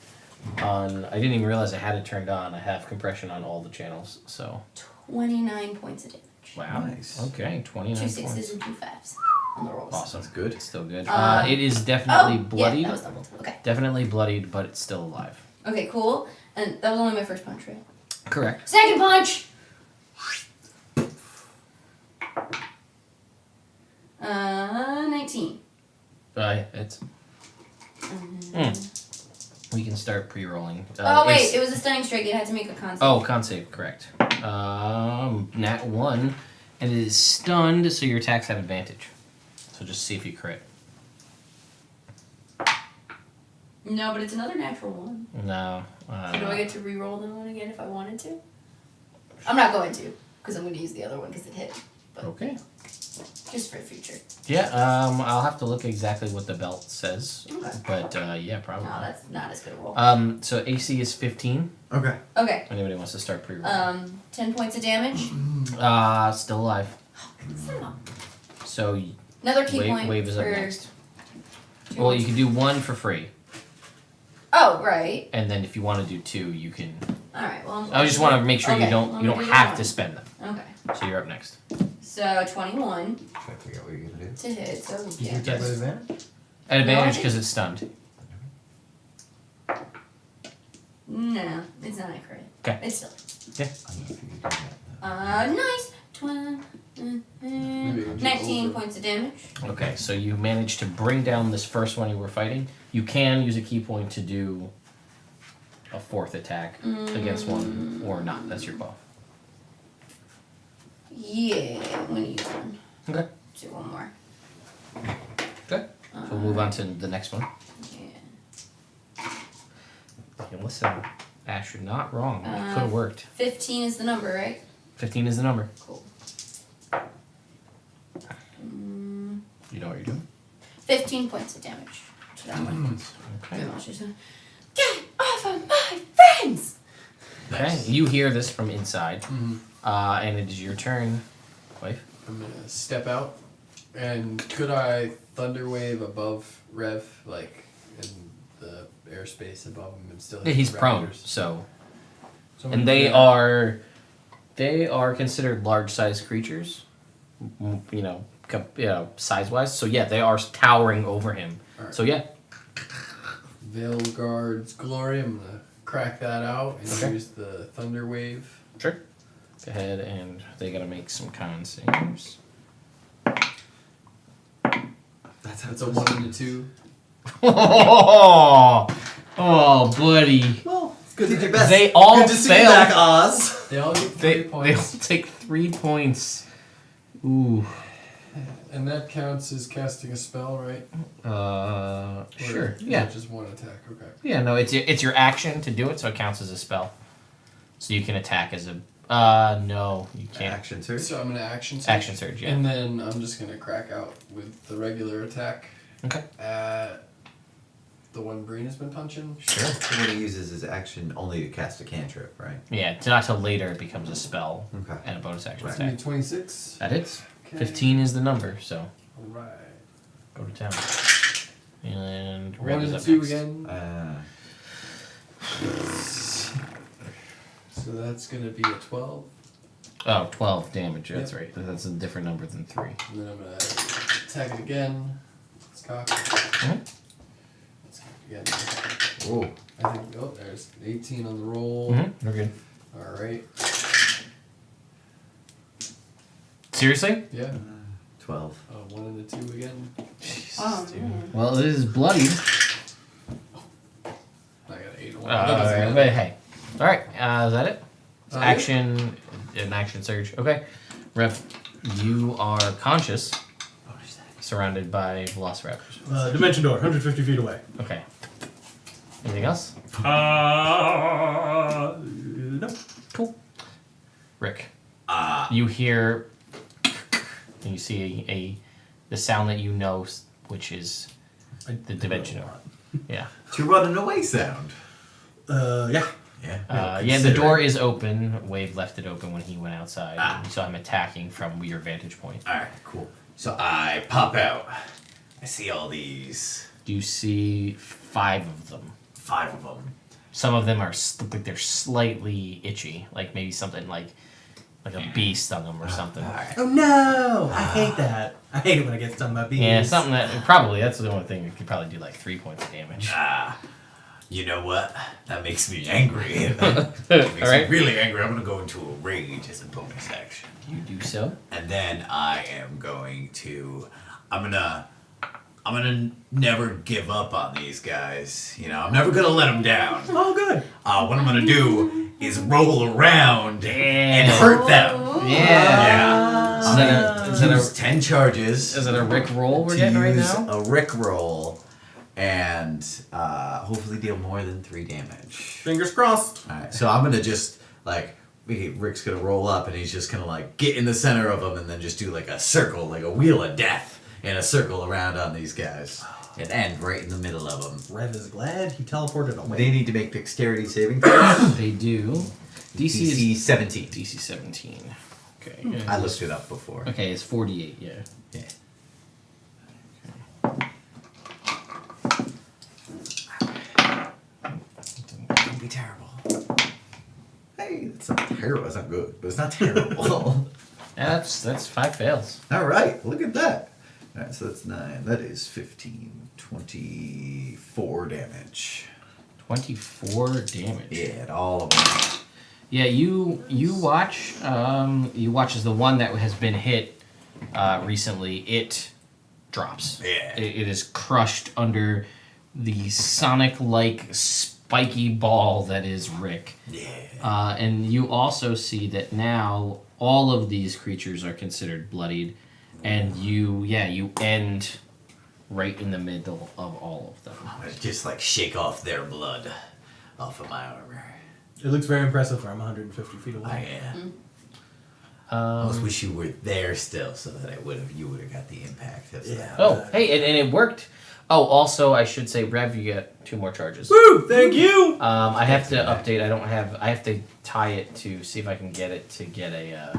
Speaker 1: on, I didn't even realize I had it turned on. I have compression on all the channels, so.
Speaker 3: 29 points of damage.
Speaker 1: Wow.
Speaker 2: Nice.
Speaker 1: Okay, 29
Speaker 3: 2
Speaker 1: points.
Speaker 3: 6s and 2 5s on the rolls.
Speaker 1: Awesome.
Speaker 2: That's good.
Speaker 1: It's still good.
Speaker 3: Uh,
Speaker 1: It is definitely
Speaker 3: Oh,
Speaker 1: bloodied.
Speaker 3: yeah, that was doubled. Okay.
Speaker 1: Definitely bloodied, but it's still alive.
Speaker 3: Okay, cool. And that was only my first punch, right?
Speaker 1: Correct.
Speaker 3: Second punch! 19.
Speaker 1: It's. We can start pre-rolling.
Speaker 3: Oh, wait,
Speaker 1: it's-
Speaker 3: it was a stunning strike. It had to make a con save.
Speaker 1: Oh, con save, correct. Nat 1, and it is stunned, so your attacks have advantage. So just see if you crit.
Speaker 3: No, but it's another natural 1.
Speaker 1: No.
Speaker 3: So do I get to re-roll the one again if I wanted to? I'm not going to, because I'm going to use the other one because it hit. But
Speaker 1: Okay.
Speaker 3: just for the future.
Speaker 1: Yeah, I'll have to look exactly what the belt says.
Speaker 3: Okay.
Speaker 1: But, yeah, probably.
Speaker 3: No, that's not as good a roll.
Speaker 1: So AC is 15.
Speaker 2: Okay.
Speaker 3: Okay.
Speaker 1: Anybody wants to start pre-rolling?
Speaker 3: 10 points of damage.
Speaker 1: Still alive. So,
Speaker 3: Another key point
Speaker 1: wave is up
Speaker 3: for
Speaker 1: next.
Speaker 3: 2
Speaker 1: Well, you can do 1 for free.
Speaker 3: Oh, right.
Speaker 1: And then if you want to do 2, you can...
Speaker 3: Alright, well...
Speaker 1: I just want to make sure
Speaker 3: Okay,
Speaker 1: you don't
Speaker 3: let me do
Speaker 1: have
Speaker 3: one.
Speaker 1: to spend them.
Speaker 3: Okay.
Speaker 1: So you're up next.
Speaker 3: So, 21
Speaker 2: Trying to figure out what you're gonna do.
Speaker 3: to hit, so
Speaker 6: Did you
Speaker 3: yeah.
Speaker 6: attack with advantage?
Speaker 1: At
Speaker 3: No, I
Speaker 1: advantage
Speaker 3: think-
Speaker 1: because it's stunned.
Speaker 3: No, it's not accurate.
Speaker 1: Okay.
Speaker 3: It's still...
Speaker 2: I don't know if you can do that.
Speaker 3: Nice.
Speaker 4: Maybe it was
Speaker 3: 19
Speaker 4: over.
Speaker 3: points of damage.
Speaker 1: Okay, so you managed to bring down this first one you were fighting. You can use a key point to do a 4th attack against one, or not. That's your call.
Speaker 3: Yeah, I'm gonna use one.
Speaker 1: Okay.
Speaker 3: Do one more.
Speaker 1: Good. So we'll move on to the next one.
Speaker 3: Yeah.
Speaker 1: Okay, listen, Ash, you're not wrong. It could have worked.
Speaker 3: 15 is the number, right?
Speaker 1: 15 is the number.
Speaker 3: Cool.
Speaker 1: You know what you're doing.
Speaker 3: 15 points of damage to that one.
Speaker 1: Okay.
Speaker 3: Get off of my friends!
Speaker 1: Okay. You hear this from inside, and it is your turn, wife.
Speaker 4: I'm gonna step out, and could I thunder wave above Rev, like in the airspace above him, and still?
Speaker 1: Yeah,
Speaker 4: hit
Speaker 1: he's
Speaker 4: the
Speaker 1: prone,
Speaker 4: raptors?
Speaker 1: so
Speaker 4: Someone
Speaker 1: and
Speaker 4: do
Speaker 1: they
Speaker 4: that.
Speaker 1: are considered large-sized creatures. You know, size-wise. So yeah, they are towering over him.
Speaker 4: Alright.
Speaker 1: So yeah,
Speaker 4: Veil Guard's Glory. I'm gonna crack that out and
Speaker 1: Okay.
Speaker 4: use the Thunder Wave.
Speaker 1: sure. Go ahead, and they gotta make some con saves.
Speaker 2: That's how
Speaker 4: That's a 1 and a 2.
Speaker 1: Oh, buddy.
Speaker 5: Well, it's good.
Speaker 2: Did your best.
Speaker 1: They all
Speaker 2: Good to see you
Speaker 1: failed.
Speaker 2: back, Oz.
Speaker 4: They all get 3
Speaker 1: They all
Speaker 4: points.
Speaker 1: take 3 points. Ooh.
Speaker 4: And that counts as casting a spell, right?
Speaker 1: Sure.
Speaker 4: Or is
Speaker 1: Yeah.
Speaker 4: it just 1 attack? Okay.
Speaker 1: Yeah. No, it's your action to do it, so it counts as a spell. So you can attack as a. No, you can't.
Speaker 2: Action surge.
Speaker 4: So I'm gonna action surge.
Speaker 1: Action surge. Yeah.
Speaker 4: And then I'm just gonna crack out with the regular attack
Speaker 1: Okay.
Speaker 4: at the one Breen has been punching.
Speaker 1: Sure.
Speaker 2: What he uses is action only to cast a cantrip, right?
Speaker 1: Yeah. Not till later it becomes a spell
Speaker 2: Okay.
Speaker 1: and a bonus action
Speaker 4: It's gonna be
Speaker 1: attack.
Speaker 4: 26.
Speaker 1: That hits.
Speaker 4: Okay.
Speaker 1: 15 is the number, so
Speaker 4: Alright.
Speaker 1: go to town. And
Speaker 4: 1
Speaker 1: Red is
Speaker 4: and
Speaker 1: up
Speaker 4: 2
Speaker 1: next.
Speaker 4: again. So that's gonna be a 12.
Speaker 1: Oh, 12 damage. That's
Speaker 4: Yep.
Speaker 1: right. That's a different number than 3.
Speaker 4: And then I'm gonna attack it again. Let's cock.
Speaker 1: Mhm.
Speaker 4: Let's cock again.
Speaker 2: Oh.
Speaker 4: I think, oh, there's 18 on the roll.
Speaker 1: Mm-hmm. We're good.
Speaker 4: Alright.
Speaker 1: Seriously?
Speaker 4: Yeah.
Speaker 2: 12.
Speaker 4: 1 and a 2 again.
Speaker 3: Oh, man.
Speaker 1: Well, it is bloodied.
Speaker 4: I got 8 and 1.
Speaker 1: But hey. Alright, is that it? It's
Speaker 4: Yeah.
Speaker 1: action, an action surge. Okay. Ref, you are conscious, surrounded by velociraptors.
Speaker 5: Dimension door, 150 feet away.
Speaker 1: Okay. Anything else?
Speaker 5: No.
Speaker 1: Cool. Rick, you hear, and you see the sound that you know, which is the dimension door. Yeah.
Speaker 2: It's your running away sound.
Speaker 5: Yeah.
Speaker 2: Yeah.
Speaker 1: Yeah, the door is open. Wade left it open when he went outside.
Speaker 2: Ah.
Speaker 1: You saw him attacking from your vantage point.
Speaker 2: Alright, cool. So I pop out. I see all these.
Speaker 1: You see 5 of them.
Speaker 2: 5 of them.
Speaker 1: Some of them are like they're slightly itchy, like maybe something like a bee stung them or something.
Speaker 2: Alright.
Speaker 5: Oh no! I hate that. I hate it when I get stung by bees.
Speaker 1: Yeah, something that probably that's the only thing that could probably do like 3 points of damage.
Speaker 2: You know what? That makes me angry. That makes me
Speaker 1: Alright.
Speaker 2: really angry. I'm gonna go into a rage as a bonus action.
Speaker 1: You do so.
Speaker 2: And then I am going to I'm gonna never give up on these guys. You know, I'm never gonna let them down.
Speaker 5: Oh, good.
Speaker 2: What I'm gonna do is roll around and
Speaker 1: Yeah.
Speaker 2: hurt them.
Speaker 3: Oh.
Speaker 2: Yeah.
Speaker 1: Is
Speaker 2: I'm
Speaker 1: that
Speaker 2: gonna
Speaker 1: a- is that a-
Speaker 2: use 10 charges.
Speaker 1: Is it a Rick roll we're
Speaker 2: to
Speaker 1: getting right
Speaker 2: use
Speaker 1: now?
Speaker 2: a Rick roll and hopefully deal more than 3 damage.
Speaker 5: Fingers crossed.
Speaker 2: Alright, so I'm gonna just like Rick's gonna roll up and he's just gonna like get in the center of them and then just do like a circle, like a wheel of death in a circle around on these guys and end right in the middle of them.
Speaker 5: Rev is glad he teleported away.
Speaker 2: They need to make dexterity saving throws.
Speaker 1: They do. DC is
Speaker 2: DC 17.
Speaker 1: DC 17. Okay.
Speaker 2: I looked it up before.
Speaker 1: Okay, it's 48. Yeah.
Speaker 2: Yeah. Don't be terrible. Hey, that's not terrible. That's not good, but it's not terrible.
Speaker 1: Yeah, that's 5 fails.
Speaker 2: All right, look at that. All right, so that's 9. That is 15, 24 damage.
Speaker 1: 24 damage.
Speaker 2: Yeah, and all of them.
Speaker 1: Yeah, you watch as the one that has been hit recently, it drops.
Speaker 2: Yeah.
Speaker 1: It is crushed under the sonic-like spiky ball that is Rick.
Speaker 2: Yeah.
Speaker 1: And you also see that now all of these creatures are considered bloodied, and you end right in the middle of all of them.
Speaker 2: I'm gonna just like shake off their blood off of my armor.
Speaker 5: It looks very impressive for I'm 150 feet away.
Speaker 2: I am. I almost wish you were there still, so that you would have got the impact of
Speaker 5: Yeah.
Speaker 2: that.
Speaker 1: Oh, hey, and it worked. Oh, also, I should say, Rev, you get 2 more charges.
Speaker 5: Woo! Thank you!
Speaker 1: I have to update. I have to tie it to see if I can get it to get a.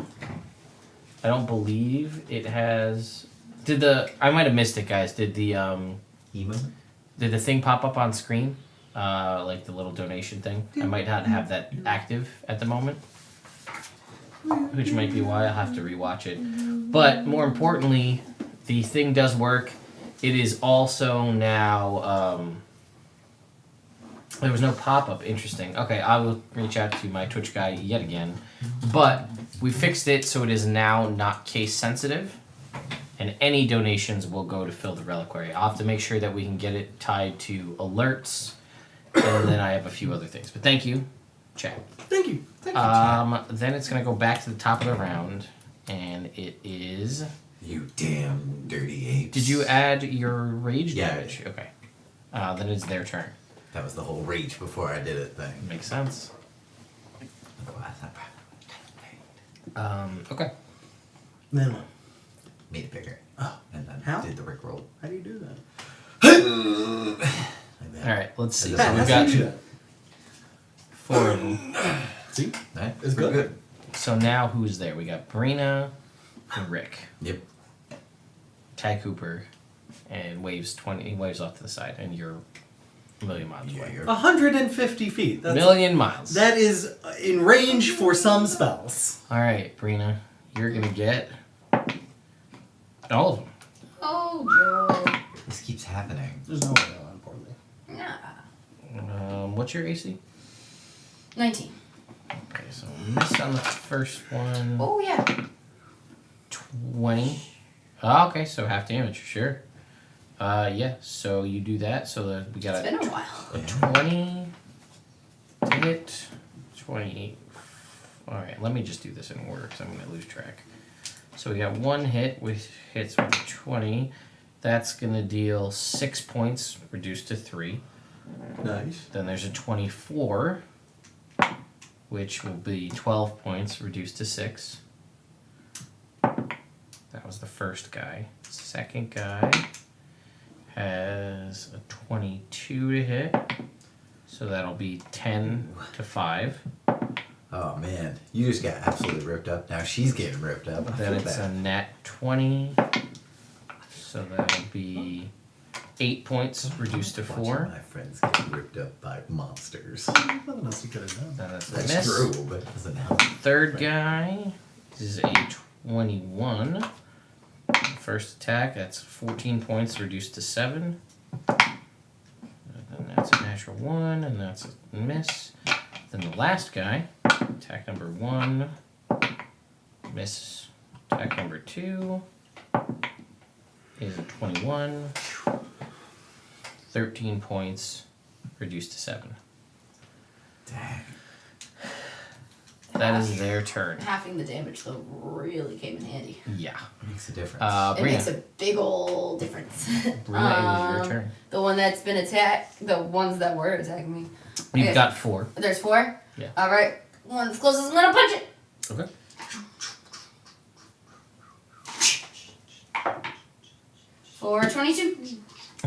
Speaker 1: I don't believe it has. I might have missed it, guys. Did the
Speaker 2: Emo?
Speaker 1: Did the thing pop up on screen? Like the little donation thing. I might not have that active at the moment, which might be why I'll have to rewatch it. But more importantly, the thing does work. It is also now. There was no pop-up. Interesting. Okay, I will reach out to my Twitch guy yet again. But we fixed it so it is now not case sensitive. And any donations will go to fill the reliquary. I'll have to make sure that we can get it tied to alerts. And then I have a few other things. But thank you, chat.
Speaker 6: Thank you. Thank you. Chad.
Speaker 1: Then it's going to go back to the top of the round. And it is...
Speaker 2: You damn dirty apes.
Speaker 1: Did you add your rage
Speaker 2: Yeah, I
Speaker 1: damage?
Speaker 2: did.
Speaker 1: Okay. Then it's their turn.
Speaker 2: That was the whole rage before I did it thing.
Speaker 1: Makes sense. Okay.
Speaker 5: Then what?
Speaker 2: Made it bigger.
Speaker 5: Oh.
Speaker 2: And then
Speaker 5: How?
Speaker 2: did the Rickroll.
Speaker 5: How do you do that?
Speaker 2: Like that.
Speaker 1: All right, let's see.
Speaker 2: Pat,
Speaker 1: So we've
Speaker 5: How do
Speaker 1: got
Speaker 5: you do that?
Speaker 1: 4 of them.
Speaker 5: See?
Speaker 2: Right?
Speaker 5: It's
Speaker 2: Pretty
Speaker 5: good.
Speaker 1: So now who's there? We got Brina and Rick.
Speaker 2: Yep.
Speaker 1: Ty Cooper and waves 20. He waves off to the side, and you're a million miles
Speaker 2: Yeah,
Speaker 1: away.
Speaker 2: you're
Speaker 5: 150 feet. That's
Speaker 1: Million miles.
Speaker 5: That is in range for some spells.
Speaker 1: All right, Brina, you're gonna get all of them.
Speaker 3: Oh, Joe.
Speaker 2: This keeps happening.
Speaker 5: There's no way that'll inform me.
Speaker 3: Nah.
Speaker 1: What's your AC?
Speaker 3: 19.
Speaker 1: Okay, so miss on the first one.
Speaker 3: Oh, yeah.
Speaker 1: 20. Oh, okay, so half damage, sure. Yeah, so you do that. So that we got
Speaker 3: It's been a while.
Speaker 1: a 20 to hit. 20. Alright, let me just do this in order because I'm going to lose track. So we got one hit, which hits with 20. That's going to deal 6 points, reduced to 3.
Speaker 5: Nice.
Speaker 1: Then there's a 24, which will be 12 points, reduced to 6. That was the first guy. Second guy has a 22 to hit. So that'll be 10 to 5.
Speaker 2: Oh man, you just got absolutely ripped up. Now she's getting ripped up. I
Speaker 1: Then
Speaker 2: feel
Speaker 1: it's a
Speaker 2: bad.
Speaker 1: nat 20. So that'll be 8 points, reduced to
Speaker 2: Watching
Speaker 1: 4.
Speaker 2: my friends get ripped up by monsters.
Speaker 5: Nothing else you could have done.
Speaker 1: Then that's a
Speaker 2: That's
Speaker 1: miss.
Speaker 2: true, but it doesn't help.
Speaker 1: Third guy is a 21. First attack, that's 14 points, reduced to 7. And then that's a natural 1, and that's a miss. Then the last guy, attack number 1, miss. Attack number 2 is a 21. 13 points, reduced to 7.
Speaker 2: Dang.
Speaker 1: That is their turn.
Speaker 3: Halving the damage, though, really came in handy.
Speaker 1: Yeah.
Speaker 2: Makes a difference.
Speaker 3: It makes
Speaker 1: Brina.
Speaker 3: a big ol' difference.
Speaker 1: Brina, it is your turn.
Speaker 3: The one that's been attacked, the ones that were attacking me.
Speaker 1: You've
Speaker 3: Okay.
Speaker 1: got 4.
Speaker 3: There's 4?
Speaker 1: Yeah.
Speaker 3: Alright. One that's closest, I'm gonna punch it!
Speaker 1: Okay.
Speaker 3: For 22.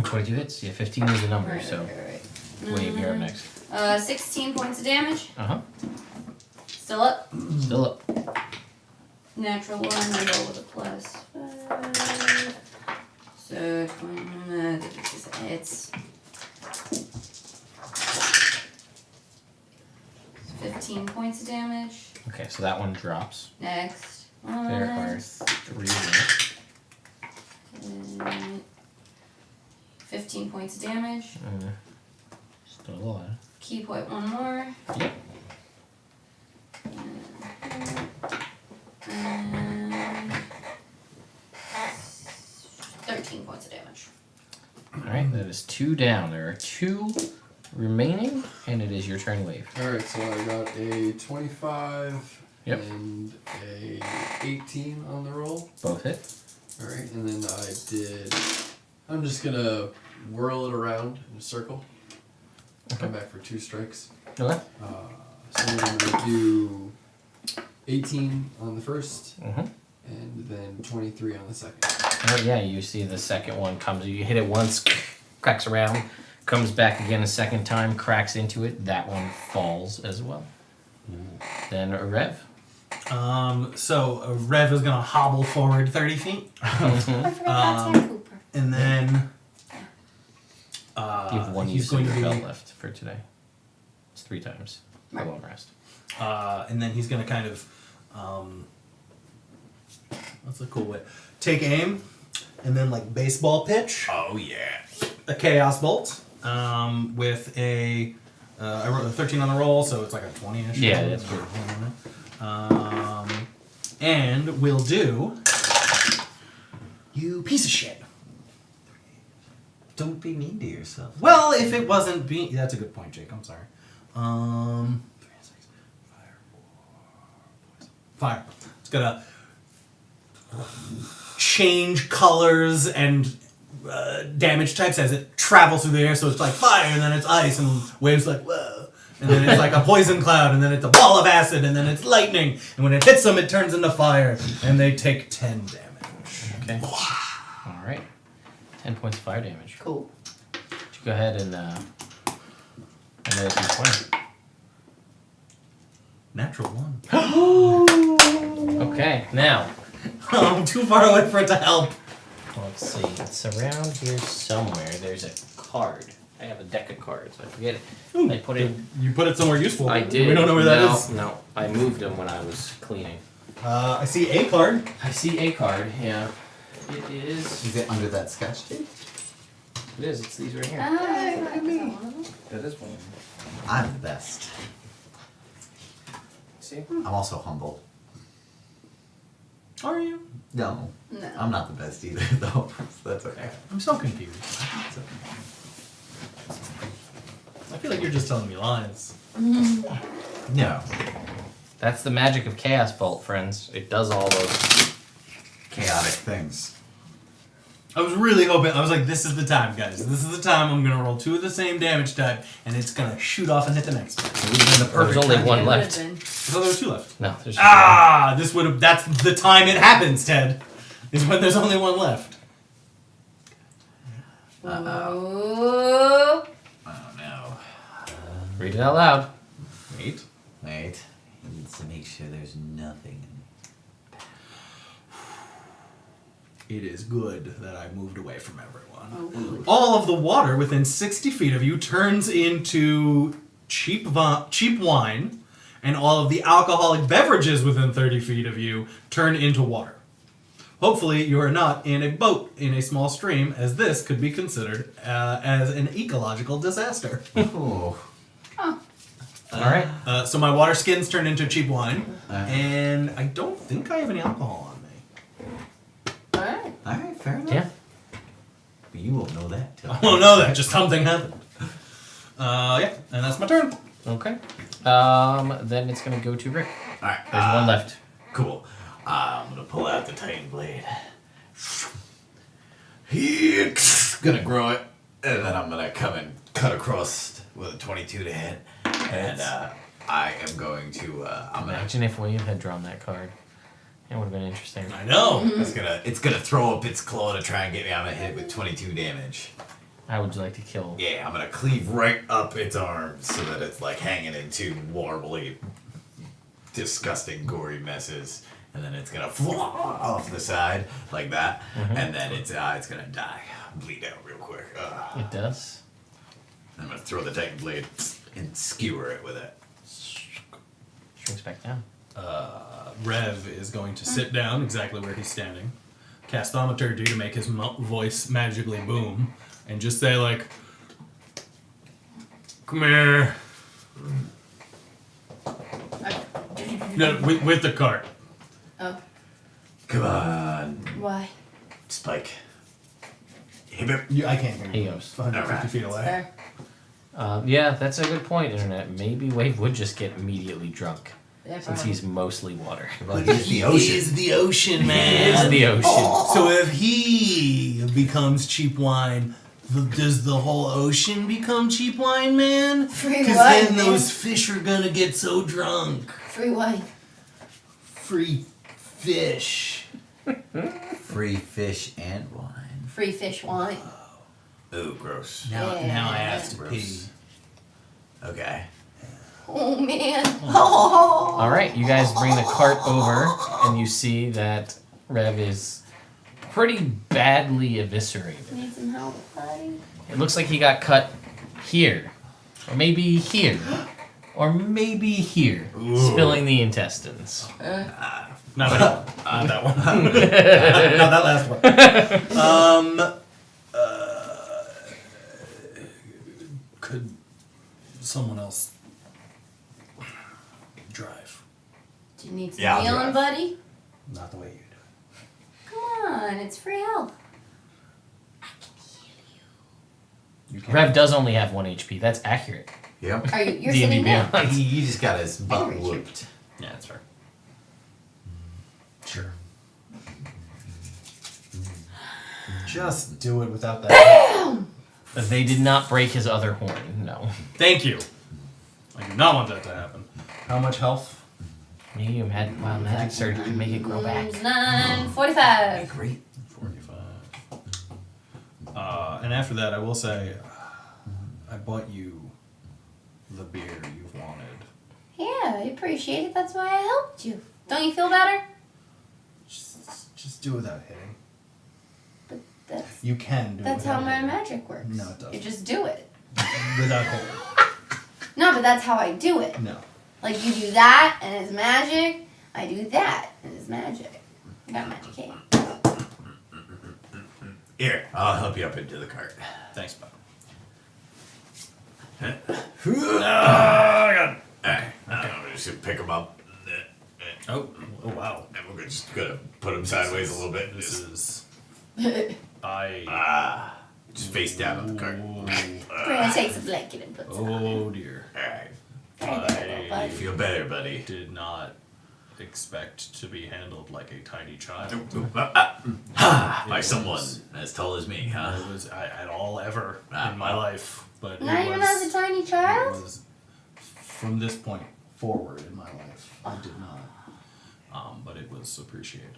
Speaker 1: 22 hits. Yeah, 15 is the number,
Speaker 3: Right,
Speaker 1: so
Speaker 3: right.
Speaker 1: wave, you're up next.
Speaker 3: 16 points of damage.
Speaker 1: Uh-huh.
Speaker 3: Still up.
Speaker 1: Still up.
Speaker 3: Natural 1, I roll with a plus 5. So, 20, it's 15 points of damage.
Speaker 1: Okay, so that one drops.
Speaker 3: Next
Speaker 1: There
Speaker 3: one.
Speaker 1: are 3 left.
Speaker 3: 15 points of damage.
Speaker 1: Still alive.
Speaker 3: Key point one more.
Speaker 1: Yep.
Speaker 3: And 13 points of damage.
Speaker 1: Alright, that is 2 down. There are 2 remaining, and it is your turn, Wave.
Speaker 4: Alright, so I got a 25
Speaker 1: Yep.
Speaker 4: and a 18 on the roll.
Speaker 1: Both hit.
Speaker 4: Alright, and then I'm just gonna whirl it around in a circle. Come back for 2 strikes.
Speaker 1: Okay.
Speaker 4: So I'm gonna do 18 on the first,
Speaker 1: Mm-hmm.
Speaker 4: and then 23 on the second.
Speaker 1: Oh, yeah, you see the second one comes. You hit it once, cracks around, comes back again a second time, cracks into it. That one falls as well. Then Rev.
Speaker 6: So Rev is gonna hobble forward 30 feet,
Speaker 3: I forgot about Sam Cooper.
Speaker 6: and then
Speaker 1: You have one
Speaker 6: he's
Speaker 1: use of
Speaker 6: going
Speaker 1: your
Speaker 6: to
Speaker 1: belt
Speaker 6: be,
Speaker 1: left for today. It's 3 times. A
Speaker 3: Right.
Speaker 1: long rest.
Speaker 6: and then he's gonna kind of, what's a cool way? Take aim and then like baseball pitch.
Speaker 2: Oh yeah.
Speaker 6: A Chaos Bolt with a. I rolled a 13 on the roll, so it's like a 20-ish.
Speaker 1: Yeah, that's good.
Speaker 6: And we'll do. You piece of shit.
Speaker 2: Don't be mean to yourself.
Speaker 6: Well, if it wasn't being. That's a good point, Jake. I'm sorry. Fire. It's gonna change colors and damage types as it travels through the air. So it's like fire, and then it's ice, and waves like whoa, and then it's like a poison cloud, and then it's a ball of acid, and then it's lightning, and when it hits them, it turns into fire, and they take 10 damage.
Speaker 1: Okay. All right. 10 points of fire damage.
Speaker 3: Cool.
Speaker 1: Go ahead and another d20.
Speaker 6: Natural 1.
Speaker 1: Okay, now
Speaker 6: I'm too far away for it to help.
Speaker 1: let's see. It's around here somewhere. There's a card. I have a deck of cards. I forget it.
Speaker 6: Ooh,
Speaker 1: I put it.
Speaker 6: You put it somewhere useful.
Speaker 1: I did.
Speaker 6: We don't know where that is.
Speaker 1: No, I moved them when I was cleaning.
Speaker 6: I see a card.
Speaker 1: I see a card. Yeah, it is.
Speaker 2: Is it under that sketch tape?
Speaker 1: It is. It's these right here.
Speaker 3: Look at me.
Speaker 1: That is one.
Speaker 2: I'm the best.
Speaker 1: See?
Speaker 2: I'm also humble.
Speaker 6: Are you?
Speaker 2: No,
Speaker 3: No.
Speaker 2: I'm not the best either, though. So that's okay.
Speaker 6: I'm so confused. It's okay. I feel like you're just telling me lies.
Speaker 2: No.
Speaker 1: That's the magic of Chaos Bolt, friends. It does all those.
Speaker 2: Chaotic things.
Speaker 6: I was really hoping. I was like, this is the time, guys. This is the time I'm going to roll 2 of the same damage type, and it's going to shoot off and hit the next one.
Speaker 1: There's only one
Speaker 3: It
Speaker 1: left.
Speaker 3: would've been.
Speaker 6: So there were 2 left.
Speaker 1: No, there's just
Speaker 6: Ah! This would have. That's the time it happens, Ted. Is when there's only 1 left.
Speaker 3: Ooh.
Speaker 2: Oh no.
Speaker 1: one. Read it out loud.
Speaker 6: Wait.
Speaker 2: Wait. He needs to make sure there's nothing.
Speaker 6: It is good that I moved away from everyone.
Speaker 3: Oh.
Speaker 6: All of the water within 60 feet of you turns into cheap wine, and all of the alcoholic beverages within 30 feet of you turn into water. Hopefully, you are not in a boat in a small stream, as this could be considered as an ecological disaster.
Speaker 2: Oh.
Speaker 3: Oh.
Speaker 1: All right.
Speaker 6: So my water skins turn into cheap wine,
Speaker 2: Uh-huh.
Speaker 6: and I don't think I have any alcohol on me.
Speaker 3: Alright.
Speaker 2: Alright, fair enough.
Speaker 1: Yeah.
Speaker 2: But you won't know that till.
Speaker 6: I won't know that, just something happened. Yeah, and that's my turn.
Speaker 1: Okay. Then it's gonna go to Rick.
Speaker 2: Alright.
Speaker 1: There's one left.
Speaker 2: Cool. I'm gonna pull out the Titan Blade. He's gonna grow it, and then I'm gonna come and cut across with a 22 to hit. And I am going to. I'm gonna.
Speaker 1: Imagine if William had drawn that card. It would have been interesting.
Speaker 6: I know.
Speaker 2: It's gonna throw up its claw to try and get me. I'm gonna hit it with 22 damage.
Speaker 1: How would you like to kill?
Speaker 2: Yeah, I'm gonna cleave right up its arms so that it's like hanging in 2 warbly, disgusting, gory messes, and then it's gonna fly off the side like that, and then it's gonna die, bleed out real quick.
Speaker 1: It does.
Speaker 2: I'm gonna throw the Titan Blade and skewer it with it.
Speaker 1: Shrinks back down.
Speaker 6: Rev is going to sit down exactly where he's standing, cast Thaumaturgy to make his voice magically boom, and just say like, "Come here." No, with the cart.
Speaker 3: Oh.
Speaker 2: Come on,
Speaker 3: Why?
Speaker 2: Spike. Hit it.
Speaker 6: I can't hear
Speaker 1: He
Speaker 6: you.
Speaker 1: goes.
Speaker 6: 150 feet away.
Speaker 3: Fair.
Speaker 1: Yeah, that's a good point, Internet. Maybe Wade would just get immediately drunk,
Speaker 3: Yeah,
Speaker 1: since
Speaker 3: probably.
Speaker 1: he's mostly water.
Speaker 2: But it's the ocean.
Speaker 6: is the ocean,
Speaker 1: He
Speaker 6: man.
Speaker 1: is the ocean.
Speaker 6: So if he becomes cheap wine, does the whole ocean become cheap wine, man?
Speaker 3: Free
Speaker 6: Because
Speaker 3: wine,
Speaker 6: then
Speaker 3: man.
Speaker 6: those fish are gonna get so drunk.
Speaker 3: Free wine.
Speaker 6: Free fish.
Speaker 2: Free fish and wine.
Speaker 3: Free fish wine.
Speaker 2: Ooh, gross.
Speaker 6: Now I have to
Speaker 2: Gross.
Speaker 6: pee.
Speaker 2: Okay.
Speaker 3: Oh man. Oh.
Speaker 1: All right, you guys bring the cart over, and you see that Rev is pretty badly eviscerated.
Speaker 3: Need some help, buddy?
Speaker 1: It looks like he got cut here, or maybe here, or maybe here, spilling the intestines.
Speaker 6: Not that one. Not that one. Not that last one. Could someone else drive?
Speaker 3: Do you need some
Speaker 2: Yeah, I'll
Speaker 3: healing,
Speaker 2: drive.
Speaker 3: buddy?
Speaker 6: Not the way you do it.
Speaker 3: Come on, it's free health.
Speaker 6: You can't.
Speaker 1: Rev does only have 1 HP. That's accurate.
Speaker 2: Yep.
Speaker 3: Are you? You're
Speaker 1: D&D
Speaker 3: sitting down.
Speaker 1: Beyond.
Speaker 2: He just got his butt
Speaker 3: Angry Richard.
Speaker 2: whooped.
Speaker 1: Yeah, that's fair.
Speaker 6: Sure. Just do it without that.
Speaker 1: They did not break his other horn. No.
Speaker 6: Thank you. I do not want that to happen. How much health?
Speaker 1: Medium had wild magic surgery to make it grow back.
Speaker 3: 9:45.
Speaker 2: Great.
Speaker 6: 45. And after that, I will say, I bought you the beer you've wanted.
Speaker 3: Yeah, I appreciate it. That's why I helped you. Don't you feel better?
Speaker 6: Just do it without hitting.
Speaker 3: But that's
Speaker 6: You can do it
Speaker 3: that's how
Speaker 6: without
Speaker 3: my
Speaker 6: hitting.
Speaker 3: magic works.
Speaker 6: No, it doesn't.
Speaker 3: You just do it.
Speaker 6: Without hitting.
Speaker 3: No, but that's how I do it.
Speaker 6: No.
Speaker 3: Like you do that and it's magic. I do that and it's magic. I got magic hand.
Speaker 2: Here, I'll help you up into the cart.
Speaker 6: Thanks, bud.
Speaker 2: Alright, I'm just gonna pick him up.
Speaker 6: Oh wow.
Speaker 2: And we're just gonna put him sideways a little bit.
Speaker 6: This
Speaker 2: Just,
Speaker 6: is... I...
Speaker 2: just face down on the cart.
Speaker 3: Brandon takes a blanket and puts it on.
Speaker 6: Oh dear.
Speaker 2: Alright.
Speaker 3: There you go,
Speaker 2: You
Speaker 3: buddy.
Speaker 2: feel better, buddy.
Speaker 6: Did not expect to be handled like a tiny child.
Speaker 2: By someone as tall as me, huh?
Speaker 6: It was at all ever in my life, but
Speaker 3: Not
Speaker 6: it
Speaker 3: even
Speaker 6: was,
Speaker 3: as a tiny
Speaker 6: it
Speaker 3: child?
Speaker 6: was from this point forward in my life. I did not. But it was appreciated.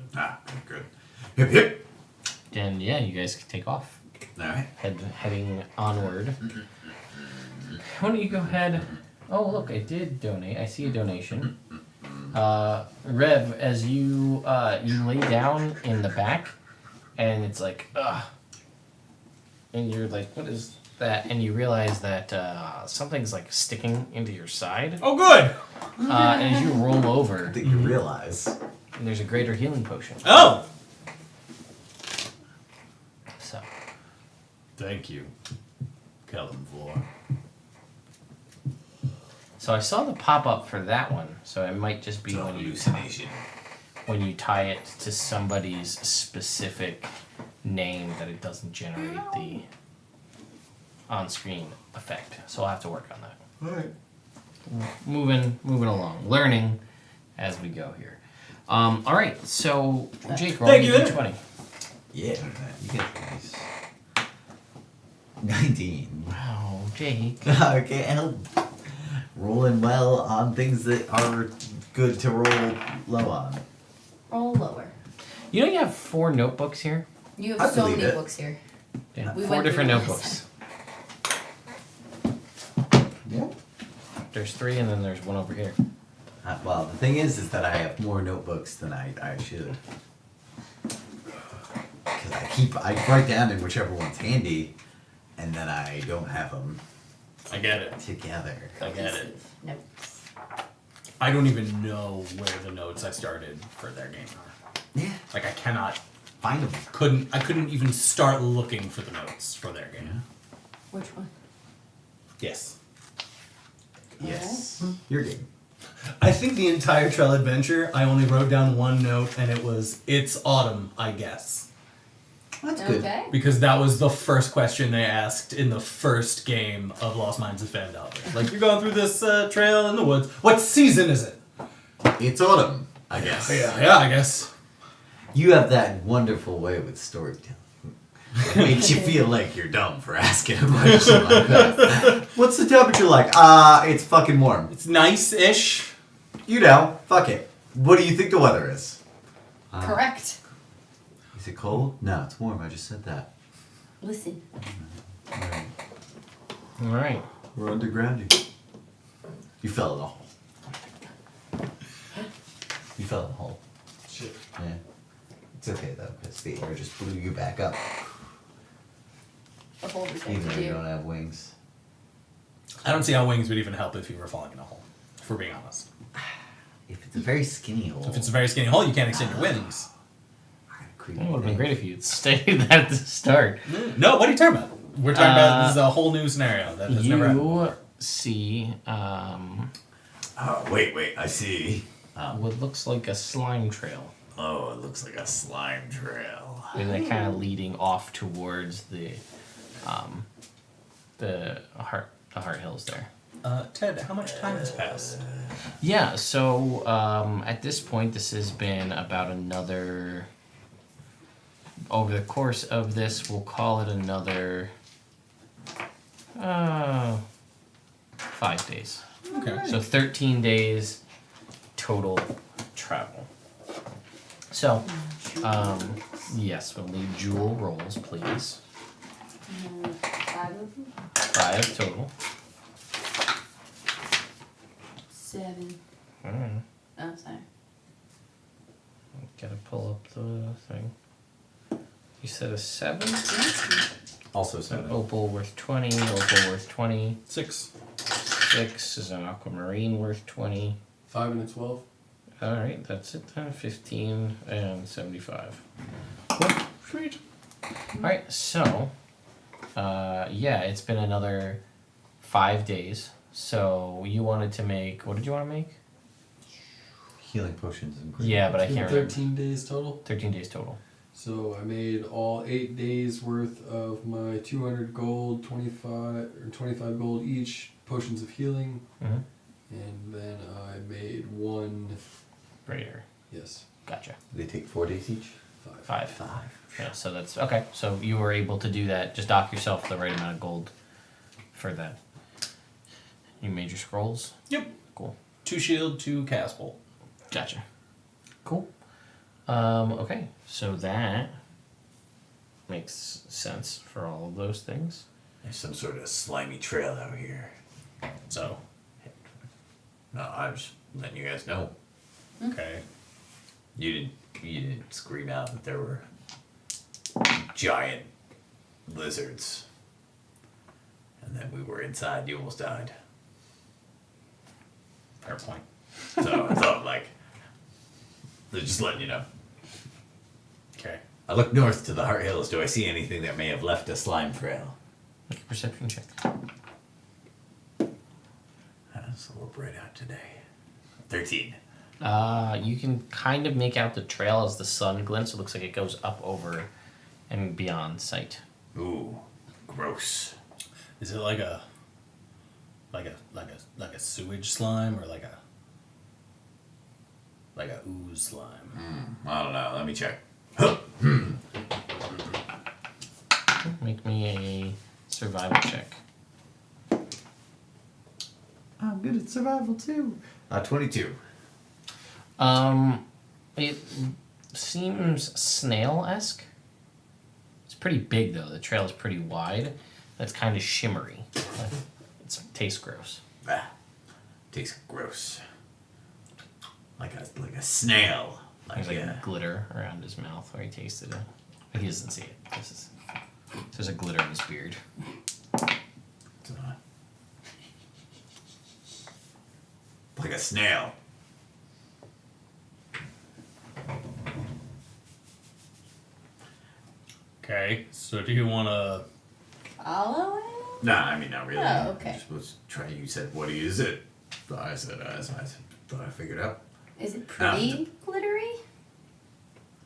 Speaker 2: Good. Hip hip.
Speaker 1: And yeah, you guys can take off.
Speaker 2: Alright.
Speaker 1: Heading onward. Why don't you go ahead? Oh, look, I did donate. I see a donation. Rev, as you lay down in the back, and it's like, ugh. And you're like, what is that? And you realize that something's like sticking into your side.
Speaker 6: Oh, good.
Speaker 1: And as you roll over,
Speaker 2: That you realize.
Speaker 1: there's a greater healing potion.
Speaker 6: Oh,
Speaker 1: So,
Speaker 6: thank you, Callum Vlor.
Speaker 1: so I saw the pop up for that one. So it might just be
Speaker 2: It's a
Speaker 1: when you
Speaker 2: hallucination.
Speaker 1: tie it to somebody's specific name that it doesn't generate the on-screen effect. So I'll have to work on that.
Speaker 2: Alright.
Speaker 1: Moving along, learning as we go here. All right, so Jake, roll
Speaker 6: Thank
Speaker 1: me
Speaker 6: you.
Speaker 1: d20.
Speaker 2: Yeah, you get nice. 19.
Speaker 1: Wow, Jake.
Speaker 2: I can't help rolling well on things that are good to roll low on.
Speaker 3: Roll lower.
Speaker 1: You know you have 4 notebooks here.
Speaker 3: You
Speaker 2: I
Speaker 3: have so
Speaker 2: believe
Speaker 3: many
Speaker 2: it.
Speaker 3: books here.
Speaker 1: Yeah,
Speaker 3: We
Speaker 1: 4
Speaker 3: went
Speaker 1: different
Speaker 3: through
Speaker 1: notebooks.
Speaker 2: Yeah.
Speaker 1: There's 3, and then there's one over here.
Speaker 2: Well, the thing is that I have more notebooks than I should. Because I write down in whichever one's handy, and then I don't have them
Speaker 6: I get it.
Speaker 2: together.
Speaker 6: I get it.
Speaker 3: Notes.
Speaker 6: I don't even know where the notes I started for their game are.
Speaker 2: Yeah.
Speaker 6: Like I cannot,
Speaker 2: Find them.
Speaker 6: I couldn't even start looking for the notes for their game.
Speaker 3: Which one?
Speaker 6: Yes.
Speaker 2: Yes. Your game.
Speaker 6: I think the entire trail adventure, I only wrote down one note, and it was, "It's autumn, I guess."
Speaker 2: That's good.
Speaker 3: Okay.
Speaker 6: Because that was the first question they asked in the first game of Lost Mines of Phandelver. Like, you're going through this trail in the woods. What season is it?
Speaker 2: It's autumn, I guess.
Speaker 6: Yeah, I guess.
Speaker 2: You have that wonderful way with storytelling. It makes you feel like you're dumb for asking a question like that. What's the temperature like? It's fucking warm.
Speaker 6: It's nice-ish.
Speaker 2: You know, fuck it. What do you think the weather is?
Speaker 3: Correct.
Speaker 2: Is it cold? No, it's warm. I just said that.
Speaker 3: Listen.
Speaker 2: Alright.
Speaker 1: All right.
Speaker 2: We're underground. You fell in a hole. You fell in a hole.
Speaker 6: Shit.
Speaker 2: Yeah. It's okay though, because the air just blew you back up.
Speaker 3: The whole thing
Speaker 2: Even though you
Speaker 3: do.
Speaker 2: don't have wings.
Speaker 6: I don't see how wings would even help if you were falling in a hole, if we're being honest.
Speaker 2: If it's a very skinny hole.
Speaker 6: If it's a very skinny hole, you can't extend your wings.
Speaker 2: I gotta creep
Speaker 1: It would have been
Speaker 2: in.
Speaker 1: great if you'd stayed at the start.
Speaker 6: No, what are you talking about? We're talking about this is a whole new scenario that has never happened.
Speaker 1: You see
Speaker 2: Oh, wait, I see.
Speaker 1: what looks like a slime trail.
Speaker 2: Oh, it looks like a slime trail.
Speaker 1: And they're kind of leading off towards the heart hills there.
Speaker 6: Ted, how much time has passed?
Speaker 1: Yeah, so at this point, this has been about another. Over the course of this, we'll call it another 5 days.
Speaker 6: Okay.
Speaker 1: So 13 days total travel. So, yes, we'll need jewel rolls, please.
Speaker 3: 5 of them?
Speaker 1: 5 total.
Speaker 3: 7.
Speaker 1: Alright.
Speaker 3: Oh, sorry.
Speaker 1: Gotta pull up the thing. You said a 7?
Speaker 2: Also
Speaker 1: An
Speaker 2: 7.
Speaker 1: opal worth 20, opal worth 20.
Speaker 6: 6.
Speaker 1: 6 is an aquamarine worth 20.
Speaker 4: 5 and a 12.
Speaker 1: Alright, that's it then. 15 and 75. Cool. Sweet. Alright, so, yeah, it's been another 5 days. So, you wanted to make, what did you want to make?
Speaker 2: Healing potions and great.
Speaker 1: Yeah, but I
Speaker 4: It's been
Speaker 1: can't remember.
Speaker 4: 13 days total.
Speaker 1: 13 days total.
Speaker 4: So I made all 8 days worth of my 200 gold, 25 gold each potions of healing,
Speaker 1: Mm-hmm.
Speaker 4: and then I made 1.
Speaker 1: Right here.
Speaker 4: Yes,
Speaker 1: Gotcha.
Speaker 2: They take 4 days each?
Speaker 4: 5.
Speaker 1: 5. Yeah, so that's, okay. So, you were able to do that. Just dock yourself the right amount of gold for that. You made your scrolls?
Speaker 6: Yep.
Speaker 1: Cool.
Speaker 6: 2 shield, 2 cast bolt.
Speaker 1: Gotcha. Cool. Okay, so that makes sense for all of those things.
Speaker 2: There's some sort of slimy trail out here.
Speaker 6: So,
Speaker 2: No, I'm just letting you guys know.
Speaker 6: okay.
Speaker 2: You didn't scream out that there were giant lizards. And then we were inside, you almost died.
Speaker 6: Fair point.
Speaker 2: So I thought, like, just letting you know.
Speaker 6: Okay.
Speaker 2: I look north to the Heart Hills. Do I see anything that may have left a slime trail?
Speaker 1: Make a perception check.
Speaker 2: That's a little bright out today. 13.
Speaker 1: You can kind of make out the trail as the sun glints. It looks like it goes up over and beyond sight.
Speaker 2: Ooh, gross.
Speaker 6: Is it like a sewage slime or like a ooze slime?
Speaker 2: I don't know. Let me check.
Speaker 1: Make me a survival check.
Speaker 2: I'm good at survival too. 22.
Speaker 1: It seems snail-esque. It's pretty big though. The trail is pretty wide. That's kind of shimmery. It tastes gross.
Speaker 2: Ah, tastes gross. Like a snail.
Speaker 1: There's like glitter around his mouth where he tasted it. But he doesn't see it. There's a glitter in his beard.
Speaker 2: Like a snail.
Speaker 6: Okay. So do you want to?
Speaker 3: Follow it?
Speaker 2: Nah, I mean, not really.
Speaker 3: Oh, okay.
Speaker 2: You're supposed to try. You said, what is it? I said, thought I figured out.
Speaker 3: Is it pretty glittery?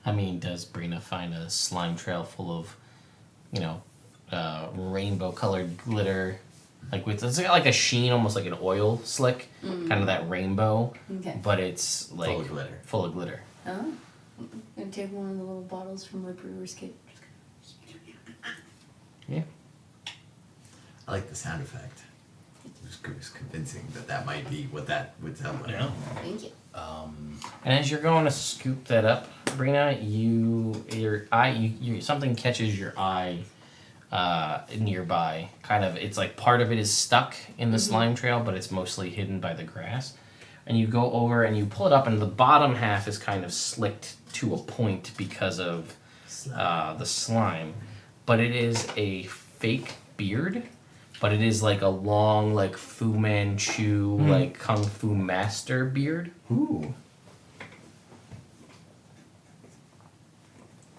Speaker 1: I mean, does Brina find a slime trail full of, rainbow-colored glitter, it's like a sheen, almost like an oil slick, kind of that rainbow,
Speaker 3: Okay.
Speaker 1: but it's like
Speaker 2: Full of glitter.
Speaker 1: Full of glitter.
Speaker 3: Oh. I'm gonna take one of the little bottles from my brewer's kit.
Speaker 1: Yeah.
Speaker 2: I like the sound effect. It was convincing that might be what that would sound like.
Speaker 6: Yeah.
Speaker 3: Thank you.
Speaker 1: And as you're going to scoop that up, Brina, something catches your eye nearby. Kind of, it's like part of it is stuck in the slime trail, but it's mostly hidden by the grass. And you go over and you pull it up, and the bottom half is kind of slicked to a point because of the slime. But it is a fake beard but it is like a long, like Fu Manchu, like kung fu master beard.
Speaker 2: Ooh.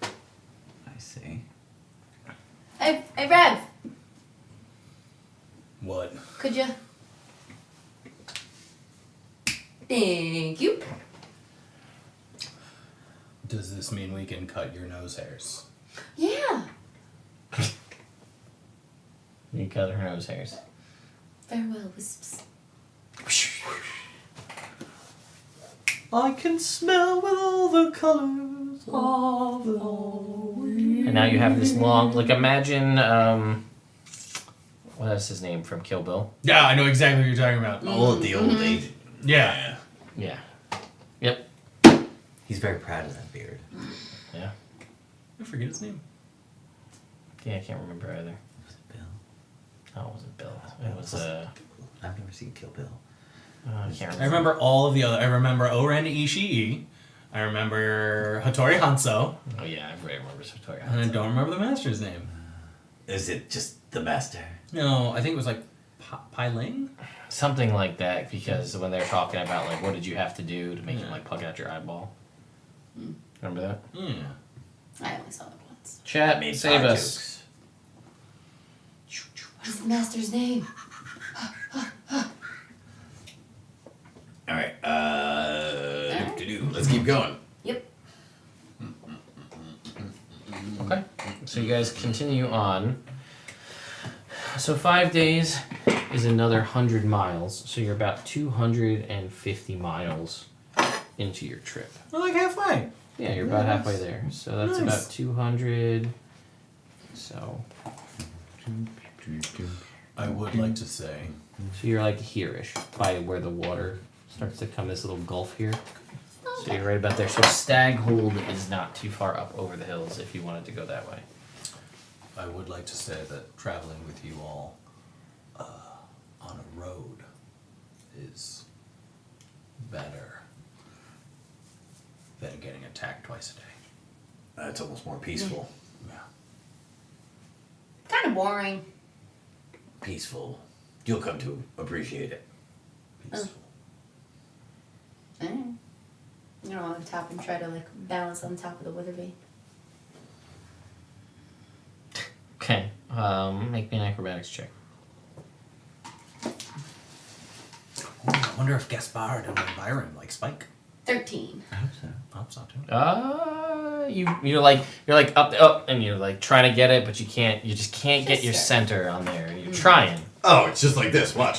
Speaker 2: I see.
Speaker 3: Hey, Rev,
Speaker 6: What?
Speaker 3: could you? Thank you.
Speaker 6: Does this mean we can cut your nose hairs?
Speaker 3: Yeah.
Speaker 1: You cut her nose hairs.
Speaker 3: Farewell, wisps.
Speaker 5: I can smell with all the colors of the wind.
Speaker 1: And now you have this long, like imagine, what is his name from Kill Bill?
Speaker 6: Yeah, I know exactly what you're talking about.
Speaker 2: The old agent.
Speaker 6: Yeah.
Speaker 1: Yeah. Yep.
Speaker 2: He's very proud of that beard.
Speaker 1: Yeah.
Speaker 6: I forget his name.
Speaker 1: Yeah, I can't remember either.
Speaker 2: Was it Bill?
Speaker 1: No, it wasn't Bill. It was,
Speaker 2: I've never seen Kill Bill.
Speaker 1: I can't remember.
Speaker 6: I remember all of the other. I remember Oren Ishii. I remember Hattori Hanzo.
Speaker 1: Oh yeah, everybody remembers Victoria.
Speaker 6: And I don't remember the master's name.
Speaker 2: Is it just the master?
Speaker 6: No, I think it was like Pai Ling.
Speaker 1: Something like that, because when they're talking about like what did you have to do to make him like plug out your eyeball. Remember that?
Speaker 6: Yeah.
Speaker 3: I only saw it once.
Speaker 1: Chat,
Speaker 2: Made
Speaker 1: save
Speaker 2: fart
Speaker 1: us.
Speaker 2: jokes.
Speaker 3: What is the master's name?
Speaker 2: Alright, let's keep going.
Speaker 3: Yep.
Speaker 1: Okay. So you guys continue on. So 5 days is another 100 miles. So you're about 250 miles into your trip.
Speaker 6: We're like halfway.
Speaker 1: Yeah, you're about halfway there. So that's
Speaker 6: Nice.
Speaker 1: about 200. So
Speaker 6: I would like to say.
Speaker 1: so you're like here-ish by where the water starts to come, this little gulf here. So you're right about there. So Staghold is not too far up over the hills if you wanted to go that way.
Speaker 6: I would like to say that traveling with you all on a road is better than getting attacked twice a day.
Speaker 2: It's almost more peaceful.
Speaker 6: Yeah.
Speaker 3: Kind of boring.
Speaker 2: Peaceful. You'll come to appreciate it.
Speaker 6: Peaceful.
Speaker 3: I don't know. You know, on top and try to like balance on top of the Witherby.
Speaker 1: Okay. Make me an acrobatics check.
Speaker 6: I wonder if Gaspard and Byron like Spike.
Speaker 3: 13.
Speaker 2: I hope so.
Speaker 6: That's not too.
Speaker 1: You're like up, and you're like trying to get it, but you can't. You just can't get your
Speaker 3: Just
Speaker 1: center on there. You're trying.
Speaker 2: Oh, it's just like this. Watch.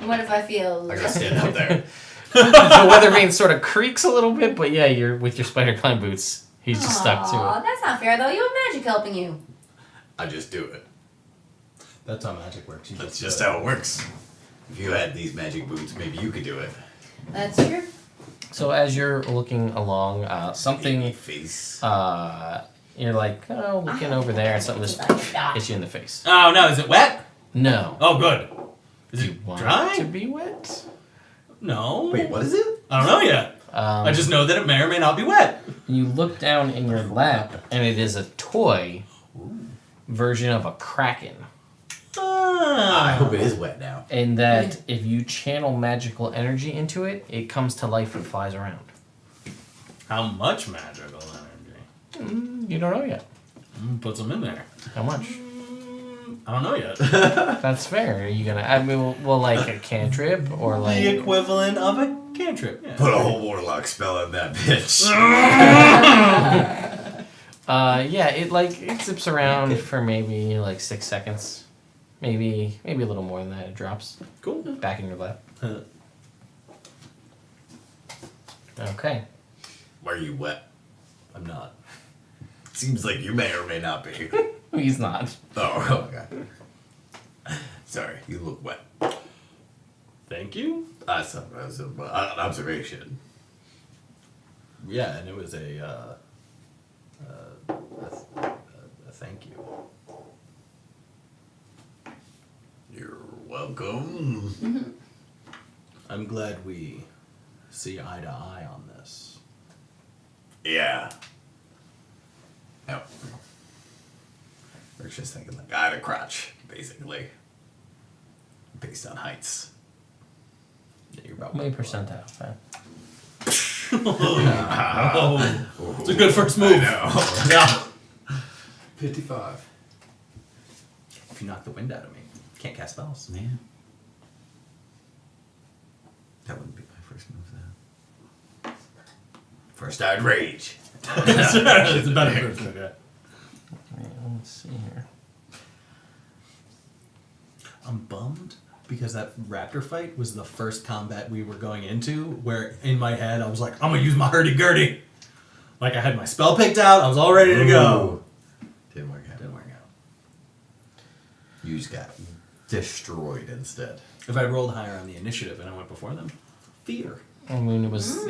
Speaker 3: What if I feel...
Speaker 2: I gotta stand up there.
Speaker 1: The weather vane sort of creaks a little bit, but yeah, you're with your spider climb boots. He's just stuck to
Speaker 3: Aw,
Speaker 1: it.
Speaker 3: that's not fair though. You have magic helping you.
Speaker 2: I just do it.
Speaker 6: That's how magic works. You
Speaker 2: That's just how it works. If you had these magic boots, maybe you could do it.
Speaker 3: That's true.
Speaker 1: So as you're looking along,
Speaker 2: Baby
Speaker 1: something
Speaker 2: face.
Speaker 1: you're like looking over there, and something just hits you in the face.
Speaker 6: Oh no! Is it wet?
Speaker 1: No.
Speaker 6: Oh, good. Is
Speaker 1: Do
Speaker 6: it
Speaker 1: you want
Speaker 6: dry?
Speaker 1: it to be wet?
Speaker 6: No.
Speaker 2: Wait, what is it?
Speaker 6: I don't know yet. I just know that it may or may not be wet.
Speaker 1: You look down in your lap, and it is a toy version of a kraken.
Speaker 2: I hope it is wet now.
Speaker 1: And that if you channel magical energy into it, it comes to life and flies around.
Speaker 6: How much magical energy?
Speaker 1: You don't know yet.
Speaker 6: Put some in there.
Speaker 1: How much?
Speaker 6: I don't know yet.
Speaker 1: That's fair. Are you gonna? I mean, well, like a cantrip or
Speaker 6: The
Speaker 1: like.
Speaker 6: equivalent of a cantrip. Yeah.
Speaker 2: Put a whole warlock spell in that bitch.
Speaker 1: Yeah, it zips around for maybe like 6 seconds, maybe a little more than that. It drops
Speaker 6: Cool.
Speaker 1: back in your lap. Okay.
Speaker 2: Are you wet?
Speaker 6: I'm not.
Speaker 2: Seems like you may or may not be.
Speaker 1: He's not.
Speaker 2: Oh, okay. Sorry, you look wet.
Speaker 6: Thank you.
Speaker 2: That's an observation.
Speaker 6: Yeah, and it was a thank you.
Speaker 2: You're welcome.
Speaker 6: I'm glad we see eye to eye on this.
Speaker 2: Yeah. Yep. We're just thinking like eye to crotch, basically. based on heights.
Speaker 6: Yeah, you're about
Speaker 1: How many percentile?
Speaker 6: Oh, it's a good first move. Yeah.
Speaker 4: 55.
Speaker 6: If you knock the wind out of me, can't cast spells.
Speaker 2: Yeah. That wouldn't be my first move, though. First, I'd rage.
Speaker 6: It's a better first move, yeah.
Speaker 1: Wait, let's see here.
Speaker 6: I'm bummed because that raptor fight was the first combat we were going into where in my head I was like, I'm gonna use my hurdy-gurdy. Like I had my spell picked out, I was all ready to go.
Speaker 2: Didn't work out.
Speaker 6: Didn't work out.
Speaker 2: You just got destroyed instead.
Speaker 6: If I rolled higher on the initiative and I went before them, fear.
Speaker 1: I mean, it was,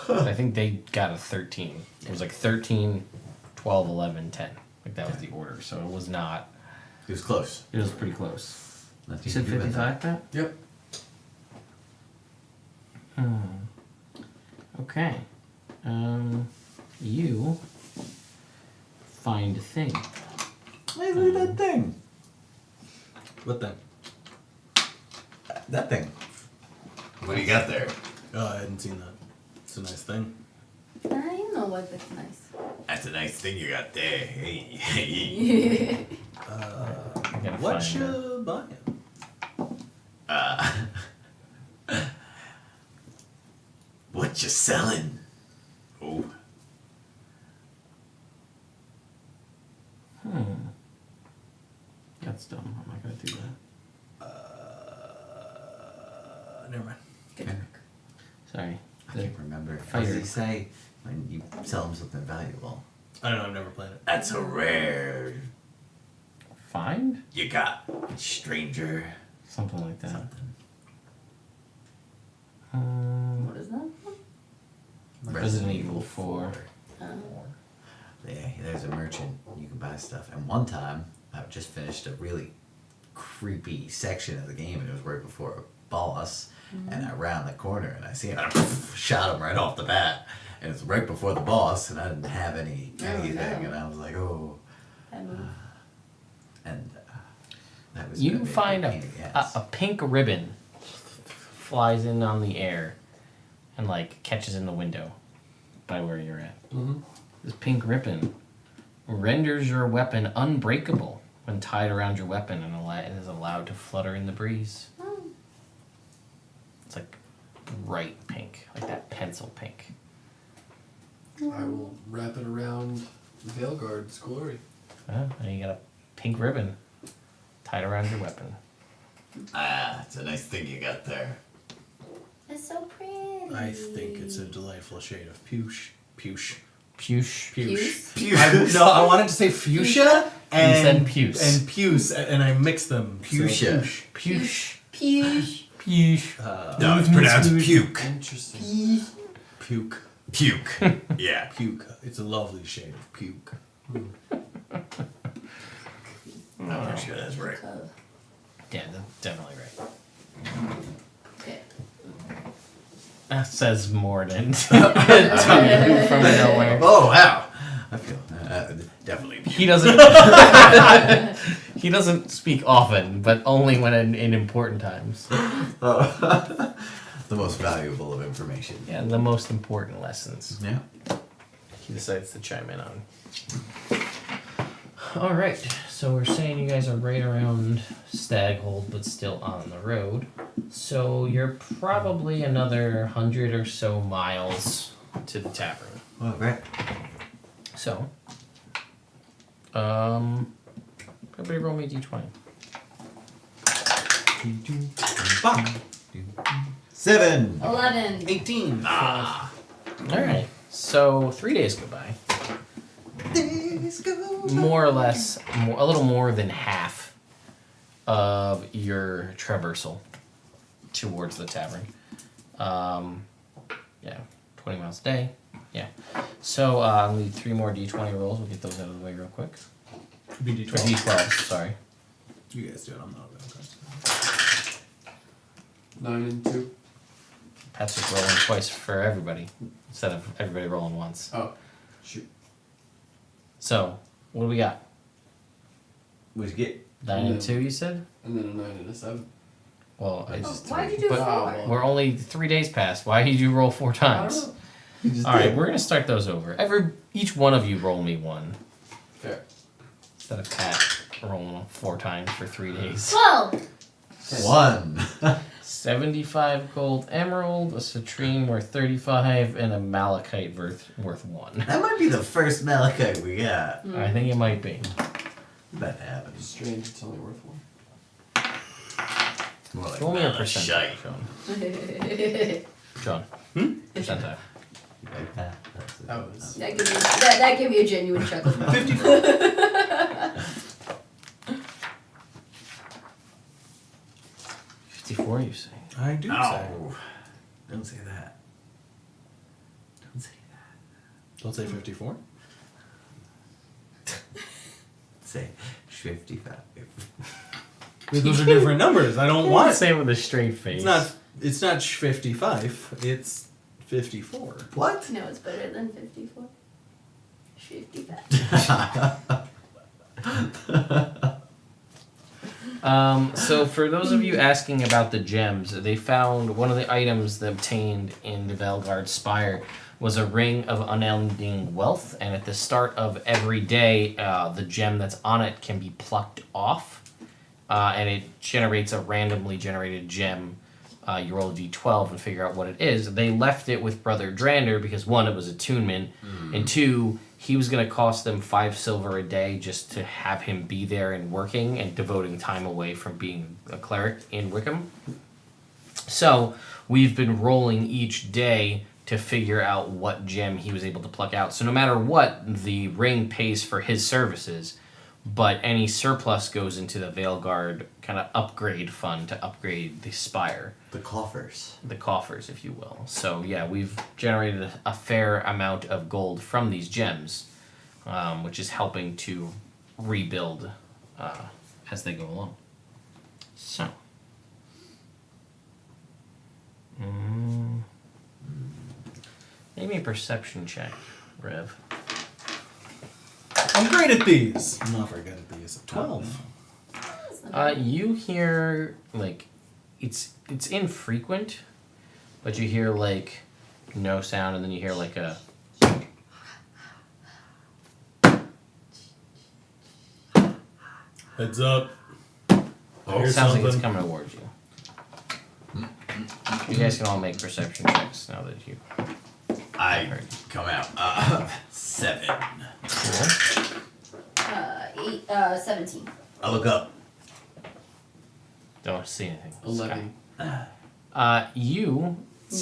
Speaker 1: I think they got a 13. It was like 13, 12, 11, 10. Like that was the order. So it was not,
Speaker 2: It was close.
Speaker 1: it was pretty close.
Speaker 2: Nothing
Speaker 1: You said
Speaker 2: to do with
Speaker 1: 55, Pat?
Speaker 4: Yep.
Speaker 1: Okay. You find a thing.
Speaker 2: Hey, look at that thing.
Speaker 6: What then?
Speaker 2: That thing. What do you got there?
Speaker 6: Oh, I hadn't seen that. It's a nice thing.
Speaker 3: I know what that's nice.
Speaker 2: That's a nice thing you got there. Hey, hey.
Speaker 1: I gotta
Speaker 6: What
Speaker 1: find it.
Speaker 6: you buying?
Speaker 2: What you selling? Oh.
Speaker 1: That's dumb. I'm not gonna do that.
Speaker 6: Never mind.
Speaker 2: Okay.
Speaker 1: Sorry.
Speaker 2: I can't remember. What
Speaker 1: Fire.
Speaker 2: does he say when you sell him something valuable?
Speaker 6: I don't know, I've never played it.
Speaker 2: That's a rare
Speaker 1: Find?
Speaker 2: you got, stranger.
Speaker 1: Something like that.
Speaker 2: Something.
Speaker 3: What is that?
Speaker 1: Resident Evil 4.
Speaker 2: Yeah, there's a merchant. You can buy stuff. And one time, I just finished a really creepy section of the game, and it was right before a boss. And I round the corner, and I see him, and I shot him right off the bat. And it's right before the boss, and I didn't have anything,
Speaker 3: no.
Speaker 2: and I was like, oh.
Speaker 3: That move.
Speaker 2: And that was
Speaker 1: You
Speaker 2: gonna be
Speaker 1: find
Speaker 2: pain in the ass.
Speaker 1: a pink ribbon flies in on the air and like catches in the window by where you're at.
Speaker 4: Mm-hmm.
Speaker 1: This pink ribbon renders your weapon unbreakable when tied around your weapon and it is allowed to flutter in the breeze. It's like bright pink, like that pencil pink.
Speaker 4: I will wrap it around Veilguard's glory.
Speaker 1: And you got a pink ribbon tied around your weapon.
Speaker 2: Ah, it's a nice thing you got there.
Speaker 3: It's so pretty.
Speaker 6: I think it's a delightful shade of puce. Puce.
Speaker 1: Puce.
Speaker 3: Puce?
Speaker 6: I wanted to say fuchsia and
Speaker 1: said puce.
Speaker 6: and puce, and I mixed them. so
Speaker 2: Fuchsia.
Speaker 1: Puce.
Speaker 3: Puce.
Speaker 1: Puce.
Speaker 2: No, it's pronounced puke.
Speaker 4: Interesting.
Speaker 6: Puke.
Speaker 2: Puke. Yeah.
Speaker 6: Puke. It's a lovely shade of puke.
Speaker 2: I'm sure that's right.
Speaker 1: Yeah, that's definitely right.
Speaker 3: Okay.
Speaker 1: That says Morden from nowhere.
Speaker 2: Oh, wow. I feel definitely puke.
Speaker 1: He doesn't. He doesn't speak often, but only when in important times.
Speaker 2: The most valuable of information.
Speaker 1: Yeah, the most important lessons.
Speaker 2: Yeah.
Speaker 1: He decides to chime in on. All right, so we're saying you guys are right around Staghold, but still on the road. So you're probably another 100 or so miles to the tavern.
Speaker 2: Well, great.
Speaker 1: So, everybody roll me a d20.
Speaker 6: Fuck.
Speaker 2: 7.
Speaker 3: 11.
Speaker 6: 18.
Speaker 1: All right, so 3 days go by. More or less, a little more than half of your traversal towards the tavern. Yeah, 20 miles a day. Yeah. So I'll need 3 more d20 rolls. We'll get those out of the way real quick. Or d12, sorry.
Speaker 6: You guys do it. I'm not okay.
Speaker 4: 9 and 2.
Speaker 1: Pat's just rolling twice for everybody instead of everybody rolling once.
Speaker 4: Oh, shoot.
Speaker 1: So, what do we got?
Speaker 2: What'd you get?
Speaker 1: 9 and 2, you said?
Speaker 4: And then a 9 and a 7.
Speaker 1: Well, I
Speaker 3: Oh,
Speaker 1: just.
Speaker 3: why'd you do
Speaker 1: but
Speaker 3: 4?
Speaker 1: we're only 3 days past. Why did you roll 4 times? All right, we're gonna start those over. Each one of you roll me one.
Speaker 4: Fair.
Speaker 1: Instead of Pat rolling 4 times for 3 days.
Speaker 3: 12.
Speaker 2: 1.
Speaker 1: 75 gold emerald, a citrine worth 35, and a malachite worth 1.
Speaker 2: That might be the first malachite we got.
Speaker 1: I think it might be.
Speaker 2: That happens.
Speaker 4: Strange, it's only worth 1.
Speaker 2: More like
Speaker 1: Roll me a
Speaker 2: malachite.
Speaker 1: percentile, John. John. Percentile.
Speaker 2: Like that. That's it.
Speaker 4: That was.
Speaker 3: That gave me a genuine chuckle.
Speaker 1: 54, you say?
Speaker 6: I do say.
Speaker 2: Oh. Don't say that. Don't say that.
Speaker 6: Don't say 54.
Speaker 2: Say 55.
Speaker 6: Those are different numbers. I don't want it.
Speaker 1: Say it with a straight face.
Speaker 6: It's not 55. It's 54.
Speaker 2: What?
Speaker 3: No, it's better than 54. 55.
Speaker 1: So for those of you asking about the gems, they found one of the items they obtained in the Velgard Spire was a ring of unending wealth, and at the start of every day, the gem that's on it can be plucked off, and it generates a randomly generated gem. You roll a d12 and figure out what it is. They left it with Brother Drander because 1, it was attunement, and 2, he was going to cost them 5 silver a day just to have him be there and working and devoting time away from being a cleric in Wickham. So we've been rolling each day to figure out what gem he was able to pluck out. So no matter what, the ring pays for his services, but any surplus goes into the Veilguard kind of upgrade fund to upgrade the spire.
Speaker 2: The coffers.
Speaker 1: The coffers, if you will. So yeah, we've generated a fair amount of gold from these gems, which is helping to rebuild as they go along. So. Maybe a perception check, Rev.
Speaker 6: I'm great at these. I'm not very good at these. 12.
Speaker 1: You hear like it's infrequent, but you hear like no sound, and then you hear like a
Speaker 6: Heads up.
Speaker 1: it sounds like it's coming towards you. You guys can all make perception checks now that you.
Speaker 2: I come out. 7.
Speaker 1: Cool.
Speaker 3: 17.
Speaker 2: I look up.
Speaker 1: Don't see anything.
Speaker 4: 11.
Speaker 1: You,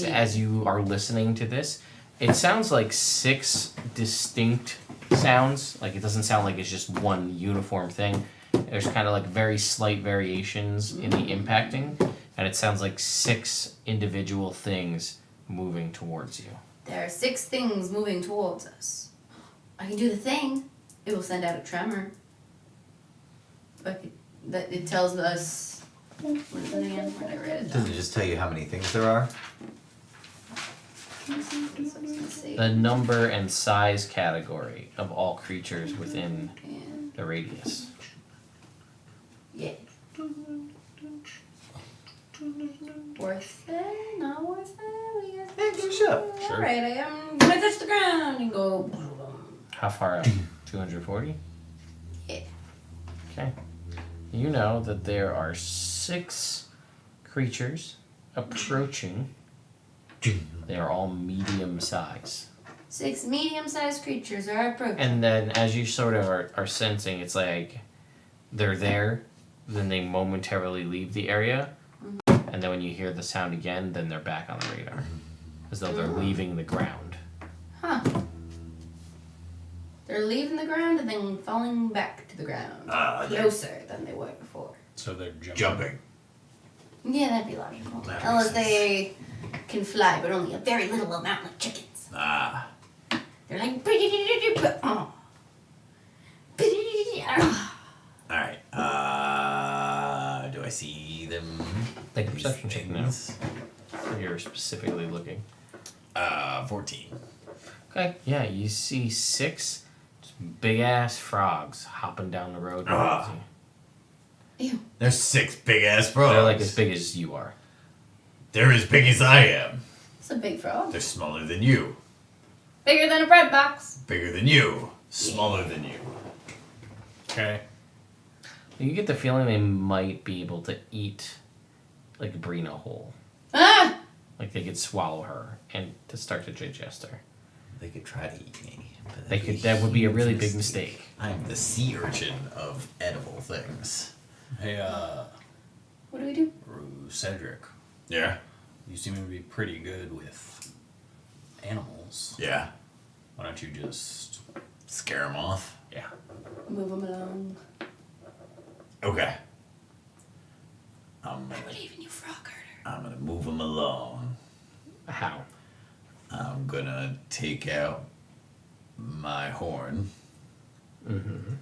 Speaker 1: as you are listening to this, it sounds like 6 distinct sounds. Like it doesn't sound like it's just one uniform thing. There's kind of like very slight variations in the impacting, and it sounds like 6 individual things moving towards you.
Speaker 3: There are 6 things moving towards us. I can do the thing. It will send out a tremor. That it tells us. What is it again? Where did I write it
Speaker 2: Doesn't
Speaker 3: down?
Speaker 2: it just tell you how many things there are?
Speaker 1: The number and size category of all creatures within
Speaker 3: And,
Speaker 1: the radius.
Speaker 3: yeah. Worth it? Not worth it? We got
Speaker 2: Yeah, give it a shot.
Speaker 1: Sure.
Speaker 3: Alright, I am gonna touch the ground and go.
Speaker 1: How far out? 240?
Speaker 3: Yeah.
Speaker 1: Okay. You know that there are 6 creatures approaching. They are all medium size.
Speaker 3: 6 medium-sized creatures are approaching.
Speaker 1: And then as you sort of are sensing, it's like they're there, then they momentarily leave the area, and then when you hear the sound again, then they're back on the radar. As though they're leaving the ground.
Speaker 3: Huh. They're leaving the ground and then falling back to the ground.
Speaker 2: They're
Speaker 3: Closer than they were before.
Speaker 6: So they're
Speaker 2: jumping.
Speaker 3: Yeah, that'd be logical.
Speaker 2: That makes
Speaker 3: Unless
Speaker 2: sense.
Speaker 3: they can fly, but only a very little amount like chickens. They're like. Oh.
Speaker 2: Alright. Do I see them?
Speaker 1: Like a perception check now.
Speaker 2: Things?
Speaker 1: You're specifically looking.
Speaker 2: 14.
Speaker 1: Okay, yeah, you see 6 big ass frogs hopping down the road.
Speaker 2: Ah.
Speaker 1: towards you.
Speaker 3: Ew.
Speaker 2: There's 6 big ass frogs.
Speaker 1: They're like as big as you are.
Speaker 2: They're as big as I am.
Speaker 3: It's a big frog.
Speaker 2: They're smaller than you.
Speaker 3: Bigger than a bread box.
Speaker 2: Bigger than you. Smaller than you.
Speaker 6: Okay.
Speaker 1: You get the feeling they might be able to eat like Brina whole.
Speaker 3: Ah!
Speaker 1: Like they could swallow her and to start to digest her.
Speaker 2: They could try to eat me. But
Speaker 1: They
Speaker 2: that'd
Speaker 1: could. That would be a really big
Speaker 2: huge
Speaker 1: mistake.
Speaker 2: I'm the sea urchin of edible things.
Speaker 6: Hey,
Speaker 3: What do we do?
Speaker 6: Cedric,
Speaker 2: Yeah?
Speaker 6: you seem to be pretty good with animals.
Speaker 2: Yeah.
Speaker 6: Why don't you just...
Speaker 2: Scare them off?
Speaker 1: Yeah.
Speaker 3: Move them along.
Speaker 2: Okay.
Speaker 3: I believe in you, frog herder.
Speaker 2: I'm gonna move them along.
Speaker 1: How?
Speaker 2: I'm gonna take out my horn.
Speaker 1: Mm-hmm.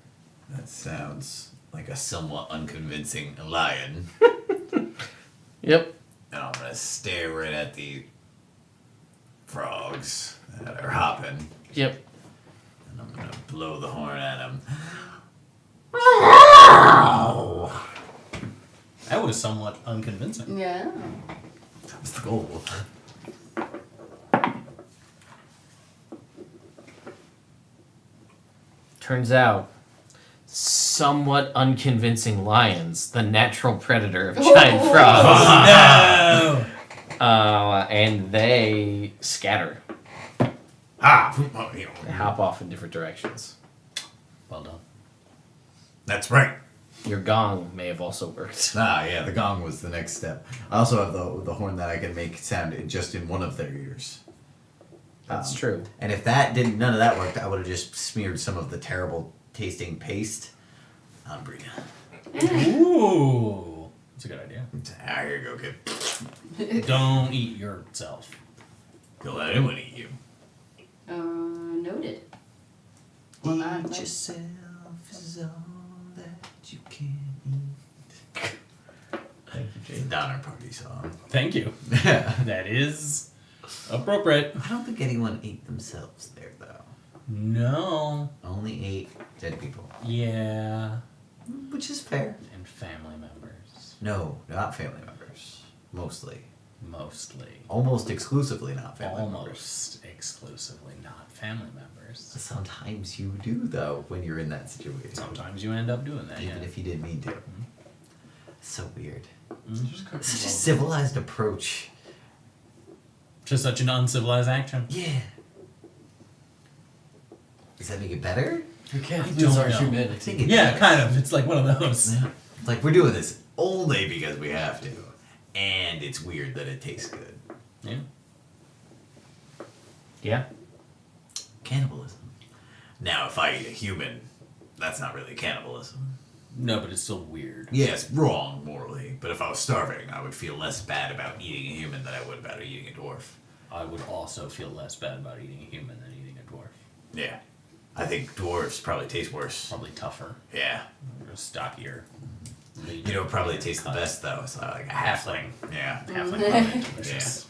Speaker 2: That sounds like a somewhat unconvincing lion.
Speaker 1: Yep.
Speaker 2: And I'm gonna stare right at the frogs that are hopping.
Speaker 1: Yep.
Speaker 2: And I'm gonna blow the horn at them.
Speaker 6: That was somewhat unconvincing.
Speaker 3: Yeah.
Speaker 2: That was the goal.
Speaker 1: Turns out, somewhat unconvincing lions, the natural predator of giant frogs.
Speaker 6: No!
Speaker 1: And they scatter. They hop off in different directions.
Speaker 6: Well done.
Speaker 2: That's right.
Speaker 1: Your gong may have also worked.
Speaker 2: Yeah, the gong was the next step. I also have the horn that I can make sound just in one of their ears.
Speaker 1: That's true.
Speaker 2: And if none of that worked, I would have just smeared some of the terrible tasting paste on Brina.
Speaker 6: Ooh! That's a good idea.
Speaker 2: Here you go, kid.
Speaker 6: Don't eat yourself.
Speaker 2: Don't let anyone eat you.
Speaker 3: Noted. Well, not like-
Speaker 2: yourself is all that you can eat.
Speaker 1: Thank you,
Speaker 2: It's a
Speaker 1: Jake.
Speaker 2: Donner Party song.
Speaker 6: Thank you. That is appropriate.
Speaker 2: I don't think anyone ate themselves there, though.
Speaker 6: No.
Speaker 2: Only ate dead people.
Speaker 6: Yeah.
Speaker 2: Which is fair.
Speaker 6: And family members.
Speaker 2: No, not family members. Mostly.
Speaker 6: Mostly.
Speaker 2: Almost exclusively not family members.
Speaker 6: Almost exclusively not family members.
Speaker 2: Sometimes you do, though, when you're in that situation.
Speaker 6: Sometimes you end up doing that,
Speaker 2: Even
Speaker 6: yeah.
Speaker 2: if you didn't mean to. So weird.
Speaker 4: Just cook
Speaker 2: Such a
Speaker 4: them
Speaker 2: civilized approach.
Speaker 6: Just such an uncivilized action.
Speaker 2: Yeah. Does that make it better?
Speaker 4: We can't
Speaker 6: I
Speaker 4: lose
Speaker 6: don't
Speaker 4: our
Speaker 6: know.
Speaker 2: I
Speaker 4: humanity.
Speaker 2: think it
Speaker 6: Yeah,
Speaker 2: does.
Speaker 6: kind of. It's like one of those.
Speaker 2: Yeah. Like, we're doing this only because we have to. And it's weird that it tastes good.
Speaker 6: Yeah.
Speaker 1: Yeah.
Speaker 2: Cannibalism. Now, if I eat a human, that's not really cannibalism.
Speaker 6: No, but it's still weird.
Speaker 2: Yeah, it's wrong morally, but if I was starving, I would feel less bad about eating a human than I would about eating a dwarf.
Speaker 6: I would also feel less bad about eating a human than eating a dwarf.
Speaker 2: Yeah. I think dwarves probably taste worse.
Speaker 6: Probably tougher.
Speaker 2: Yeah.
Speaker 6: Or stockier.
Speaker 2: You know what probably tastes the best, though? It's like a halfling. Yeah.
Speaker 6: Halfling probably delicious.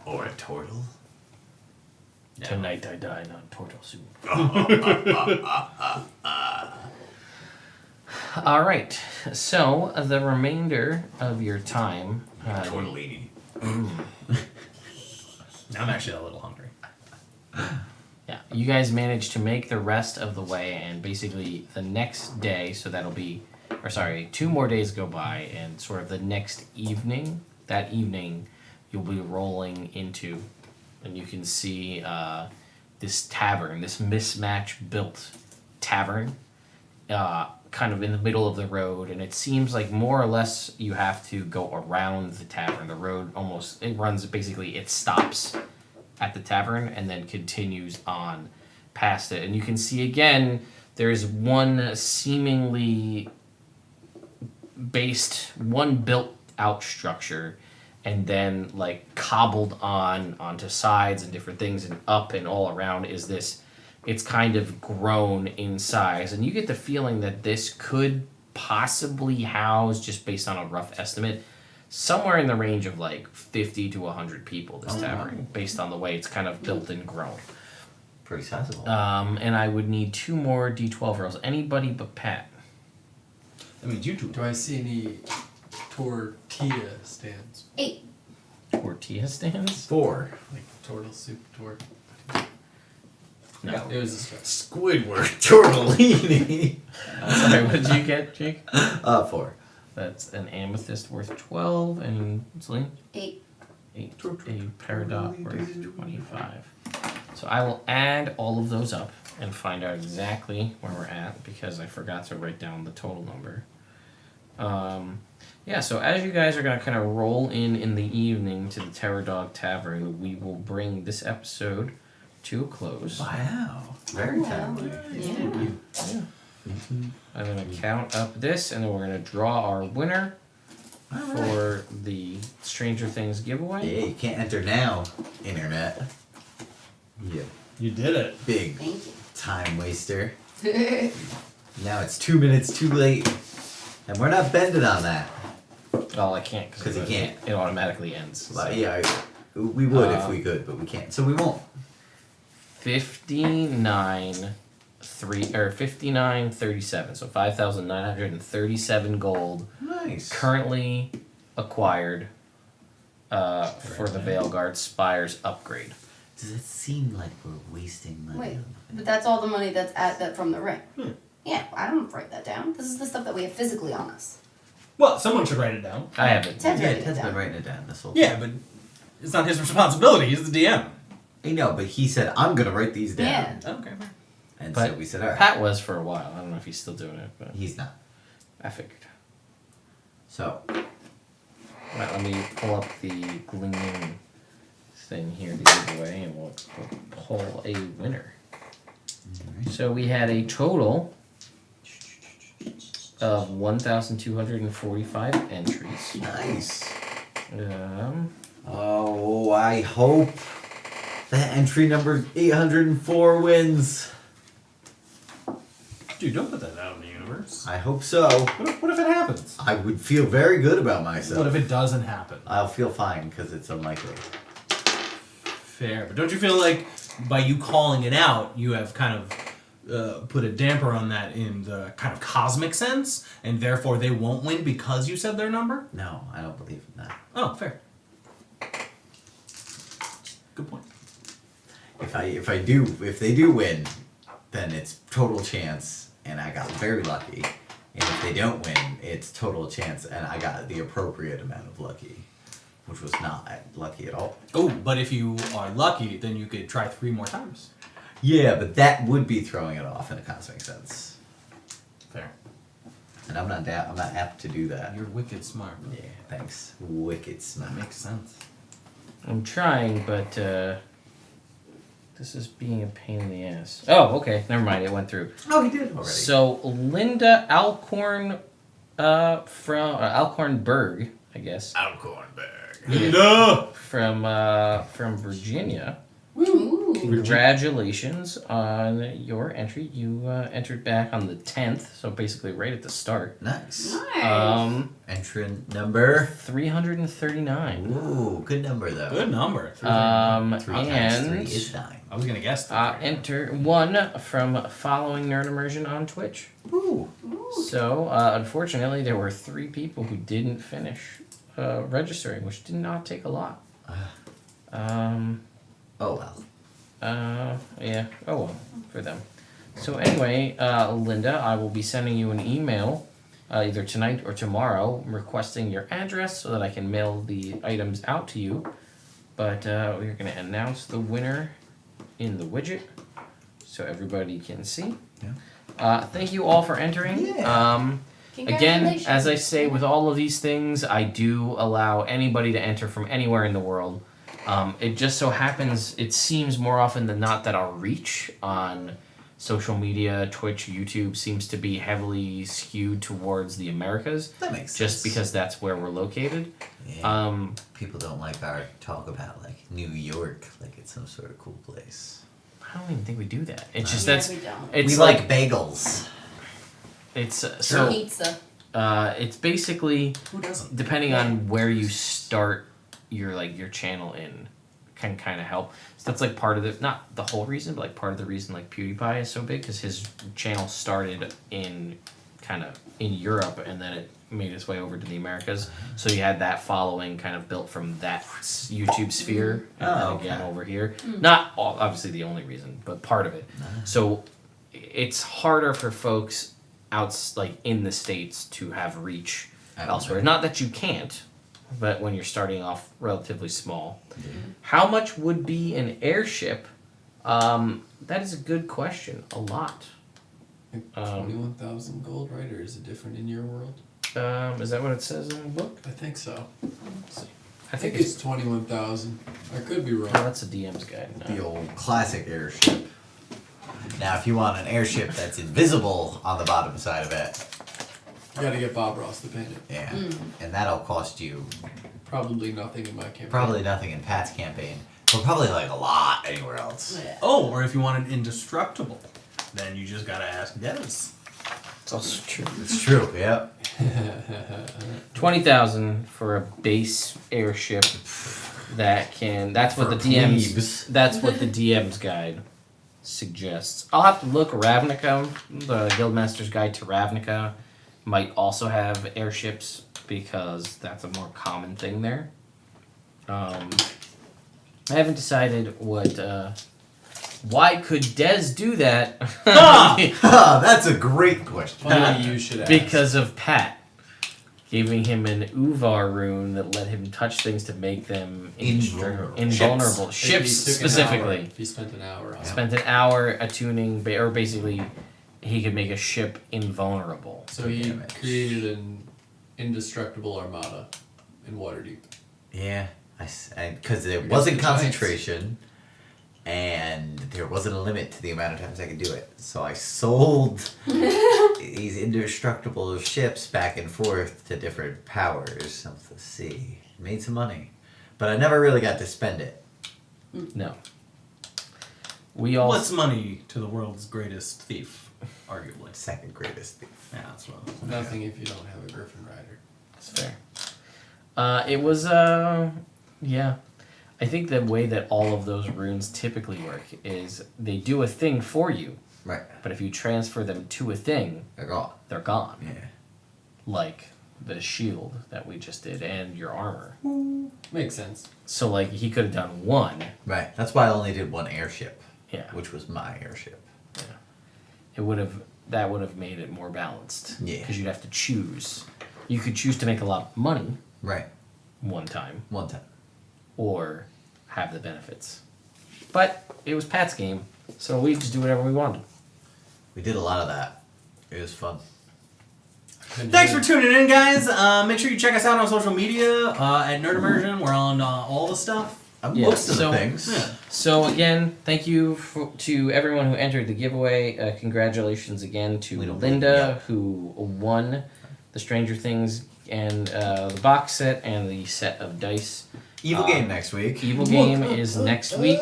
Speaker 2: Or a turtle.
Speaker 6: Yeah.
Speaker 1: Tonight I dine on turtle soup. All right. So the remainder of your time.
Speaker 2: Tortellini.
Speaker 6: Now I'm actually a little hungry.
Speaker 1: Yeah, you guys managed to make the rest of the way, and basically the next day. So that'll be, or sorry, 2 more days go by, and sort of the next evening. That evening, you'll be rolling into, and you can see this tavern, this mismatch-built tavern, kind of in the middle of the road, and it seems like more or less you have to go around the tavern. The road it runs, basically, it stops at the tavern and then continues on past it. And you can see again, there's one seemingly one built out structure, and then like cobbled onto sides and different things, and up and all around is this. It's kind of grown in size, and you get the feeling that this could possibly house, just based on a rough estimate, somewhere in the range of like 50 to 100 people, this tavern, based on the way it's kind of built and grown.
Speaker 2: Pretty sizable.
Speaker 1: And I would need 2 more D12 rolls. Anybody but Pat.
Speaker 6: That means you two.
Speaker 4: Do I see any tortilla stands?
Speaker 3: 8.
Speaker 1: Tortilla stands?
Speaker 2: 4.
Speaker 4: Like turtle soup tortilla?
Speaker 1: No.
Speaker 4: It was a stretch.
Speaker 2: Squidward tortellini.
Speaker 1: Sorry, what did you get, Jake?
Speaker 2: 4.
Speaker 1: That's an amethyst worth 12, and Celine?
Speaker 3: 8.
Speaker 1: 8. A peridot worth 25. So I will add all of those up and find out exactly where we're at, because I forgot to write down the total number. Yeah, so as you guys are going to kind of roll in the evening to the Terror Dog Tavern, we will bring this episode to a close.
Speaker 2: Wow. Very timely.
Speaker 3: Yeah.
Speaker 1: I'm going to count up this, and then we're going to draw our winner for the Stranger Things giveaway.
Speaker 2: Yeah, you can't enter now, internet. Yeah.
Speaker 6: You did it.
Speaker 2: Big
Speaker 3: Thank you.
Speaker 2: time waster. Now it's 2 minutes too late. And we're not bending on that.
Speaker 1: Well, I can't
Speaker 2: 'Cause you can't.
Speaker 1: It automatically ends.
Speaker 2: But yeah, we would if we could, but we can't. So we won't.
Speaker 1: 59,37. So 5,937 gold
Speaker 2: Nice.
Speaker 1: currently acquired for the Veilguard Spire's upgrade.
Speaker 2: Does it seem like we're wasting money?
Speaker 3: Wait, but that's all the money that's at that from the ring. Yeah, I don't write that down. This is the stuff that we have physically on us.
Speaker 6: Well, someone should write it down.
Speaker 1: I have it.
Speaker 3: Ted's
Speaker 2: Yeah,
Speaker 3: writing it
Speaker 2: Ted's been
Speaker 3: down.
Speaker 2: writing it down this whole
Speaker 6: Yeah, but it's not his responsibility. He's the DM.
Speaker 2: I know, but he said, I'm going to write these down.
Speaker 3: Yeah.
Speaker 6: Okay.
Speaker 2: And
Speaker 1: But
Speaker 2: so we said, all right.
Speaker 1: Pat was for a while. I don't know if he's still doing it, but
Speaker 2: He's not.
Speaker 1: I figured.
Speaker 2: So,
Speaker 1: Right, let me pull up the gleaming thing here to give away, and we'll pull a winner. So we had a total of 1,245 entries.
Speaker 2: nice.
Speaker 1: Um,
Speaker 2: Oh, I hope that entry number 804 wins.
Speaker 6: Dude, don't put that out in the universe.
Speaker 2: I hope so.
Speaker 6: What if it happens?
Speaker 2: I would feel very good about myself.
Speaker 6: What if it doesn't happen?
Speaker 2: I'll feel fine because it's unlikely.
Speaker 6: Fair, but don't you feel like by you calling it out, you have kind of put a damper on that in the kind of cosmic sense, and therefore they won't win because you said their number?
Speaker 2: No, I don't believe in that.
Speaker 6: Oh, fair. Good point.
Speaker 2: If they do win, then it's total chance, and I got very lucky. And if they don't win, it's total chance, and I got the appropriate amount of lucky, which was not lucky at all.
Speaker 6: Oh, but if you are lucky, then you could try 3 more times.
Speaker 2: Yeah, but that would be throwing it off in a cosmic sense,
Speaker 6: Fair.
Speaker 2: and I'm not apt to do that.
Speaker 6: You're wicked smart.
Speaker 2: Yeah, thanks. Wicked smart.
Speaker 6: That makes sense.
Speaker 1: I'm trying, but this is being a pain in the ass. Oh, okay. Never mind. It went through.
Speaker 2: Oh, he did already.
Speaker 1: So Linda Alcorn from Alcornberg, I guess,
Speaker 2: Alcornberg.
Speaker 6: No!
Speaker 1: from Virginia.
Speaker 3: Ooh.
Speaker 1: Congratulations on your entry. You entered back on the 10th, so basically right at the start.
Speaker 2: Nice.
Speaker 3: Nice.
Speaker 2: Entrant number.
Speaker 1: 339.
Speaker 2: Ooh, good number though.
Speaker 6: Good number.
Speaker 2: 3 times 3
Speaker 1: and
Speaker 2: is 9.
Speaker 6: I was gonna guess.
Speaker 1: enter one from following Nerd Immersion on Twitch.
Speaker 2: Ooh.
Speaker 1: So, unfortunately, there were 3 people who didn't finish registering, which did not take a lot.
Speaker 2: Oh well.
Speaker 1: Yeah. Oh well, for them. So anyway, Linda, I will be sending you an email either tonight or tomorrow requesting your address so that I can mail the items out to you. But we're going to announce the winner in the widget so everybody can see.
Speaker 2: Yeah.
Speaker 1: Thank you all for entering.
Speaker 2: Yeah.
Speaker 1: Again,
Speaker 3: Congratulations.
Speaker 1: as I say with all of these things, I do allow anybody to enter from anywhere in the world. It just so happens, it seems more often than not that our reach on social media, Twitch, YouTube, seems to be heavily skewed towards the Americas.
Speaker 2: That makes sense.
Speaker 1: Just because that's where we're located.
Speaker 2: Yeah. People don't like our talk about like New York, like it's some sort of cool place.
Speaker 1: I don't even think we do that. It's just
Speaker 3: Yeah,
Speaker 1: that's
Speaker 3: we don't.
Speaker 1: it's
Speaker 2: we
Speaker 1: like
Speaker 2: bagels.
Speaker 1: it's so
Speaker 3: Pizza.
Speaker 1: it's basically
Speaker 6: Who doesn't?
Speaker 1: depending on where you start your channel in can kind of help. So that's like part of the, not the whole reason, but like part of the reason like PewDiePie is so big, because his channel started in kind of in Europe, and then it made its way over to the Americas. So you had that following kind of built from that YouTube sphere, and then again over here. Not obviously the only reason, but part of it. So it's harder for folks like in the States to have reach elsewhere. Not that you can't, but when you're starting off relatively small. How much would be an airship? That is a good question. A lot.
Speaker 4: 21,000 gold, right? Or is it different in your world?
Speaker 1: Is that what it says in the book?
Speaker 4: I think so.
Speaker 1: I think
Speaker 4: it's 21,000. I could be wrong.
Speaker 1: No, that's a DM's guide. No.
Speaker 2: The old classic airship. Now, if you want an airship that's invisible on the bottom side of it,
Speaker 4: You gotta get Bob Ross to paint it.
Speaker 2: yeah, and that'll cost you
Speaker 4: Probably nothing in my campaign.
Speaker 2: probably nothing in Pat's campaign, but probably like a lot anywhere else.
Speaker 6: Oh, or if you want an indestructible, then you just gotta ask Dennis.
Speaker 1: It's also true.
Speaker 2: It's true. Yep.
Speaker 1: 20,000 for a base airship that can. That's what
Speaker 2: For
Speaker 1: the DM's.
Speaker 2: plebes.
Speaker 1: That's what the DM's guide suggests. I'll have to look. Ravnica, the Guildmaster's Guide to Ravnica, might also have airships because that's a more common thing there. I haven't decided what. Why could Dez do that?
Speaker 2: That's a great question.
Speaker 4: Funny you should ask.
Speaker 1: Because of Pat giving him an Uvar rune that let him touch things to make them invulnerable.
Speaker 4: If
Speaker 1: Ships
Speaker 4: he took an
Speaker 1: specifically.
Speaker 4: hour, if he spent an hour on it.
Speaker 1: Spent an hour attuning, or basically, he could make a ship invulnerable.
Speaker 4: So he created an indestructible armada in Waterdeep.
Speaker 2: Yeah, because there
Speaker 4: got
Speaker 2: wasn't
Speaker 4: the giants.
Speaker 2: concentration, and there wasn't a limit to the amount of times I could do it. So I sold these indestructible ships back and forth to different powers of the sea. Made some money, but I never really got to spend it.
Speaker 1: No. We all.
Speaker 6: What's money to the world's greatest thief, arguably?
Speaker 2: Second greatest thief.
Speaker 6: Yeah, that's what.
Speaker 4: Nothing if you don't have a Griffin Rider.
Speaker 1: That's fair. It was, yeah. I think the way that all of those runes typically work is they do a thing for you,
Speaker 2: Right.
Speaker 1: but if you transfer them to a thing,
Speaker 2: They're gone.
Speaker 1: they're gone.
Speaker 2: Yeah.
Speaker 1: Like the shield that we just did and your armor.
Speaker 4: Makes sense.
Speaker 1: So, like, he could have done one.
Speaker 2: Right. That's why I only did one airship.
Speaker 1: Yeah.
Speaker 2: Which was my airship.
Speaker 1: That would have made it more balanced.
Speaker 2: Yeah.
Speaker 1: Because you'd have to choose. You could choose to make a lot of money
Speaker 2: Right.
Speaker 1: one time,
Speaker 2: One time.
Speaker 1: or have the benefits. But it was Pat's game, so we just do whatever we wanted.
Speaker 2: We did a lot of that. It was fun.
Speaker 6: Thanks for tuning in, guys. Make sure you check us out on social media at Nerd Immersion. We're on all the stuff.
Speaker 1: Yeah,
Speaker 2: Most of
Speaker 1: so-
Speaker 2: the things.
Speaker 6: Yeah.
Speaker 1: So again, thank you to everyone who entered the giveaway. Congratulations again to
Speaker 2: We don't-
Speaker 1: Linda, who won the Stranger Things and the box set and the set of dice.
Speaker 2: Evil game next week.
Speaker 1: Evil Game is next week.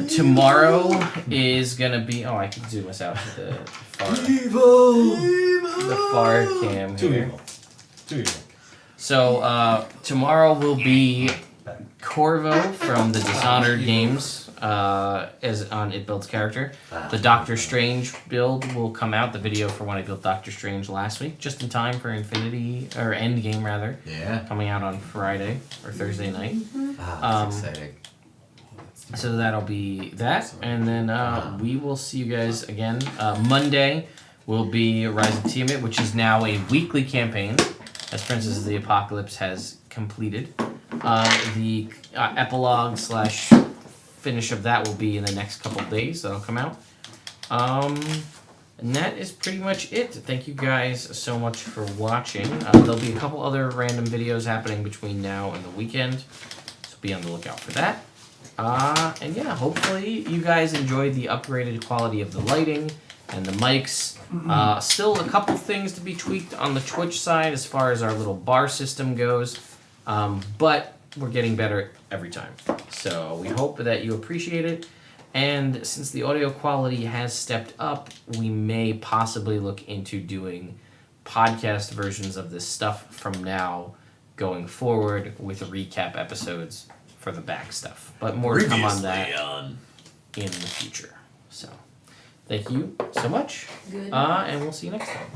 Speaker 1: Tomorrow is gonna be. Oh, I can zoom us out to the far cam
Speaker 6: Too
Speaker 1: here.
Speaker 6: evil. Too evil.
Speaker 1: So tomorrow will be Corvo from the Dishonored games as on It Builds character. The Doctor Strange build will come out. The video for when I built Doctor Strange last week, just in time for Infinity or Endgame rather,
Speaker 2: Yeah.
Speaker 1: coming out on Friday or Thursday night.
Speaker 2: That's exciting.
Speaker 1: So that'll be that, and then we will see you guys again. Monday will be Rise of Tiamat, which is now a weekly campaign, as Princess of the Apocalypse has completed. The epilogue / finish of that will be in the next couple of days. That'll come out. And that is pretty much it. Thank you guys so much for watching. There'll be a couple other random videos happening between now and the weekend, so be on the lookout for that. And yeah, hopefully you guys enjoyed the upgraded quality of the lighting and the mics. Still a couple things to be tweaked on the Twitch side as far as our little bar system goes, but we're getting better every time. So we hope that you appreciate it. And since the audio quality has stepped up, we may possibly look into doing podcast versions of this stuff from now going forward with recap episodes for the back stuff. But more to come on that in the future. So Thank you so much.
Speaker 3: Good.
Speaker 1: And we'll see you next time.